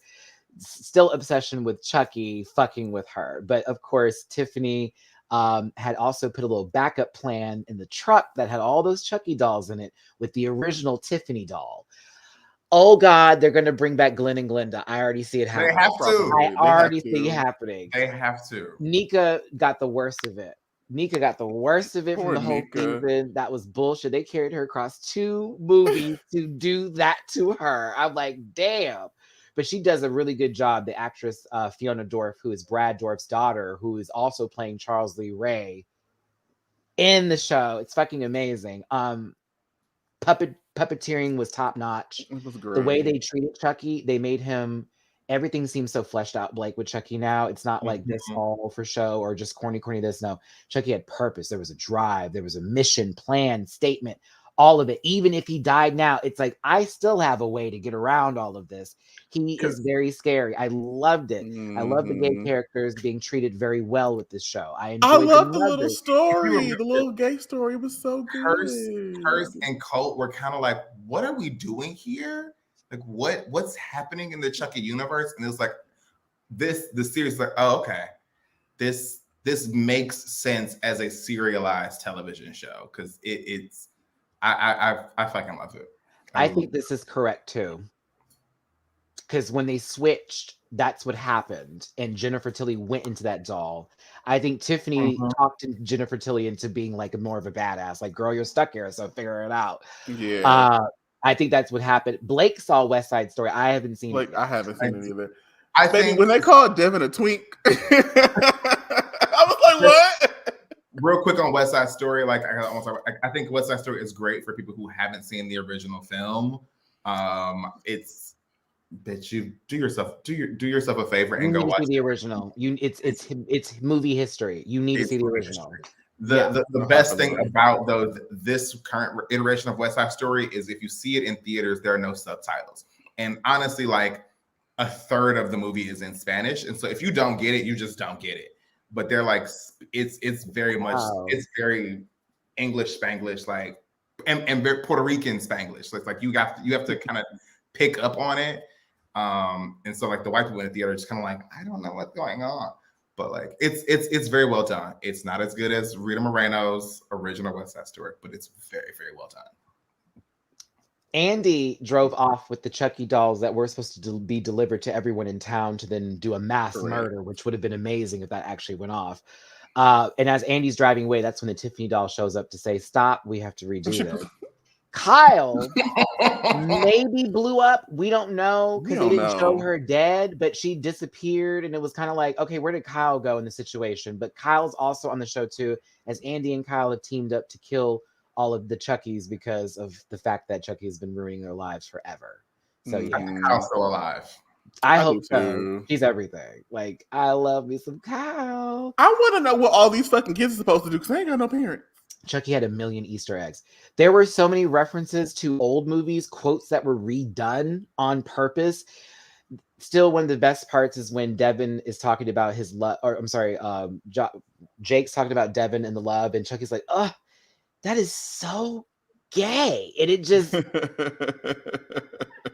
still obsession with Chucky fucking with her. But of course, Tiffany had also put a little backup plan in the truck that had all those Chucky dolls in it with the original Tiffany doll. Oh God, they're gonna bring back Glenn and Glenda. I already see it happening. They have to. I already see it happening. They have to. Nika got the worst of it. Nika got the worst of it Poor from the whole Nika. season. That was bullshit. They carried her across 2 movies to do that to her. I'm like, damn. But she does a really good job. The actress Fiona Dorff, who is Brad Dorff's daughter, who is also playing Charles Lee Ray in the show. It's fucking amazing. Puppeteering was top notch. It was great. The way they treated Chucky, they made him. Everything seems so fleshed out, Blake, with Chucky now. It's not like this all for show or just corny this. No, Chucky had purpose. There was a drive. There was a mission, plan, statement, all of it. Even if he died now, it's like, I still have a way to get around all of this. He is very scary. I loved it. I love the gay characters being treated very well with this show. I love the little story. The little gay story was so good. Curse and Colt were kind of like, what are we doing here? Like, what's happening in the Chucky universe? And it's like, the series is like, oh, okay. This makes sense as a serialized television show because I fucking love it. I think this is correct too. Because when they switched, that's what happened. And Jennifer Tilly went into that doll. I think Tiffany talked to Jennifer Tilly into being like more of a badass. Like, girl, you're stuck here, so figure it out. Yeah. I think that's what happened. Blake saw West Side Story. I haven't seen it. I haven't seen it either. I think when they called Devin a twink, I was like, what? Real quick on West Side Story, I think West Side Story is great for people who haven't seen the original film. Bitch, you do yourself a favor and go watch the original. It's movie history. You need to see the original. The best thing about this current iteration of West Side Story is if you see it in theaters, there are no subtitles. And honestly, like a third of the movie is in Spanish. And so if you don't get it, you just don't get it. But they're like, it's very much, it's very English Spanglish, like, and very Puerto Rican Spanglish. So it's like you have to kind of pick up on it. And so like the white people in the theater are just kind of like, I don't know what's going on. But like it's very well done. It's not as good as Rita Moreno's original West Side Story, but it's very, very well done. Andy drove off with the Chucky dolls that were supposed to be delivered to everyone in town to then do a mass murder, which would have been amazing if that actually went off. And as Andy's driving away, that's when the Tiffany doll shows up to say, stop, we have to redo this. Kyle maybe blew up. We don't know because they didn't show her dead, but she disappeared. And it was kind of like, okay, where did Kyle go in the situation? But Kyle's also on the show too, as Andy and Kyle have teamed up to kill all of the Chuckies because of the fact that Chucky has been ruining their lives forever. So yeah, Kyle's still alive. I hope so. She's everything. Like, I love me some Kyle. I want to know what all these fucking kids are supposed to do because I ain't got no parents. Chucky had 1 million Easter eggs. There were so many references to old movies, quotes that were redone on purpose. Still, one of the best parts is when Devin is talking about his love, or I'm sorry, Jake's talking about Devin and the love, and Chucky's like, oh, that is so gay. And it just,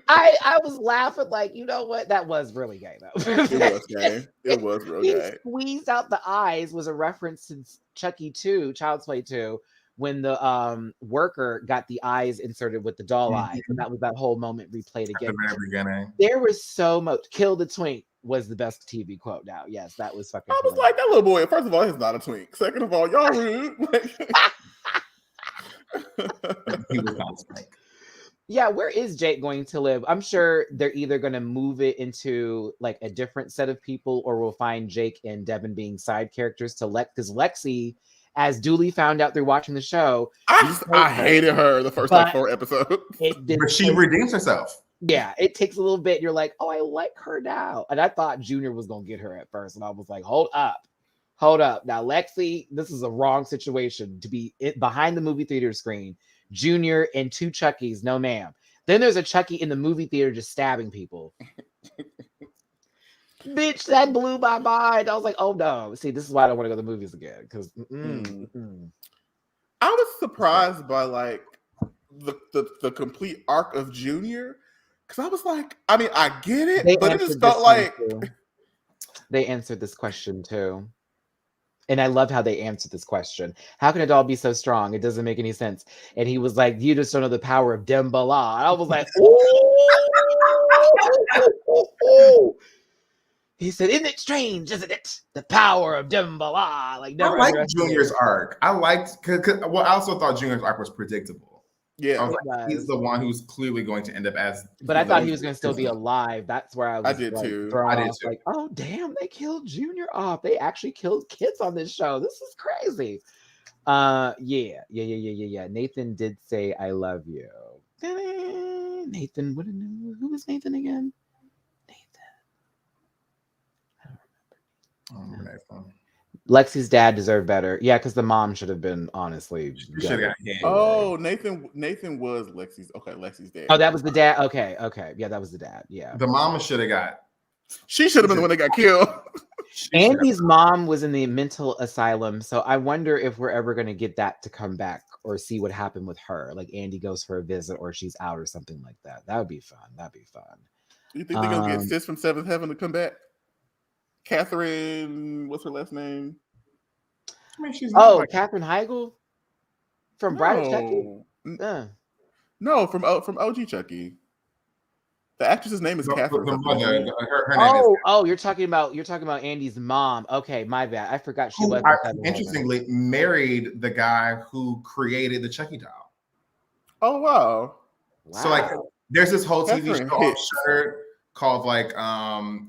I was laughing like, you know what? That was really gay though. It was gay. It was real gay. Squeezed out the eyes was a reference to Chucky 2, Child's Play 2, when the worker got the eyes inserted with the doll eyes. And that was that whole moment replayed again. At the very beginning. There was so much. Kill the twink was the best TV quote now. Yes, that was fucking I was like, that little boy, first of all, he's not a twink. Second of all, y'all rude. He was not a twink. Yeah, where is Jake going to live? I'm sure they're either going to move it into like a different set of people, or we'll find Jake and Devin being side characters to because Lexi, as Dooley found out through watching the show, I hated her the first 4 episodes. But she redeems herself. Yeah, it takes a little bit. You're like, oh, I like her now. And I thought Junior was going to get her at first. And I was like, hold up. Now, Lexi, this is a wrong situation to be behind the movie theater screen. Junior and 2 Chuckies, no ma'am. Then there's a Chucky in the movie theater just stabbing people. Bitch, that blew my mind. I was like, oh no. See, this is why I don't want to go to the movies again. Because I was surprised by like the complete arc of Junior. Because I was like, I mean, I get it, but it just felt like they answered this question too. And I love how they answered this question. How can a doll be so strong? It doesn't make any sense. And he was like, you just don't know the power of Dembala. And I was like, oh. He said, isn't it strange, isn't it? The power of Dembala. Like, never I like underestimated. Junior's arc. I liked, well, I also thought Junior's arc was predictable. Yeah. I was like, he's the one who's clearly going to end up as. But I thought he was going to still be alive. That's where I was did too. thrown off. Like, oh, damn, they killed Junior off. They actually killed kids on this show. This is crazy. Yeah. Nathan did say, I love you. Nathan, who was Nathan again? I don't remember. Lexi's dad deserved better. Yeah, because the mom should have been honestly. Oh, Nathan was Lexi's. Okay, Lexi's dad. Oh, that was the dad. Okay. Yeah, that was the dad. Yeah. The mama should have got. She should have been the one that got killed. Andy's mom was in the mental asylum, so I wonder if we're ever going to get that to come back or see what happened with her. Like Andy goes for a visit or she's out or something like that. That would be fun. You think they're gonna get Sis from Seventh Heaven to come back? Catherine, what's her last name? I mean, she's Katherine Heigl from Bride of Chucky. No, from OG Chucky. The actress's name is Catherine. Her name is. You're talking about Andy's mom. Okay, my bad. I forgot she was. Interestingly, married the guy who created the Chucky doll. Oh wow! So like, there's this whole TV show on Shudder called like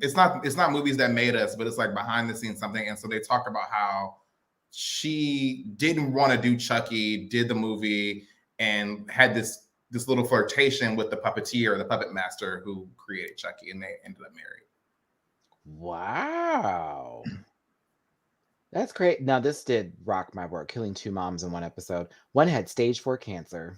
it's not Movies That Made Us, but it's like behind the scenes something. And so they talk about how she didn't want to do Chucky, did the movie, and had this little flirtation with the puppeteer, the puppet master who created Chucky, and they ended up married. Wow. That's great. Now, this did rock my world, killing 2 moms in one episode. One had stage 4 cancer.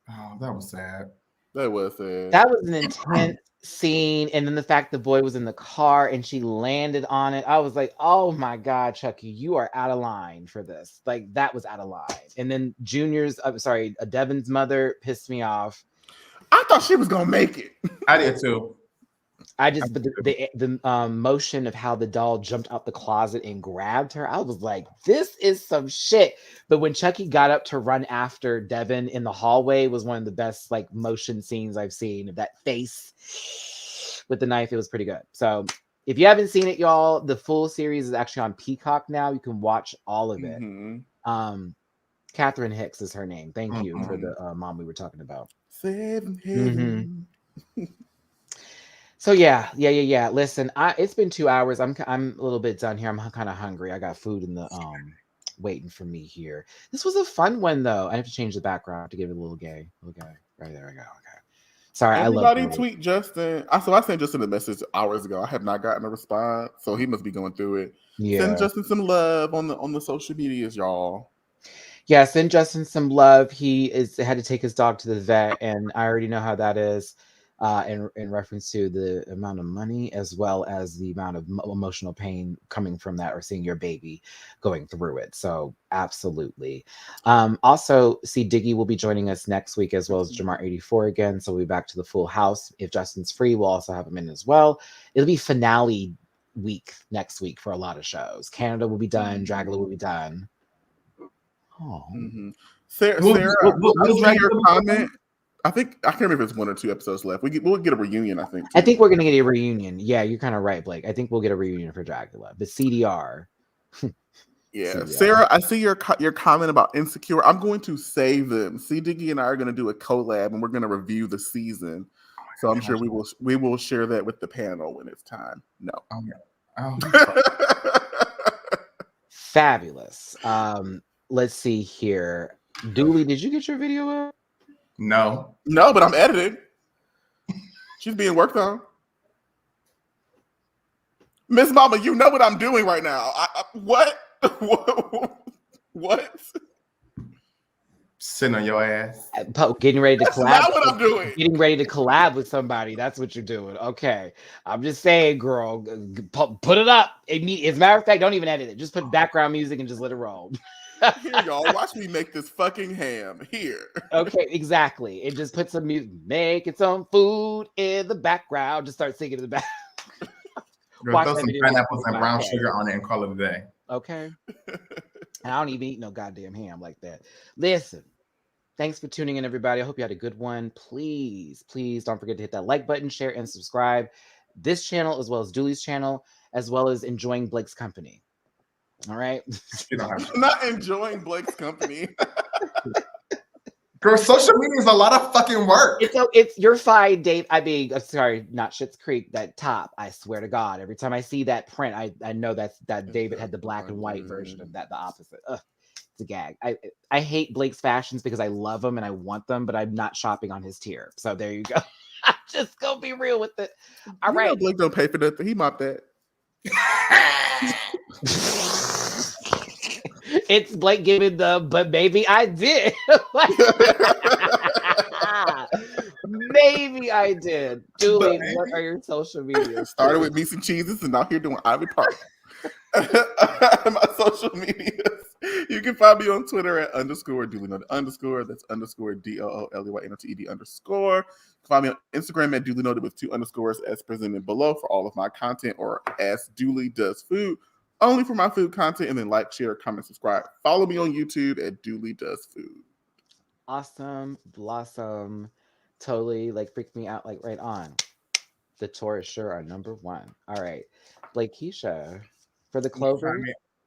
Oh, that was sad. That was sad. That was an intense scene. And then the fact the boy was in the car and she landed on it. I was like, oh my God, Chucky, you are out of line for this. Like, that was out of line. And then Devin's mother pissed me off. I thought she was going to make it. I did too. But the motion of how the doll jumped out the closet and grabbed her, I was like, this is some shit. But when Chucky got up to run after Devin in the hallway was one of the best like motion scenes I've seen of that face with the knife. It was pretty good. So if you haven't seen it, y'all, the full series is actually on Peacock now. You can watch all of it. Mm-hmm. Catherine Hicks is her name. Thank you for the mom we were talking about. Seven Heaven. Mm-hmm. So yeah. Listen, it's been 2 hours. I'm a little bit done here. I'm kind of hungry. I got food in the waiting for me here. This was a fun one though. I have to change the background to give it a little gay. Okay, right there we go. Okay. Sorry, everybody tweet Justin. So I sent Justin a message hours ago. I have not gotten a response, so he must be going through it. Yeah. Send Justin some love on the social medias, y'all. Yeah, send Justin some love. He had to take his dog to the vet, and I already know how that is. In reference to the amount of money as well as the amount of emotional pain coming from that or seeing your baby going through it. So absolutely. Also, see Diggy will be joining us next week as well as Jamar 84 again. So we'll be back to the full house. If Justin's free, we'll also have him in as well. It'll be finale week next week for a lot of shows. Canada will be done. Dragula will be done. Oh. Mm-hmm. Sarah, I see your comment. I can't remember if it's 1 or 2 episodes left. We'll get a reunion, I think. I think we're gonna get a reunion. Yeah, you're kind of right, Blake. I think we'll get a reunion for Dragula. The CDR. Yeah, CDR. Sarah, I see your comment about Insecure. I'm going to save them. C. Diggy and I are going to do a collab, and we're going to review the season. So I'm sure we will share that with the panel when it's time. No. Fabulous. Let's see here. Dooley, did you get your video up? No, but I'm editing. She's being worked on. Miss Mama, you know what I'm doing right now. What? What? Sitting on your ass. Getting ready to collab. That's not what I'm doing. Getting ready to collab with somebody. That's what you're doing. Okay. I'm just saying, girl, put it up. As a matter of fact, don't even edit it. Just put background music and just let it roll. Here, y'all, watch me make this fucking ham. Here. Okay, exactly. It just put some music, making some food in the background. Just start singing in the back. Throw some pineapples and brown sugar on it and call it a day. Okay. And I don't even eat no goddamn ham like that. Listen, thanks for tuning in, everybody. I hope you had a good one. Please, please don't forget to hit that like button, share, and subscribe. This channel, as well as Dooley's channel, as well as enjoying Blake's company. All right. You don't have to. I'm not enjoying Blake's company. Girl, social media is a lot of fucking work. It's you're fine, Dave. I mean, sorry, not Schitt's Creek. That top, I swear to God, every time I see that print, I know that David had the black and white version of that, the opposite. Ugh, it's a gag. I hate Blake's fashions because I love them and I want them, but I'm not shopping on his tier. So there you go. I'm just gonna be real with it. All right, Blake don't pay for nothing. He mopped that. It's Blake giving but maybe I did. Maybe I did. Dooley, what are your social media? Started with me some cheeses and now here doing Ivy Park. My social medias. You can find me on Twitter at _DooleyNoted_. That's _DOOLEYNOTED_. You can find me on Instagram at Dooley Noted with 2 underscores as presented below for all of my content, or as Dooley Does Food, only for my food content. And then like, share, comment, subscribe. Follow me on YouTube at Dooley Does Food. Awesome, blossom, totally like freaked me out, like right on. The Taurus sure are number one. All right, Blakeisha for the Clover.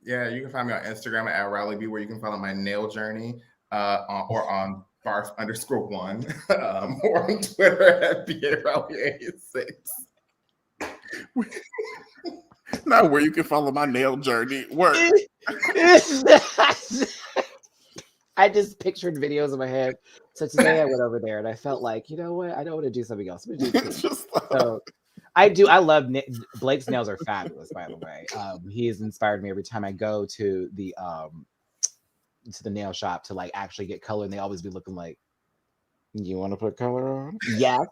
You can find me on Instagram at RallyB, where you can follow my nail journey, or on Barf_1, or on Twitter at BARally86. Not where you can follow my nail journey. Work. I just pictured videos in my head. So today I went over there and I felt like, you know what? I don't want to do something else. I'm gonna do so I do. I love Blake's nails are fabulous, by the way. He has inspired me every time I go to the nail shop to like actually get color, and they always be looking like, you want to put color on? Yes.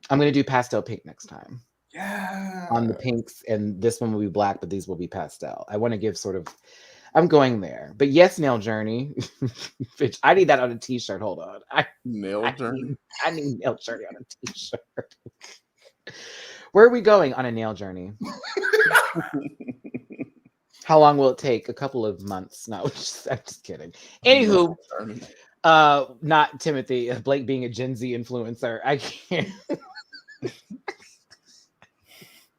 I'm gonna do pastel pink next time. Yeah. On the pinks, and this one will be black, but these will be pastel. I want to give sort of. I'm going there, but yes, nail journey. Bitch, I need that on a t-shirt. Hold on, nail journey. I need nail journey on a t-shirt. Where are we going on a nail journey? How long will it take? A couple of months. No, I'm just kidding. Anywho, not Timothy. Blake being a Gen Z influencer. I can't.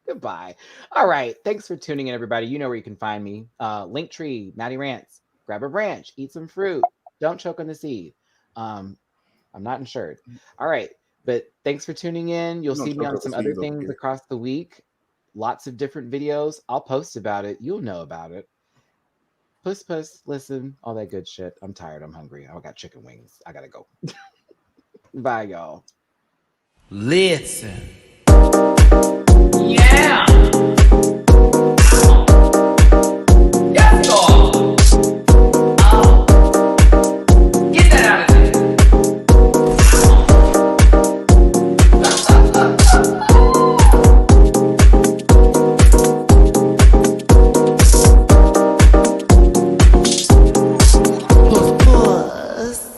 Goodbye. All right. Thanks for tuning in, everybody. You know where you can find me. Linktree, Matty Rants. Grab a branch. Eat some fruit. Don't choke on the seed. I'm not insured. All right. But thanks for tuning in. You'll see me on some other things across the week. Lots of different videos. I'll post about it. You'll know about it. Puss, puss. Listen. All that good shit. I'm tired. I'm hungry. I got chicken wings. I gotta go. Bye, y'all. Listen. Yeah.